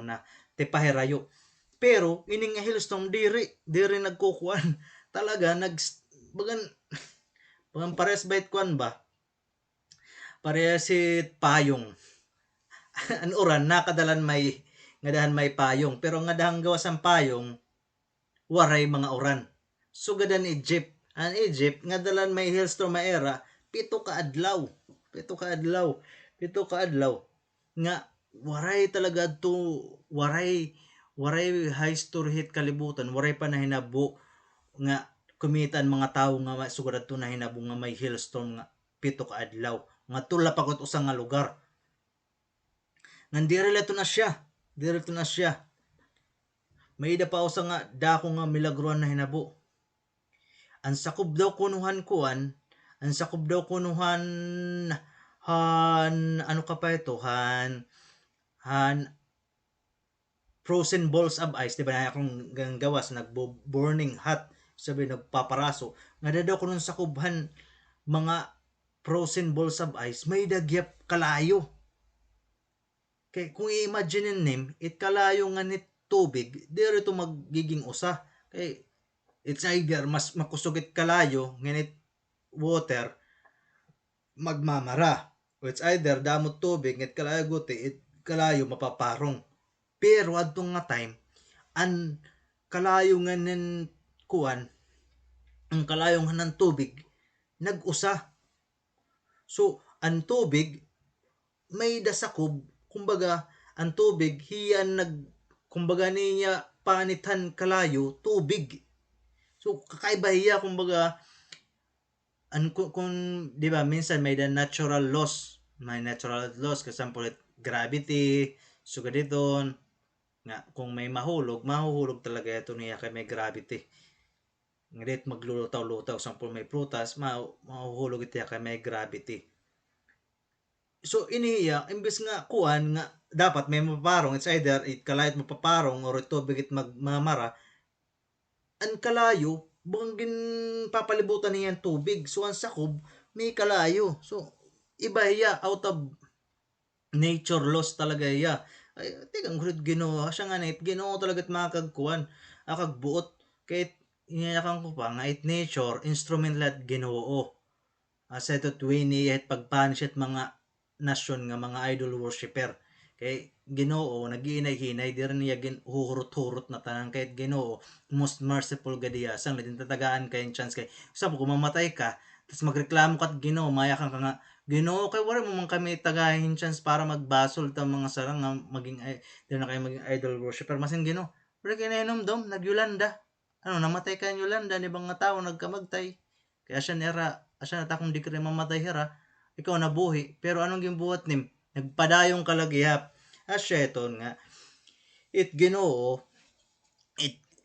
S1: na tipahirayo pero ining nga hailstorm diri nagkukuan talaga bagan pares bait kuan ba pares si payong an uran nakadalan may ngadahan may payong pero ngadahang gawas ang payong waray mga uran sugadan Egypt ngadalan may hailstorm era pito ka adlaw nga waray talaga to waray high store hit kalibutan waray pa na hinabo nga kumitan mga tawo nga sugad to na hinabo nga may hailstorm nga pito ka adlaw nga tula pakot usa nga lugar nandiri na siya may da pa usa nga dako nga milagruan na hinabo ang sakob daw kunuhan ano ka pa ito han frozen balls of ice diba na akong gawas burning hot sabi nagpaparaso nga daw kuno sa kubhan mga frozen balls of ice may dagyap kalayo kay kung i-imagine nim it kalayo nga ni tubig diri to magiging usa kay it's either mas makusog kalayo nganit water magmamara o it's either damot tubig ngit kalayo guti it kalayo mapaparong pero adtong nga time an kalayo nga nen kuan ang kalayo nga ng tubig nag-usa so ang tubig may dasakob kumbaga ang tubig hiyan kumbaga niya panitan kalayo tubig so kakaiba hiya kumbaga kung di ba minsan may natural laws for example gravity so gaditon nga kung may mahuhulog talaga ito niya kay may gravity ngadit maglulutaw-lutaw sample may prutas mahuhulog ito kay may gravity so iniya imbes nga kuan nga dapat may mapaparong it's either it kalayot mapaparong or ito bigit magmamara ang kalayo bangin papalibutan niya tubig so ang sakob may kalayo so iba hiya out of nature laws talaga hiya ay tigang gud Ginoo siya nga nit Ginoo talaga makagkuan akagbuot kay inayakan ko pa nga it nature instrument lat Ginoo. Sa ito tuwini at pagpanish at mga nasyon nga mga idol worshipper. Kay Ginoo nagiinay-hinay di rin niya huhurot-hurot na tanan kahit Ginoo most merciful gadiya sang nadin tatagaan kay chance kay sa kung mamatay ka tapos magreklamo kat Ginoo mayakan ka nga Ginoo kay wala mo man kami tagahin chance para magbasol ta mga sarang nga maging di na kayo maging idol worshipper masin Ginoo wala kay nainom dom nagyulanda ano namatay ka Yolanda ni bang nga tao nagkamagtay kaya siya nera asya na takong di ka rin mamatay hera ikaw nabuhi pero anong gimbuhat nim nagpadayong kalagihap asya iton nga it Ginoo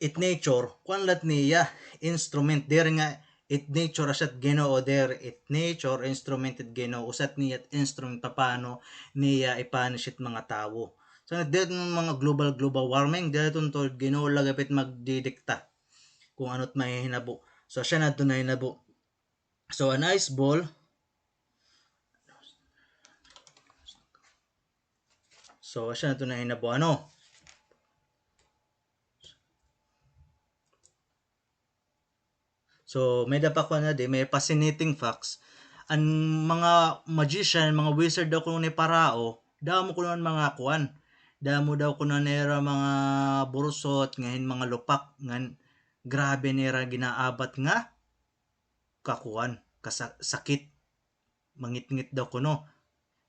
S1: it nature kwan lat niya instrument der nga it nature asat Ginoo der it nature instrument it Ginoo usat niya instrument paano niya ipanish it mga tao so der mga global warming der to Ginoo lagapit magdidikta kung ano't may hinabo so siya na tunay nabo so an ice ball so siya na tunay nabo ano so may dapat ko na di may fascinating facts ang mga magician mga wizard daw kuno ni Parao damo kuno mga kuan damo daw kuno nera mga bursot ngahin mga lupak ngan grabe nera ginaabat nga kakuan kasakit mangit-ngit daw kuno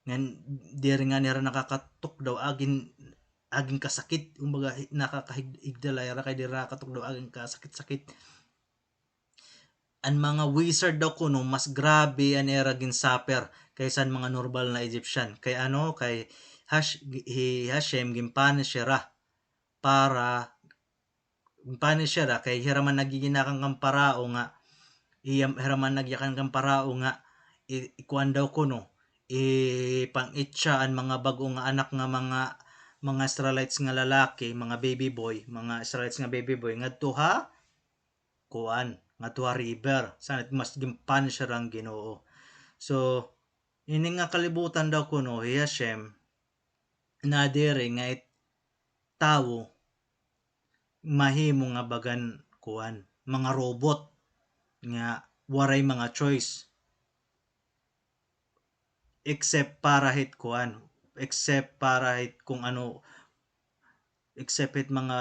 S1: ngan diri nga nera nakakatok daw aging kasakit kumbaga nakakahigdala ra kay dira katok daw aging kasakit-sakit ang mga wizard daw kuno mas grabe an era gin suffer kaysa mga normal na Egyptian kay ano kay Hashem gimpanish siya para gimpanish siya kay hiraman nagiginakan kang parao nga hiraman nagyakan kang parao nga ikuan daw kuno ipangitsa ang mga bago nga anak nga mga Israelites nga lalaki mga baby boy mga Israelites nga baby boy ngadto ha kuan nga tuwa river sanit mas gimpanish siya ang Ginoo so ini nga kalibutan daw kuno Hashem na diri nga tawo mahimo nga bagan kuan mga robot nga waray mga choice except para hit kuan except para hit kung ano except hit mga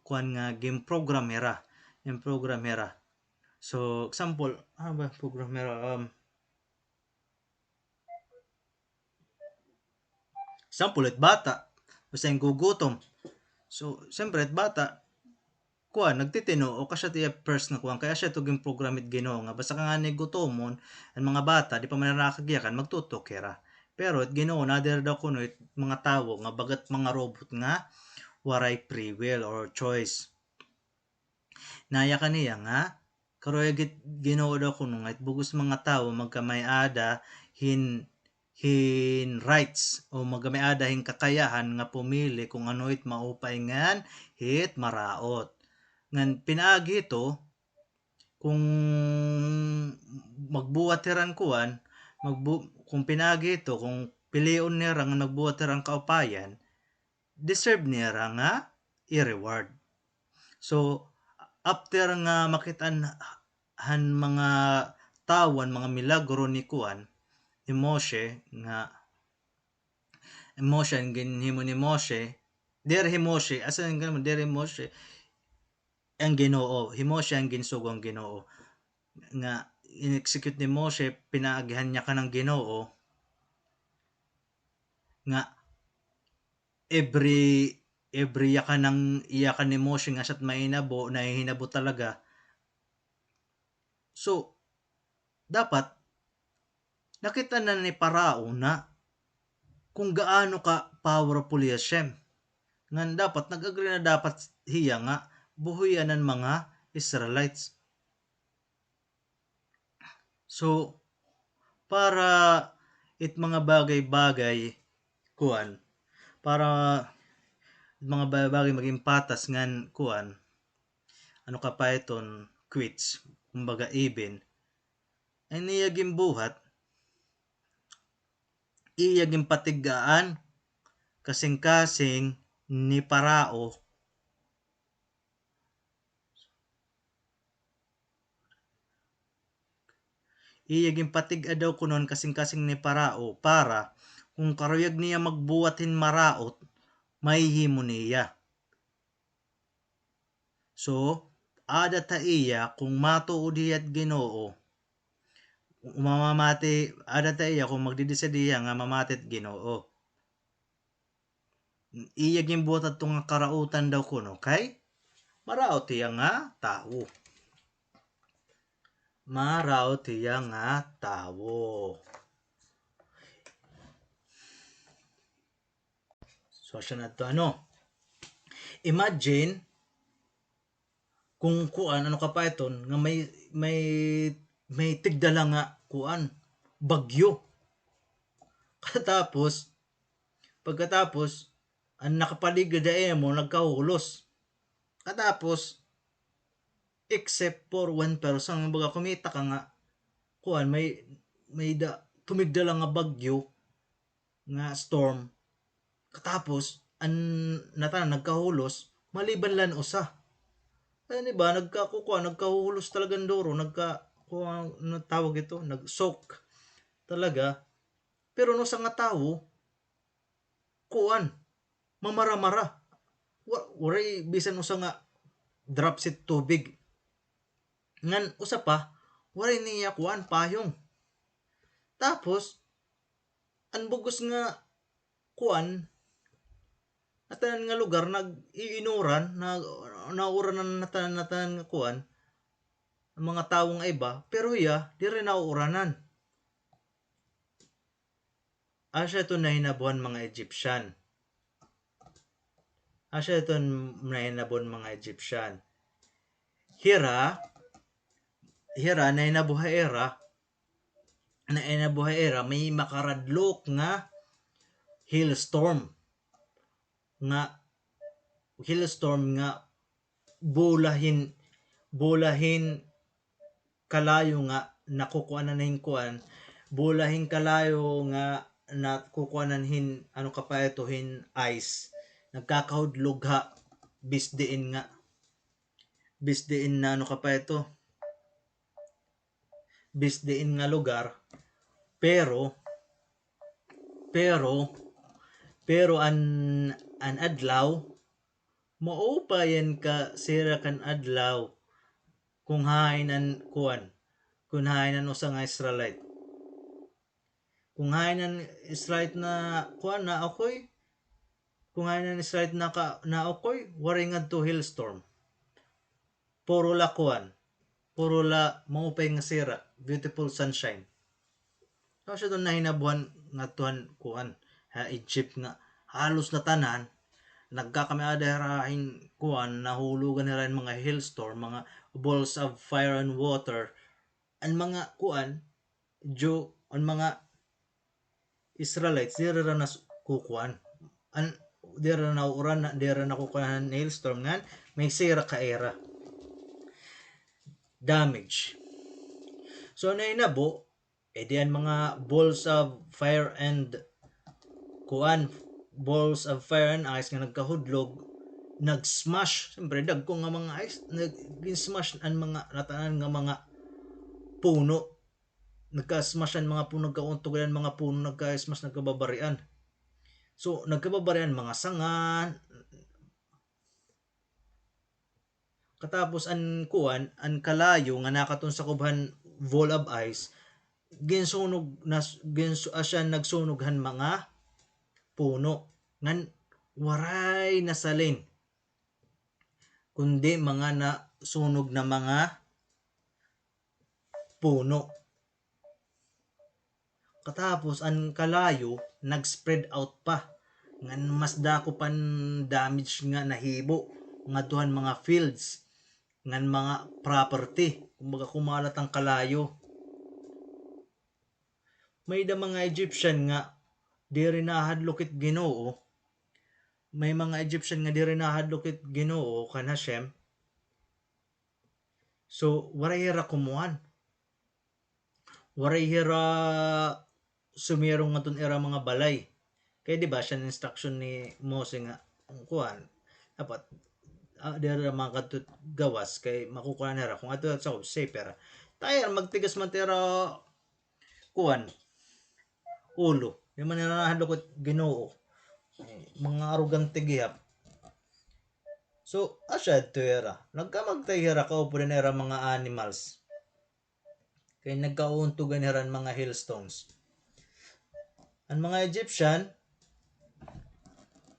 S1: kuan nga game programmera yung programmera so example ano ba programmera example at bata basta yung gugutom so siyempre at bata kuan nagtitino o kasya tiya first nga kuan kaya siya tuging programit Ginoo nga basta ka nga ni gutomon ang mga bata di pa man nakakagyakan magtutokera pero at Ginoo nader daw kuno mga tawo nga bagat mga robot nga waray free will or choice naya kaniya nga karoy Ginoo daw kuno nga bugos mga tawo magkamay-ada hin rights o magkamay-ada hin kakayahan nga pumili kung ano it maupay ngan hit maraot ngan pinaagi ito kung magbuhat tiran kuan kung pinagi ito kung piliun nira nga nagbuhat tirang kaupayan deserve nira nga i-reward so after nga makitaan han mga tawan mga milagro ni kuan ni Moshe nga emotion ginhimo ni Moshe derhi Moshe asan nga derhi Moshe ang Ginoo himo siya ang ginsugong Ginoo nga in-execute ni Moshe pinaagihan niya ka ng Ginoo nga every yakan ng iyakan ni Moshe nga sat mainabo na hinabo talaga so dapat nakita na ni Parao na kung gaano ka powerful Hashem nga dapat nag-agree na dapat hiya nga buhuyan ng mga Israelites so para mga bagay-bagay kuan para mga bagay maging patas ngan kuan ano ka pa iton quits kumbaga even ay niya gimbuhat iya gimpatigaan kasing-kasing ni Parao iyaging patig daw kunon kasing-kasing ni Parao para kung karuyag niya magbuwatin maraot, mahihimo niya. So, ada ta iya kung matuod iyat Ginoo, mamamati ada ta iya kung magdideside iya nga mamatit Ginoo. Iyaging buwatat to nga karautan daw kuno kay maraot iya nga tawo. Maraot iya nga tawo. So, siya na to imagine kung kuan ano ka pa iton nga may tigdala nga kuan bagyo. Pagkatapos ang nakapaligid mo nagkahulos. Katapos except for one person baga kumita ka nga kuan may tumigdala nga bagyo nga storm. Katapos ang nagkahulos maliban lan usa. Ano ba nagkahulos talagang duro, ano tawag ito, nag-soak talaga. Pero no sa nga tawo kuan mamara-mara. Waray bisan usa nga dropsit tubig. Ngan usa pa waray niya kuan payong. Tapos ang bugos nga kuan natanan nga lugar nag-iinuran nauuranan natanan nga kuan ang mga tawo nga iba pero iya di rin nauuranan. Asya ito na hinabuhan mga Egyptian. Hira na inabuhay era may makaradlok nga hailstorm nga bulahin kalayo nga nakukuanan hin kuan bulahin kalayo nga nakukuanan hin ano ka pa ito hin ice nagkakahudlog ha bisdiin na ano ka pa ito bisdiin nga lugar pero an adlaw maupayan ka sira kan adlaw kung hainan usa nga Israelite. Kung hainan Israelite na kuan na ako'y kung hainan Israelite na ako'y waray ngadto hailstorm. Puro la maupay nga sira, beautiful sunshine. Kasi doon na hinabuhan nga tuhan kuan ha Egypt nga halos na tanan nagkakamiadarahin kuan nahulugan nila mga hailstorm, mga balls of fire and water. Ang mga kuan ang mga Israelites dira na kukuan dira na uran dira na kukuan hailstorm nga may sira ka era damage. So na inabo diyan mga balls of fire and ice nga nagkahudlog nag-smash siyempre dagko nga mga ice nag-smash ang mga natanan nga mga puno nagka-smash ang mga puno nagkauntog ang mga puno nagka-smash nagkababarian so nagkababarian mga sangan katapos ang kalayo nga nakaton sa kubhan wall of ice nagsunughan mga puno ngan waray nasalin kundi mga nasunog na mga puno. Katapos ang kalayo nag-spread out pa ngan mas dako pan damage nga nahibo nga tuhan mga fields ngan mga property kumbaga kumalat ang kalayo. May da mga Egyptian nga di rin nahadlokit Ginoo. May mga Egyptian nga di rin nahadlokit Ginoo kan Hashem. So waray hira kumuan. Waray hira sumirong nga ton era mga balay. Kaya di ba siya instruction ni Mose nga kuan dapat dira mga katut gawas kay makukuha nila kung ato sa safe pero tayo magtigas man tira kuan ulo yung mananahan ko Ginoo mga arugante gihap. So asya tuera nagkamagtayera ka upo din era mga animals kay nagkauntugan heran mga hailstones. Ang mga Egyptian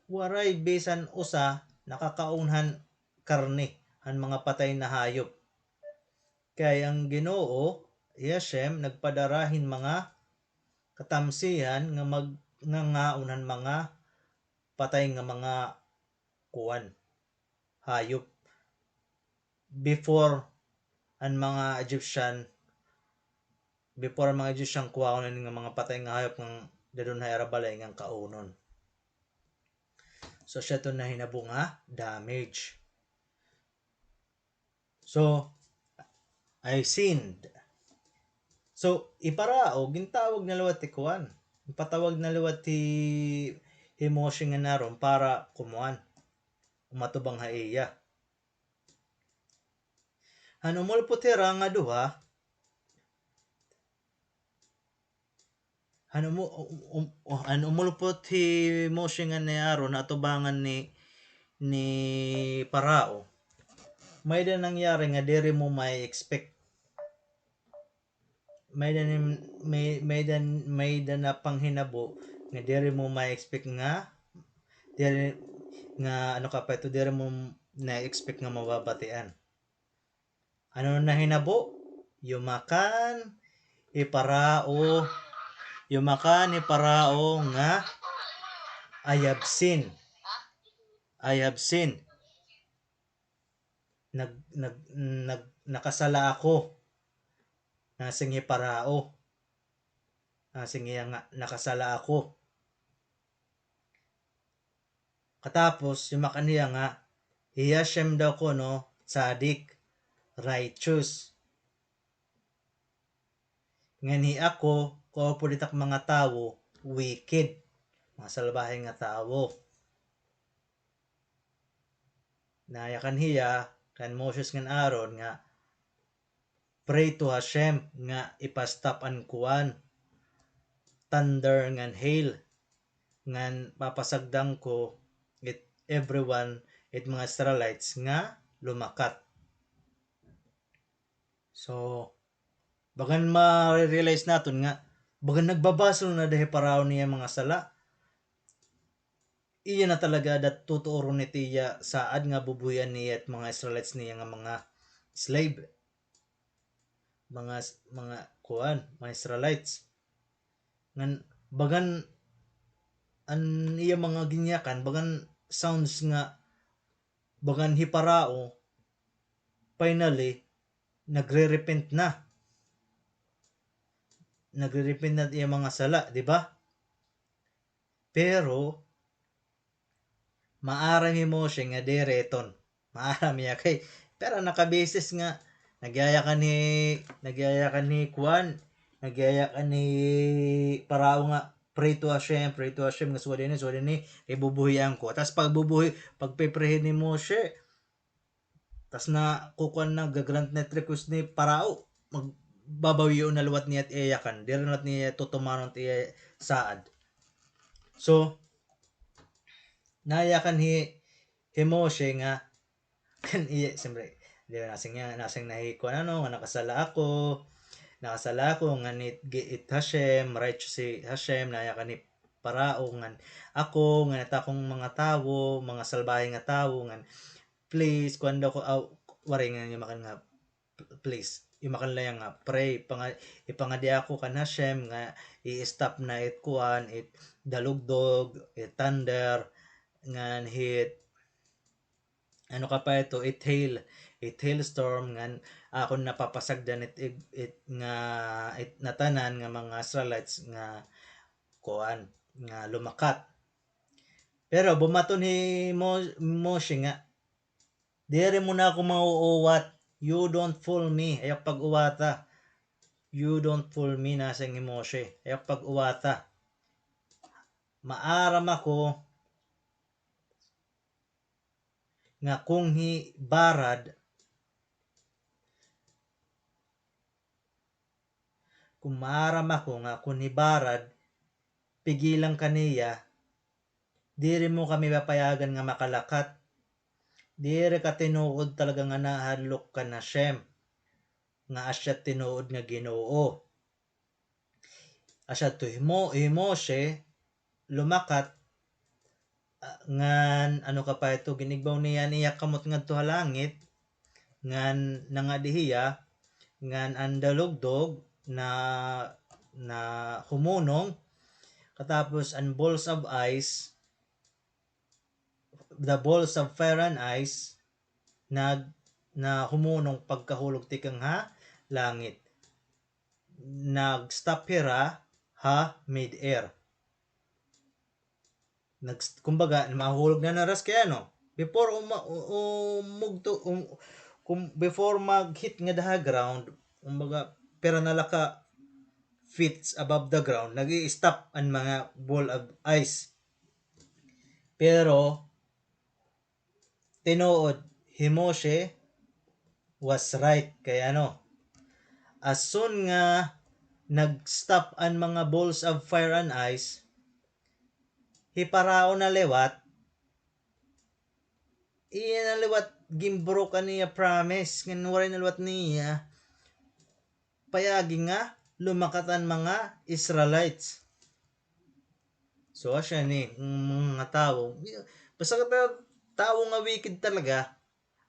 S1: waray bisan usa nakakaunhan karne ang mga patay na hayop. Kay ang Ginoo Yeshem nagpadarahin mga katamsihan nga magnangaunhan mga patay nga mga kuwan hayop before ang mga Egyptian kuwaon nga mga patay nga hayop ng dadon hay arabalay nga kaunon. So siya to na hinabo nga damage. So I sinned. So iparao gintawag na liwat ti kuan. Ipatawag na liwat ti Moshe nga naron para kumuan umatubang haiya. Hanumol putera nga duha umulpot ti Moshe nga ni Aaron atubangan ni Parao. May da nangyari nga diri mo may expect. May da na panghinabo nga diri mo may expect nga diri nga ano ka pa ito diri mo na expect nga mababatian. Ano na hinabo? Yumakan Parao nga I have seen nakasala ako nasing Parao nasing nga nakasala ako katapos yumakan niya nga Hiyashem daw ko no tzadik righteous ngani ako ko pulitak mga tawo wicked mga salbahe nga tawo. Nayakan hiya kan Moses ngan Aaron nga pray to Hashem nga ipastop an kuwan thunder ngan hail ngan papasagdang ko it everyone it mga Israelites nga lumakat. So bagan ma-realize naton nga bagan nagbabasol na dahil Parao niya mga sala iya na talaga dat tutuoro ni tiya saad nga bubuyan niya at mga Israelites niya nga mga slave mga mga Israelites ngan bagan an iya mga ginyakan bagan sounds nga bagan Parao finally nagre-repent na iya mga sala, di ba? Pero maaram ni Moshe nga direton. Maaram niya kay pero nakabasis nga nagyaya ka ni Kwan, nagyaya ka ni Parao nga pray to Hashem nga suwadi ni ibubuhian ko. Tas pagpeprehin ni Moshe tas na kukuan na gagrant net request ni Parao magbabawiyo na luwat niya at iyakan diri na niya tutumanon ti saad. So nayakan hi Moshe nga kan iya siyempre di ba nasing nahikuan nga nakasala ako nga it Hashem righteous si Hashem nayakan ni Parao nga ako nga natakong mga tawo mga salbahe nga tawo nga please kuan daw ko waray nga makan nga please imakan lang nga pray ipangadi ako kan Hashem nga i-stop na it kuan it dalugdog it thunder ngan hit ano ka pa ito it hailstorm ngan ako napapasagdan it nga it natanan nga mga Israelites nga kuan nga lumakat. Pero bumaton ni Moshe nga dere mo na ako mauuwat you don't fool me ayak pag-uwata you don't fool me nasa ni Moshe ayak pag-uwata maaram ako nga kung hi barad kung maaram ako nga kung hibarad pigilan kaniya diri mo kami papayagan nga makalakat diri ka tinuod talaga nga nahadlok ka na Shem nga asya tinuod nga Ginoo asya to Moshe lumakat ngan ano ka pa ito ginigbaw niya kamot ngadto ha langit ngan nangadihiya ngan andalugdog na humunong katapos ang balls of ice the balls of fire and ice na humunong pagkahulog tikang ha langit nag-stop hira ha mid-air kumbaga mahulog na naras kaya no before before mag-hit nga daha ground kumbaga pera nalaka feet above the ground nag-i-stop ang mga ball of ice pero tinuod Moshe was right kaya ano as soon nga nag-stop ang mga balls of fire and ice hiparao na lewat iya na lewat gimbro kaniya promise nga waray na lewat niya payagi nga lumakatan mga Israelites so asya ni mga tao basta ka tao nga wicked talaga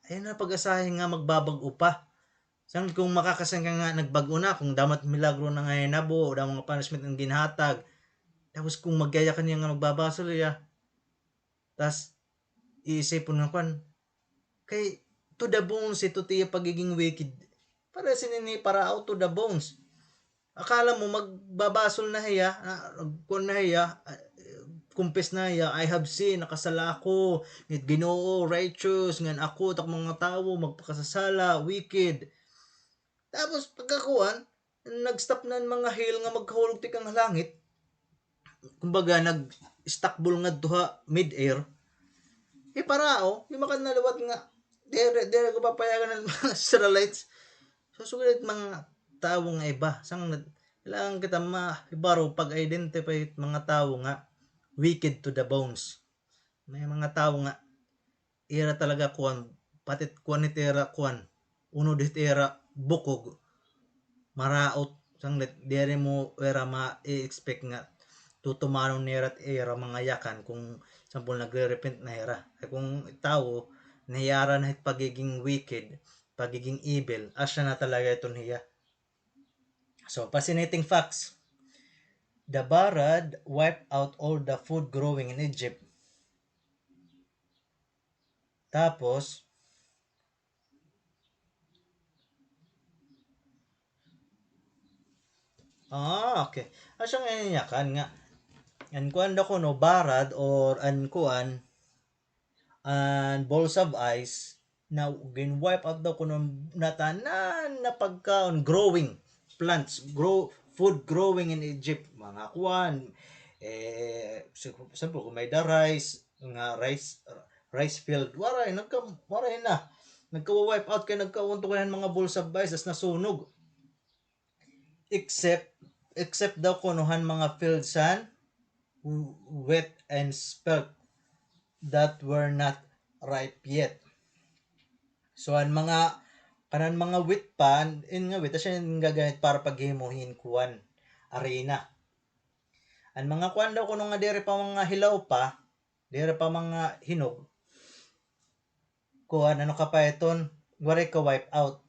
S1: ayun na pag-asahin nga magbabago pa sang kung makakasan ka nga nagbago na kung damat milagro na nga hinabo o damat mga punishment ang ginhatag tapos kung magyaya ka niya nga magbabasol ya tas iisipon nga kwan kay to the bones ito tiya pagiging wicked para sinini para out to the bones akala mo magbabasol na hiya kung na hiya kumpes na hiya I have sinned nakasala ako ngit Ginoo righteous ngan ako tak mga tawo magpakasasala wicked tapos pagkakuan nag-stop na mga hail nga maghulog tikang langit kumbaga nag-stackball nga duha mid-air parao yung makanalawat nga dere ko papayagan ng mga Israelites so sulit mga tao nga iba sang kailangan kita maibaro pag-identify mga tao nga wicked to the bones may mga tao nga era talaga kuan patit kuan ni tera kuan uno dit era bukog maraot sang dere mo era ma-expect nga tutumanong nerat era mga yakan kung sampol nagre-repent na era kung tao nahiyara na pagiging wicked pagiging evil asya na talaga ito niya so fascinating facts the Barad wiped out all the food growing in Egypt tapos okay asya nga niya kan nga an kuan daw ko no Barad or an kuan and balls of ice na gin-wipe out daw kuno natanan na pagkaon growing plants food growing in Egypt mga kuan sample kung may da rice nga rice field waray na nagka-wipe out kay nagkaunto kayan mga balls of ice as nasunog except daw kunuhan mga fields and wet and spelt that were not ripe yet. So ang mga kanan mga wheat pa in nga wheat siya gagamit para paghimuhin kuan arena. Ang mga kuan daw kuno nga dere pa mga hilaw pa, dere pa mga hinog. Kuan ano ka pa iton, wari ka wipe out.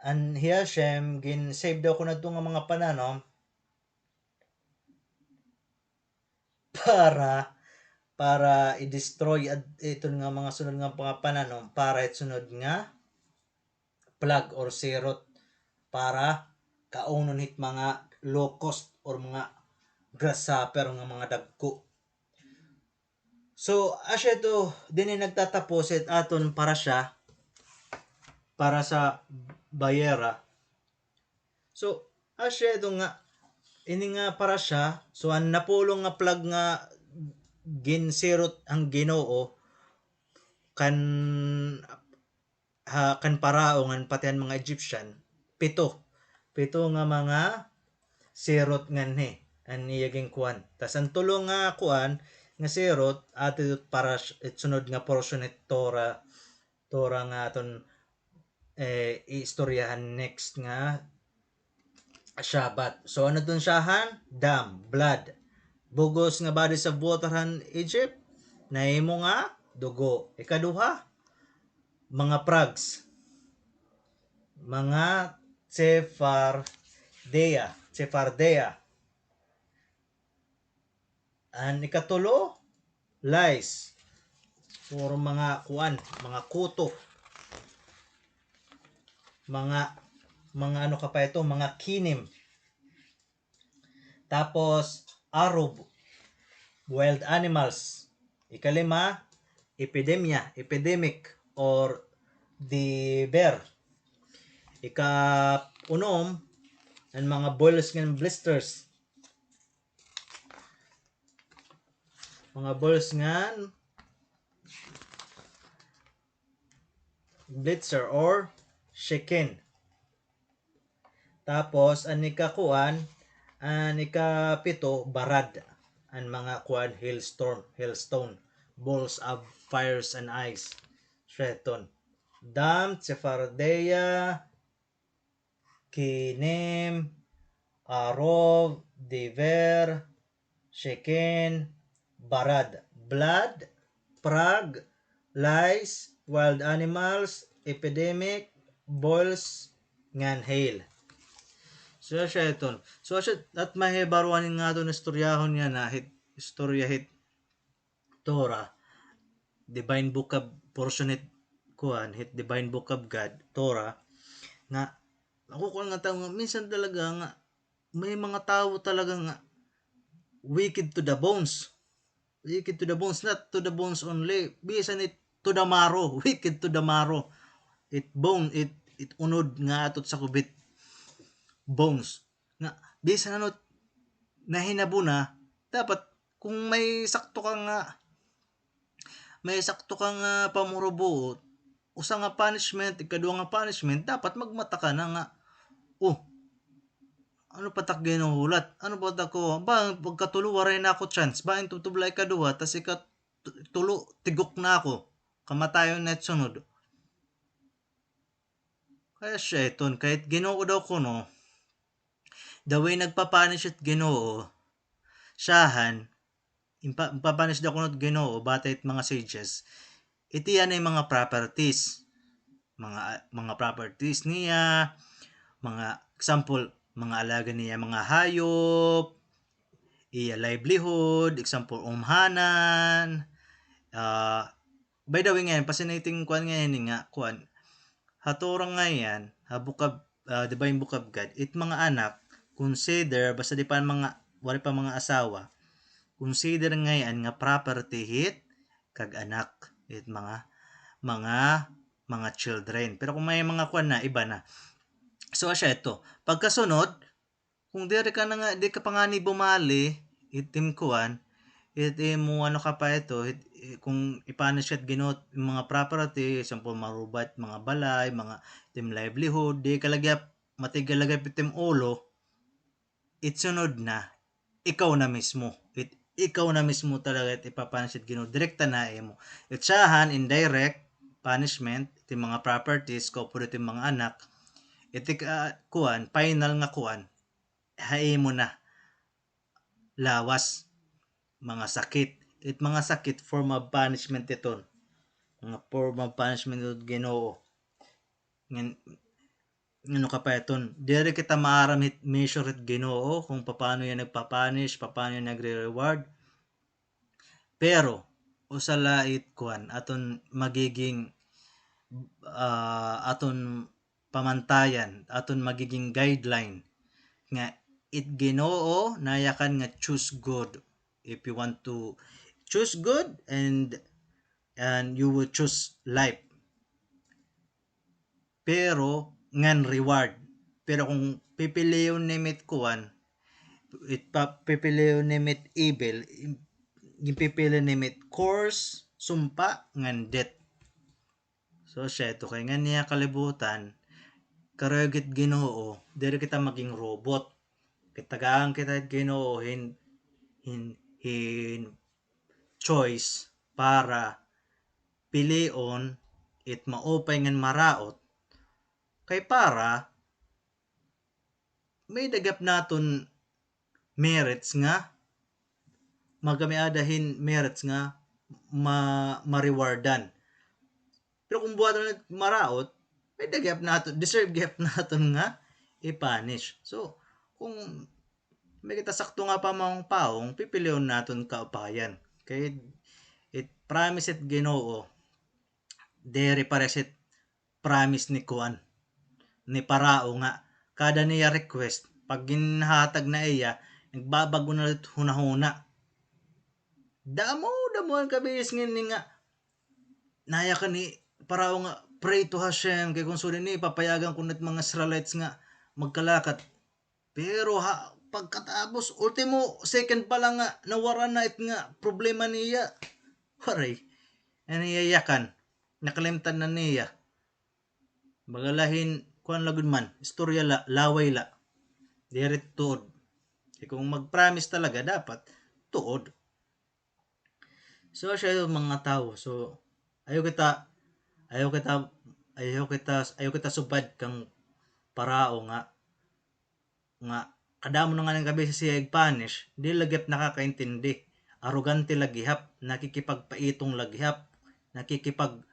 S1: And here Shem gin save daw ko na nga mga pananom para i-destroy ito nga mga sunod nga mga pananom para sunod nga plague or sirot para kaunon hit mga locust or mga grasshopper nga mga dagko. So asya ito din nagtatapos aton para sa bayera. So asya ito nga ini nga para siya so ang napulong nga plague nga ginsirot ang Ginoo kan parao ngan pati ang mga Egyptian 7 pito nga mga sirot nganhi an iyaging kuan. Tas ang tulo nga kuan nga sirot ato para sunod nga portion ni Tora nga aton istoryahan next nga Shabbat. So ano dun siyahan? Dam, blood. Bugos nga bodies of water han Egypt. Nahimo nga dugo. Ikaduha, mga prags. Mga Tsefardea. An ikatulo, lies. Puro mga kuan, mga kuto. Mga ano ka pa ito, mga kinim. Tapos arub, wild animals. Ikalima, epidemic or the bear. Ika-unom, ang mga boils ng blisters. Mga boils ng blitzer or shaken. Tapos, ang ikakuan, ang ikapito, barad. Ang mga kuan, hailstone, balls of fires and ice. Shreton. Dam, Tsefardea, Kinim, Arov, Diver, Sheken, Barad. Blood, Prague, lice, wild animals, epidemic, boils, ngan hail. So siya ito. So siya at mahibaruanin nga ito na istoryahon niya na istorya hit Torah, Divine Book of Portionate kuan hit Divine Book of God, Torah, nga ako ko nga tao minsan talaga nga may mga tao talaga nga wicked to the bones. Wicked to the bones, not to the bones only. Bisan it to the marrow, wicked to the marrow. It unod nga atot sa kubit bones. Nga bisan ano nahinabo na dapat kung may sakto kang pamurubo usa nga punishment, ikaduha nga punishment, dapat magmata ka na nga ano patak ginuhulat? Ano ba ko? Ba pagkatulo waray na ako chance. Ba tutublay ka duha tas tulo tigok na ako. Kamatayon net sunod. Kaya siya iton kahit Ginoo daw ko no. The way nagpapanish at Ginoo, siyahan impapanish daw ko no Ginoo batay mga sages. Iti yan ay mga properties. Mga properties niya, mga example mga alaga niya mga hayop, iya livelihood, example umhanan, by the way ngayon fascinating kuan ngayon nga kuan haturang ngayon habukab Divine Book of God it mga anak consider basta di pa mga wala pa mga asawa consider ngayon nga property hit kag anak it mga children pero kung may mga kuan na iba na. So asya ito, pagkasunod, kung di ka pa nga ni bumali, itim kuan, mo ano ka pa ito, kung ipanish at ginot yung mga property, example marubat, mga balay, mga itim livelihood, di kalagyap, matigalagap itim ulo, itsunod na, ikaw na mismo. Ikaw na mismo talaga at ipapanish at ginot, direkta na mo. Itsahan, indirect, punishment, itim mga properties, kaupo itim mga anak, kuan final nga kuan hay mo na lawas mga sakit mga sakit form of punishment ito mga form of punishment ito Ginoo ano ka pa iton dire kita maaram hit measure it Ginoo kung paano yan nagpapunish paano yan nagre-reward pero usala it kuan aton magiging aton pamantayan aton magiging guideline nga it Ginoo nayakan nga choose good if you want to choose good and you will choose life pero ngan reward pero kung pipiliyon nimit kuan pipiliyon nimit evil gipipili nimit course sumpa ngan death so siya ito kay nga niya kalibutan karagit Ginoo diri kita maging robot. Kitagaan kita Ginoo hin choice para pilion it maupay ngan maraot kay para may dagap naton merits nga magamiadahin merits nga ma-rewardan. Pero kung buhat na maraot, may dagap naton, deserve gap naton nga i-punish. So, kung may kita sakto nga pa mga paong, pipilion naton kaupayan. Kay it promise it Ginoo, dere paresit promise ni Kuan, ni Parao nga, kada niya request, pag ginhatag na iya, nagbabago na ulit hunahuna. Damo ang kabis nga, naya ka ni Parao nga, pray to Hashem, kay kung suri ni, papayagan ko nat mga Israelites nga, magkalakat. Pero pagkatapos, ultimo, second pa lang nga, nawara na it nga, problema niya. Waray, aniyayakan, nakalimtan na niya. Magalahin, kuan lagud man, istorya laway la. Diret tuod. Kung mag-promise talaga, dapat tuod. So, siya yung mga tao. So, ayaw kita subad kang Parao nga kadamo na nga ng gabi siya punish, di lagip nakakaintindi. Arugante lagihap, nakikipagpaitong lagihap, nakikipag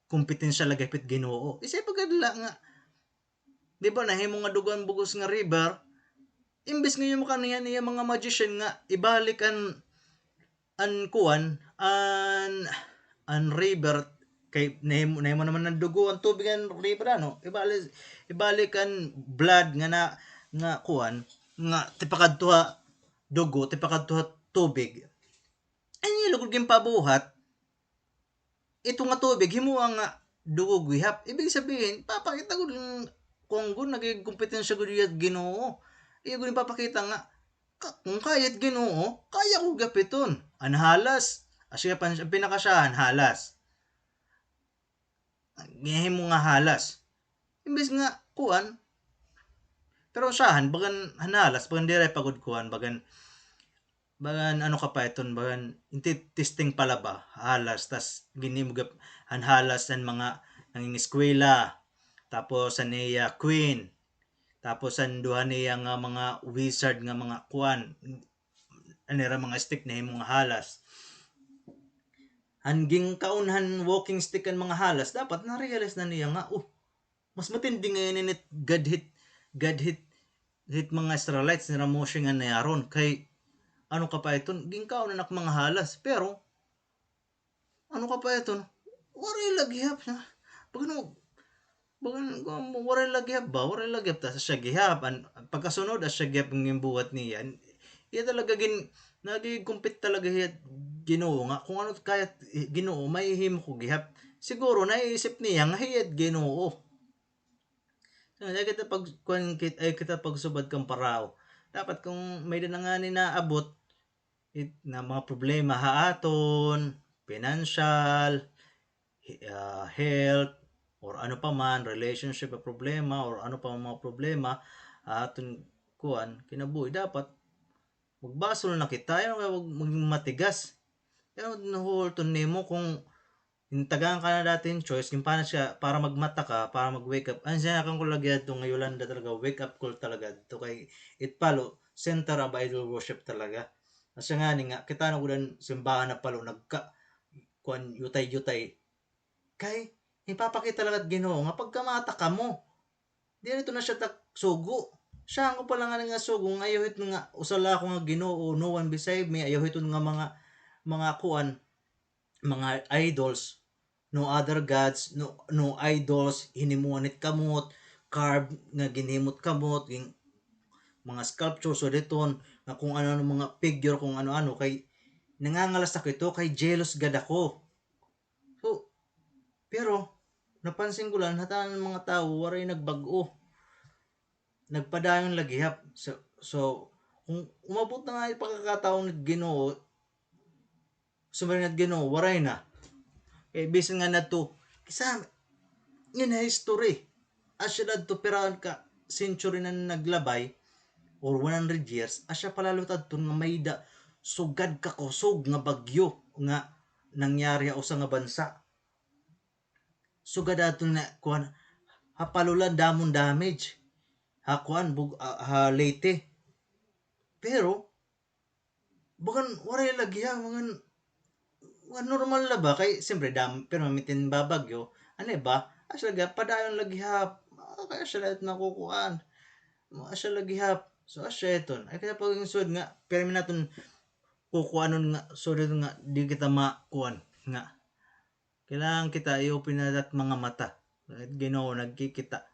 S1: kompetensya lagipit Ginoo. Isay pagadla nga. Di ba nahimo nga dugan bugos nga river, imbes ngayon mo kaniya niya mga magician nga ibalik an kuan an river kay nahimo naman ng dugo ang tubig ang river ano ibalik an blood nga kuan nga tipakadtuha dugo tipakadtuha tubig ay lugod gyud pabuhat ito nga tubig himuang nga dugo gihap ibig sabihin papakita ko kung gun naging kompetensya gud Ginoo iya gud papakita nga kung kayat Ginoo kaya ko gapiton anhalas asya pinakasyahan halas ngihim mo nga halas imbes nga kuan pero syahan bagan hanalas bagan dire pagod kuan bagan ano ka pa iton bagan inti testing pala ba halas tas ginimugap hanhalas ang mga nanging eskwela tapos aniya queen tapos ang duha niya nga mga wizard nga mga kuan anira mga stick na himong halas hanging kaunhan walking stick ang mga halas dapat na-realize na niya nga mas matindi ngayon init God hit mga Israelites nira Moshe nga nayaron kay ano ka pa iton gingkaon na mga halas pero ano ka pa iton waray laghihap na bagan waray laghihap ta siya gihap pagkasunod siya gihap ng buhat niya iya talaga nagikumpit talaga hiya Ginoo nga kung ano kaya Ginoo may himo ko gihap siguro naiisip niya nga hiyad Ginoo ay kita pagsubad kang Parao dapat kung may dinangani na abot na mga problema haaton financial health or ano pa man relationship na problema or ano pa mga problema aton kuan kinabuhi dapat magbasol na kita wag maging matigas pero nahuhulton nimo kung intagaan ka na datin choice kung paano siya para magmata ka para mag-wake up ang siya kang kulagyan ito ngayon talaga wake up call talaga ito kay it palo center of idol worship talaga kasi nga kita na kudan simbahan na palo nagka kuan yutay kay ipapakita talaga Ginoo nga pagkamata ka mo di nito na siya sugo siya ko pala nga sugo ayaw ito nga usala ko nga Ginoo no one beside me ayaw ito nga mga kuan mga idols no other gods no idols hinimuanit kamot carved nga ginhimot kamot mga sculpture so deton nga kung ano mga figure kung ano kay nangangalas ako ito kay jealous gad ako so pero napansin ko lang hatanan ng mga tao waray nagbag-o nagpadayon lagihap so kung umabot na nga yung pagkakataon ng Ginoo sumarin at Ginoo waray na bisan nga nato isa yun na history asya dadto pera ka century na naglabay or 100 years, asya palalutad to nga may da sugad ka kusog nga bagyo nga nangyari usa nga bansa. Sugad ato na kuan hapalulan damon damage. Hakuan Leyte. Pero bukan waray lagi ha mga normal na ba kay siyempre pero mamitin babagyo ano ba asya ga padayon lagi ha kaya siya lahat nakukuan asya lagi ha so asya iton ay kaya pag sud nga pero naton kukuanon nga sud nga di kita makuan nga kailangan kita i-open na dat mga mata Ginoo nagkikita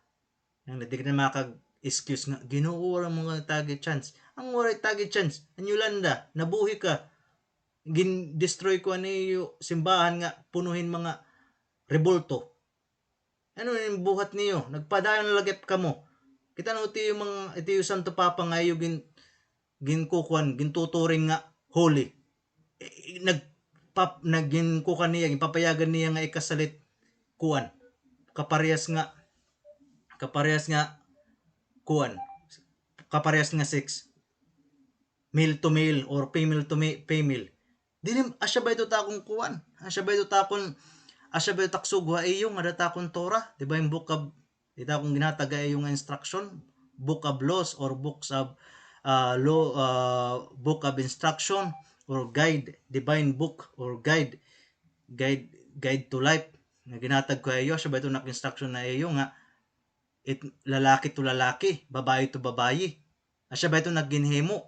S1: nang di ka na makag excuse nga Ginoo ra mga tagi chance ang waray tagi chance ang Yolanda nabuhi ka gin-destroy ko niyo simbahan nga punuhin mga rebolto. Ano yung buhat niyo? Nagpadayon na lagip kamo. Kita no iti yung Santo Papa nga yung ginkukuan, gintuturing nga holy. Nagginkukan niya, gipapayagan niya nga ikasalit kuan. Kaparehas nga kuan. Kaparehas nga sex. Male to male or female to female. Dinim asya ba ito takong kuan? Asya ba ito taksugwa iyo nga datakon Torah, di ba yung book of ita kung ginataga yung instruction, book of laws or books of law, book of instruction or guide, divine book or guide to life nga ginatag ko iyo asya ba ito nak-instruction na iyo nga lalaki to lalaki, babae to babayi. Asya ba ito nagginhimo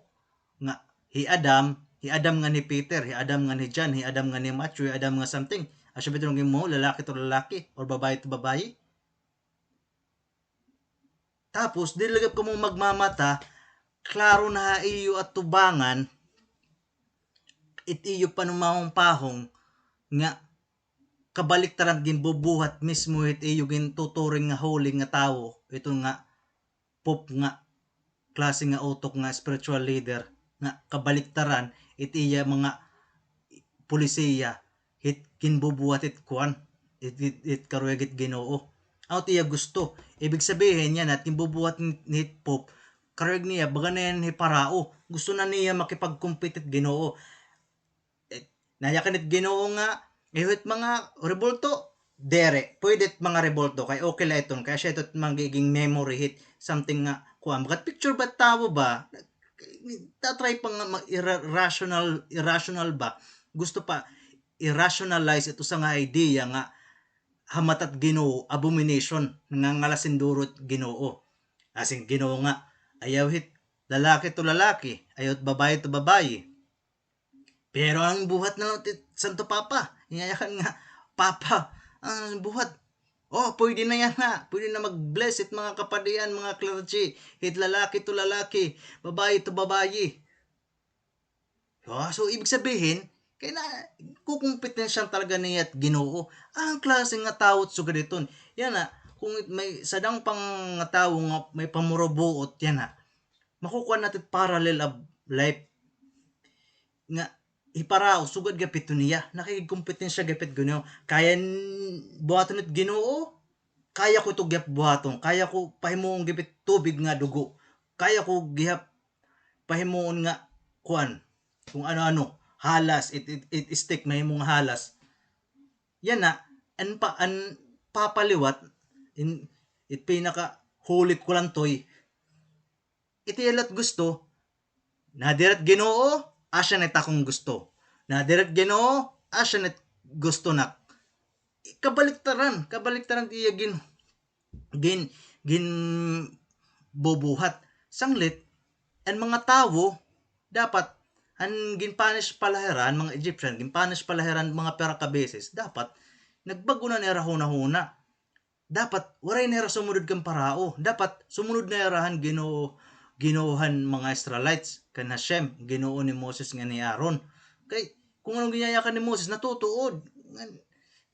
S1: nga hi Adam nga ni Peter, hi Adam nga ni John, hi Adam nga ni Matthew, hi Adam nga something. Asya ba ito naging mo, lalaki to lalaki, or babae to babae? Tapos, dilagap ko mong magmamata, klaro na iyo at tubangan, itiyo panumahong pahong, nga kabaliktaran ginbubuhat mismo itiyo gintuturing nga holy nga tao, ito nga pop nga klase nga utok nga spiritual leader, nga kabaliktaran itiya mga pulisiya hit kinbubuhat it kuan it karwegit Ginoo aw tiya gusto ibig sabihin yan at kinbubuhat ni Pope karweg niya baga na yan ni Parao gusto na niya makipagkumpitit Ginoo nayakan it Ginoo nga ihit mga rebolto dere pwede mga rebolto kay okay la iton kaya siya ito magiging memory hit something nga kuan bagat picture ba tao ba tatry pa nga irrational ba gusto pa irrationalize ito sa nga idea nga hamatat Ginoo abomination nga ngalasindurot Ginoo asing Ginoo nga ayaw hit lalaki to lalaki ayaw babae to babae pero ang buhat na Santo Papa inayakan nga Papa ang buhat pwede na yan ha. Pwede na mag-bless it mga kapadian, mga clergy. Hit lalaki to lalaki, babae to babae. So, ibig sabihin, kaya kukumpetensya talaga niya at Ginoo. Ang klase nga tao at sugaditon. Yan na, kung may sadang pang tao nga may pamurobuot, yan na, makukuha natin parallel of life. Nga, iparao sugad gapit niya nakikikumpetensya gapit Ginoo kaya buhaton it Ginoo kaya ko to gap buhaton kaya ko pahimuon gapit tubig nga dugo kaya ko gihap pahimuon nga kuan kung ano-ano halas it stick mahimong halas yan na an papaliwat it pinaka hulit ko lang toy itiyalat gusto nadirat Ginoo asya net akong gusto. Na direct Ginoo, asya net gusto nak. Kabaliktaran iya gin bubuhat. Sanglit, ang mga tao, dapat, ang ginpanish palaheran, mga Egyptian, ginpanish palaheran mga perakabeses, dapat, nagbago na nera huna-huna. Dapat, waray nera sumunod kang parao. Dapat, sumunod na erahan Ginoohan mga Israelites kan Hashem Ginoo ni Moses nga ni Aaron kay kung anong ginyayakan ni Moses natutuod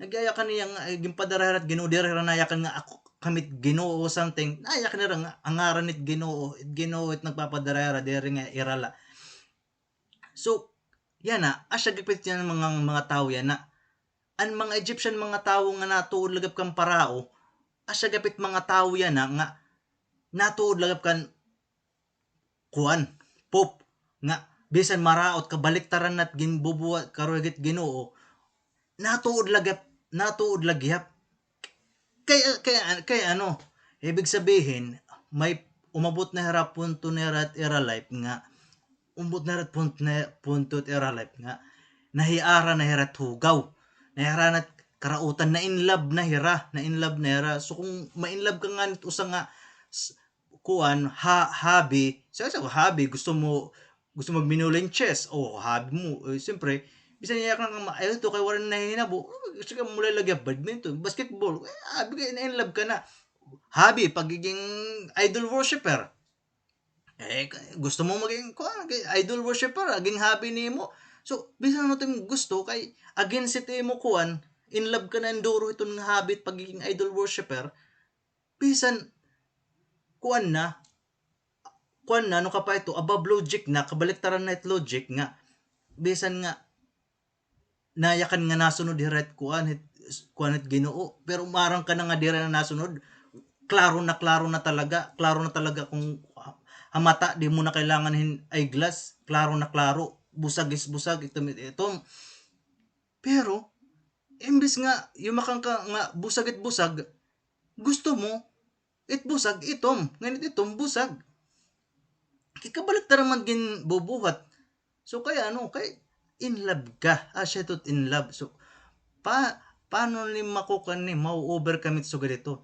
S1: nagyayakan niya nga gimpadararat Ginoo dira nayakan nga ako kamit Ginoo something nayakan nira nga angaran nit Ginoo it nagpapadarara dira nga irala so yan na asya gipit yan mga tao yan na ang mga Egyptian mga tao nga natuod lagap kang parao
S2: asya gapit mga tao yan nga natuod lagap kan kuan pop nga bisan maraot kabaliktaran at ginbubuhat karugit Ginoo natuod lagyap kay ano ibig sabihin may umabot na harap punto na at era life nga umbot na rat punto at era life nga nahiara na hirat hugaw nahira na karautan na in love na hira so kung ma-in love ka nga nito sa nga kuan hobby sa hobby gusto magminuling chess o hobby mo siyempre bisan niya kang ayaw to kay waran na hinabo gusto ka mula lagyan badminton basketball bigay na in love ka na hobby pagiging idol worshipper gusto mo maging idol worshipper aging hobby nimo so bisan mo tim gusto kay against it mo kuan in love ka na enduro iton nga habit pagiging idol worshipper bisan kuan na no ka pa ito above logic na kabaliktaran na it logic nga bisan nga nayakan nga nasunod hiret kuan it Ginoo pero marang ka na nga dira na nasunod klaro na talaga kung hamata di mo na kailangan eyeglass klaro na klaro busag is busag itom pero imbis nga yumakang ka nga busag it busag gusto mo it busag itom nganit itom busag kikabalik man gin bubuhat so kaya ano kay in love ka siya tot in love so paano ni makukan ni mau-overcome it so ganito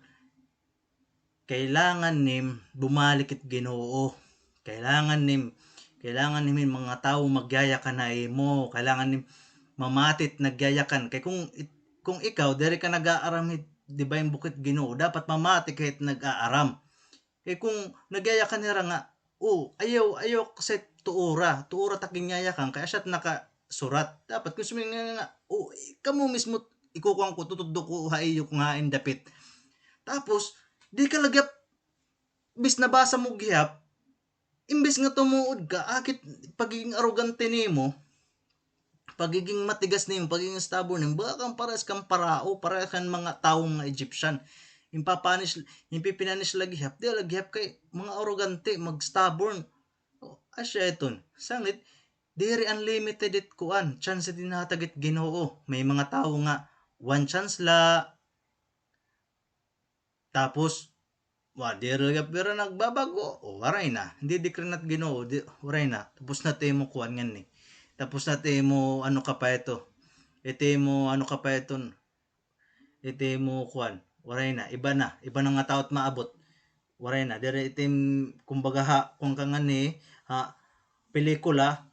S2: kailangan nim bumalik it Ginoo kailangan nim mga tao magyaya ka na imo kailangan nim mamatit nagyayakan kay kung ikaw diri ka nag-aaram di ba yung bukit Ginoo dapat mamati kahit nag-aaram kay kung nagyayakan nira nga ayaw kasi tuura taking yayakan kaya siya't nakasurat dapat kung suminga nga kamo mismo ikukuang ko tutuddo ko haiyo nga indapit tapos di ka lagyap bis nabasa mo gihap imbes nga tumuod ka akit pagiging arrogante nimo pagiging matigas nimo pagiging stubborn nimo baka kang pares kang parao pares kang mga taong mga Egyptian impipinanis lagihap di lagihap kay mga arrogante mag stubborn asya iton sanglit diri unlimited it kuan chance din hatagit Ginoo may mga tao nga one chance la tapos diri ka pero nagbabago waray na hindi dikrinat Ginoo waray na tapos na mo kuan ngan ni tapos na mo ano ka pa ito mo ano ka pa iton ito mo kuan waray na iba na nga taot maabot waray na diri itim kumbaga kung kangan ni pelikula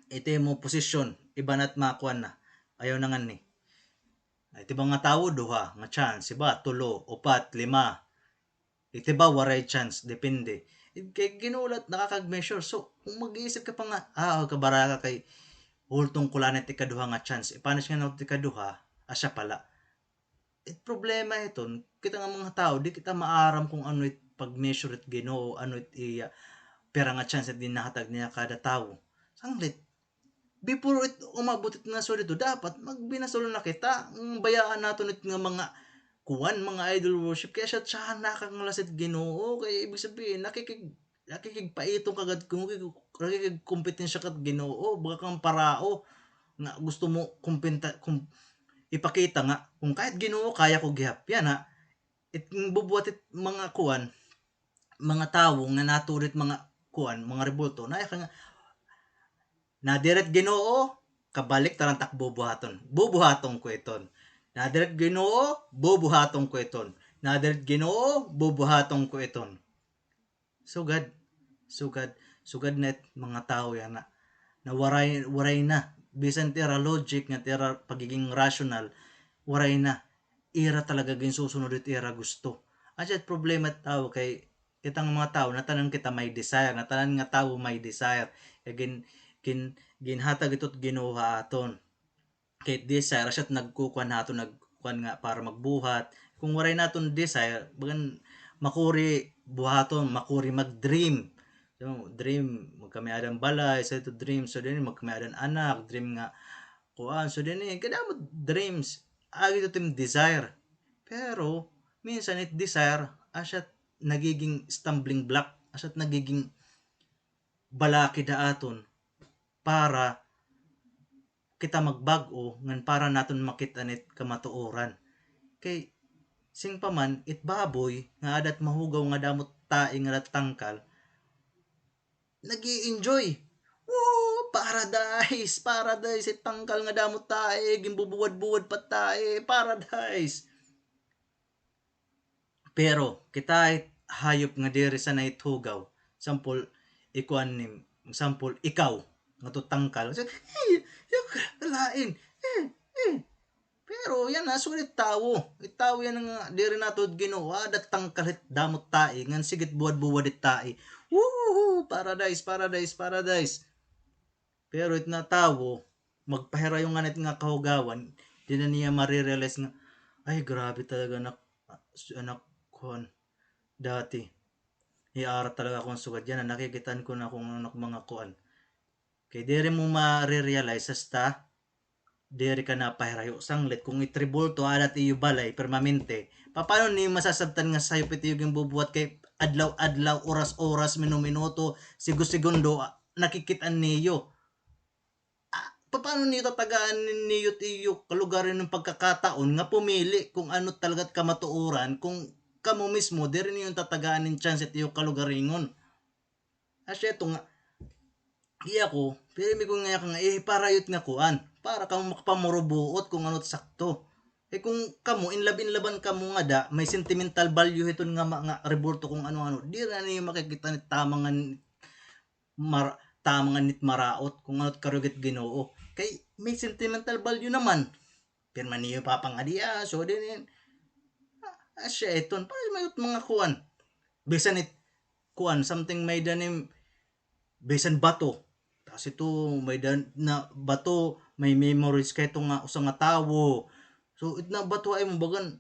S2: ito mo posisyon iba na't makuan na ayaw na nga ni iti ba nga tawo duha nga chance iba tulo upat lima iti ba waray chance depende kay ginulat nakakag-measure so kung mag-iisip ka pa nga kabara ka kay hultong kulanit ikaduha nga chance ipanish nga ti ikaduha asya pala problema iton kita nga mga tao di kita maaram kung ano it pag-measure it Ginoo ano it iya pera nga chance at dinahatag niya kada tao sanglit before it umabot it na so dito dapat magbinasol na kita bayaan naton it nga mga kuan mga idol worship kaya siya nakakanglasit Ginoo kay ibig sabihin nakikigpaitong kagad kung nakikigkompetensya kat Ginoo baka kang parao nga gusto mo ipakita nga kung kahit Ginoo kaya ko gihap yan bubuhat it mga kuan mga tawo nga naturit mga kuan mga rebulto na nga nadiret Ginoo kabalik tarang bubuhaton ko iton nadiret Ginoo bubuhaton ko iton nadiret Ginoo bubuhaton ko iton sugad net mga tao yan na waray na bisan tira logic nga tira pagiging rational waray na ira talaga ginsusunod it ira gusto at problema tao kay kitang mga tao natanan kita may desire natanan nga tao may desire kay ginhatag itot Ginoo aton kay desire siya't nagkukuan naton nagkuan nga para magbuhat kung waray naton desire bagan makuri buhaton makuri mag-dream so, dream magkami adan balay sa ito dream so din magkami adan anak dream nga kuan so din kada mo dreams agi to tim desire pero minsan it desire asya nagiging stumbling block, asya nagiging balaki daaton para kita magbag-o ngan para naton makita nit kamatuoran. Kay sing paman it baboy nga adat mahugaw nga damot tae nga adat tangkal, nag-i-enjoy. Woo! Paradise! Paradise! It tangkal nga damot tae, gimbubuwad-buwad pa tae, paradise! Pero, kita it hayop nga diri sa naithugaw. Sampol, ikuan ni, sampol, ikaw, nga to tangkal. Yung lain. Pero, yan na, sulit tawo. Itawo yan nga, diri nato ginawa, dat tangkal it damot tae, ngan sigit buwad-buwad it tae. Woo! Paradise, paradise, paradise. Pero it na tawo, magpahira yung ganit nga kahugawan, di na niya marirealize nga, ay grabe talaga anak ko dati. Iara talaga akong sugad yan, nakikitan ko na kung anak mga kuan. Kay diri mo marirealize hasta diri ka na pahirayo sanglit kung itribulto adat iyo balay permanente. Paano ni masasabtan nga sayo piti yung bubuhat kay adlaw-adlaw, oras-oras, minuto, segundo nakikitaan niyo. Paano niyo tatagaan niyo tiyo kalugarin ng pagkakataon nga pumili kung ano talagat kamatuoran kung kamo mismo diri niyo tatagaan ng chance tiyo kalugaringon. Asya ito nga iya ko, pero mi ko nga parayot nga kuan para kamo makapamurubuot kung ano sakto. Kung kamo inlaban kamo nga da may sentimental value iton nga reborto kung ano-ano, di ra niyo makikita ni tamangan nit maraot kung ano't karugit Ginoo. Kay may sentimental value naman. Pirma niyo papangadiya, so din asya iton para mayot mga kuan. Bisan it kuan something may danim bisan bato. Tas ito may na bato may memories kay ito nga usa nga tawo. So it na bato ay mo bagan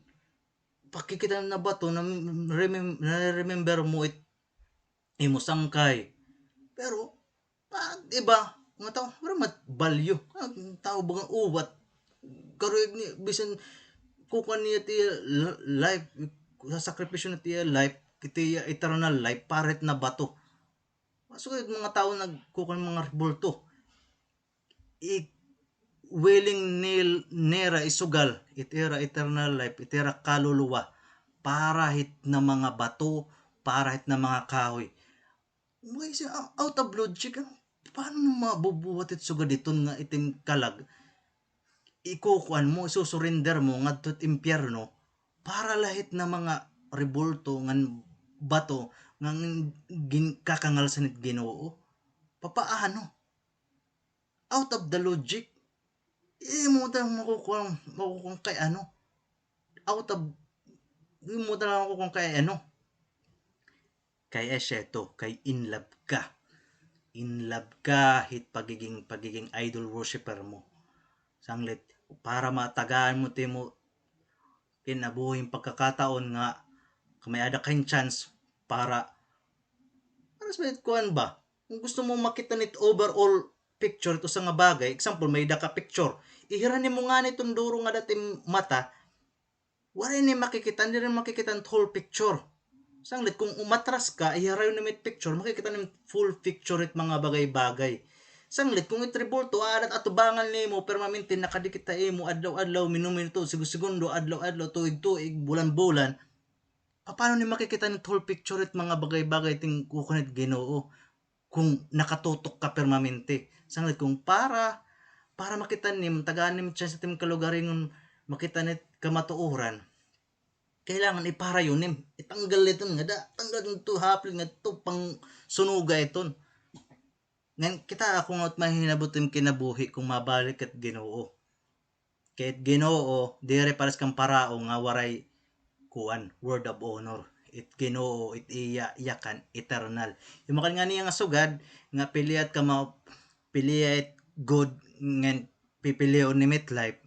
S2: pakikita na bato na remember mo it imo sangkay. Pero iba nga tao wala mat value. Tao bagang uwat karoy ni bisan kukuan niya ti life sa sakripisyo na ti life kiti eternal life paret na bato. So mga tao nagkukuan mga bulto. Willing nera isugal itera eternal life itera kaluluwa para hit na mga bato para hit na mga kahoy. May out of logic paano mabubuhat it sugad iton nga itim kalag ikukuan mo isusurrender mo ngadto impyerno para lahit na mga rebolto ngan bato ngan kakangal sanit Ginoo. Papaano? Out of the logic. Mo ta makukuha kay ano? Out of mo ta makukuha kay ano? Kay esyeto, kay in love ka. In love ka hit pagiging idol worshiper mo. Sanglit para matagaan mo timo kinabuhing pagkakataon nga may ada kayong chance para sa kuan ba? Kung gusto mo makita nit overall picture ito sa nga bagay, example may daka picture, ihiranin mo nga nitong duro nga dating mata, wala ni makikita, hindi rin makikita ang whole picture. Sanglit, kung umatras ka, iharayo na may picture, makikita ng full picture at mga bagay-bagay. Sanglit, kung itribolto, adat atubangan ni mo, permanente nakadikit tayo mo, adlaw-adlaw, minuto, segundo, adlaw-adlaw, tuig-tuig, bulan-bulan, paano ni makikita ng whole picture at mga bagay-bagay ting kukunit Ginoo kung nakatutok ka permanente. Sanglit, kung para makita ni tagaan ni chance tim kalugarin makita ni kamatuoran, kailangan ipara yun itanggal ito nga da tanggal ito hapli nga ito pang sunuga ito ngayon kita ako nga't mahinabutin kinabuhi kung mabalik at Ginoo kahit Ginoo dire pares kang parao nga waray kuan word of honor it Ginoo it iya yakan eternal yung makan nga niya nga sugad nga piliat ka piliat good ngen pipilion ni mit life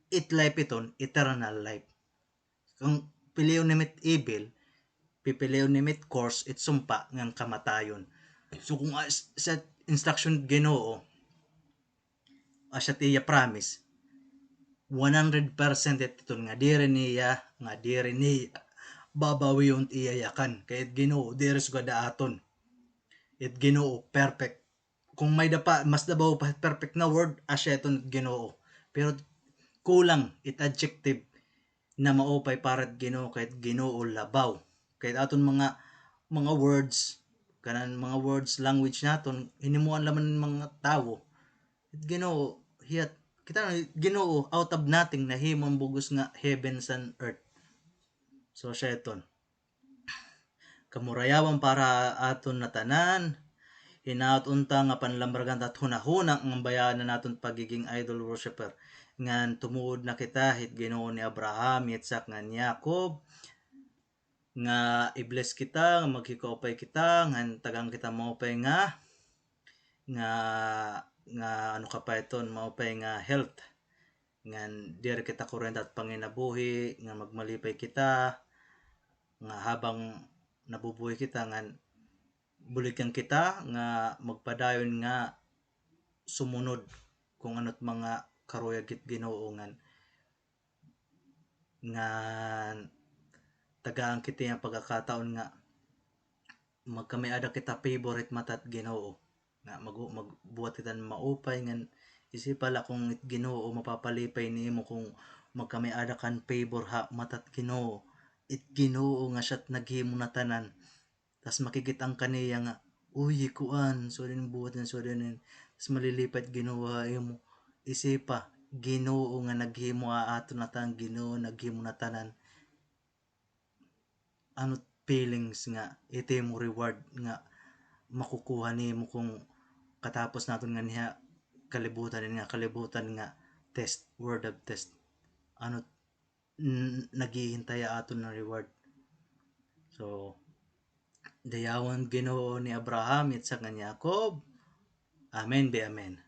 S2: it life iton eternal life kung piliw nimit evil, pipiliw nimit course, it sumpa ng kamatayon. So kung sa instruction Ginoo, sa tiya promise, 100% ito nga diri niya babawi yung iyayakan kahit Ginoo diri sa daaton it Ginoo perfect kung may dapa mas dabaw pa perfect na word asya iton Ginoo pero kulang it adjective na maupay parat Ginoo kahit Ginoo labaw kahit aton mga words kanan mga words language naton hinimuan laman ng mga tawo it Ginoo hiyat kita na Ginoo out of nothing nahimong bugos nga heavens and earth so siya iton kamurayawan para aton na tanan hinaut unta nga panlambragan at hunahuna ang bayanan naton pagiging idol worshipper ngan tumuod na kita hit Ginoo ni Abraham Yitzhak nga ni Jacob nga i-bless kita nga maghikaupay kita ngan tagang kita maupay nga ano ka pa iton maupay nga health ngan diri kita kurenta at panginabuhi nga magmalipay kita nga habang nabubuhay kita ngan bulikan kita nga magpadayon nga sumunod kung ano't mga karuyag kit Ginoo nga tagaan kiti ang pagkakataon nga magkamiada kita favorite matat Ginoo nga magbuhat kita maupay ngan isipala kung it Ginoo mapapalipay nimo kung magkamiada kan favor ha matat Ginoo it Ginoo nga siya't naghimo na tanan tas makikitang kaniya nga uy kuan so din buhat so din tas malilipat Ginoo imo isipa Ginoo nga naghimo ato na tan Ginoo naghimo na tanan ano feelings nga ito mo reward nga makukuha nimo kung katapos naton nga niya kalibutan nga test word of test ano naghihintay aton na reward so dayawan Ginoo ni Abraham at sa kanya Jacob amen be amen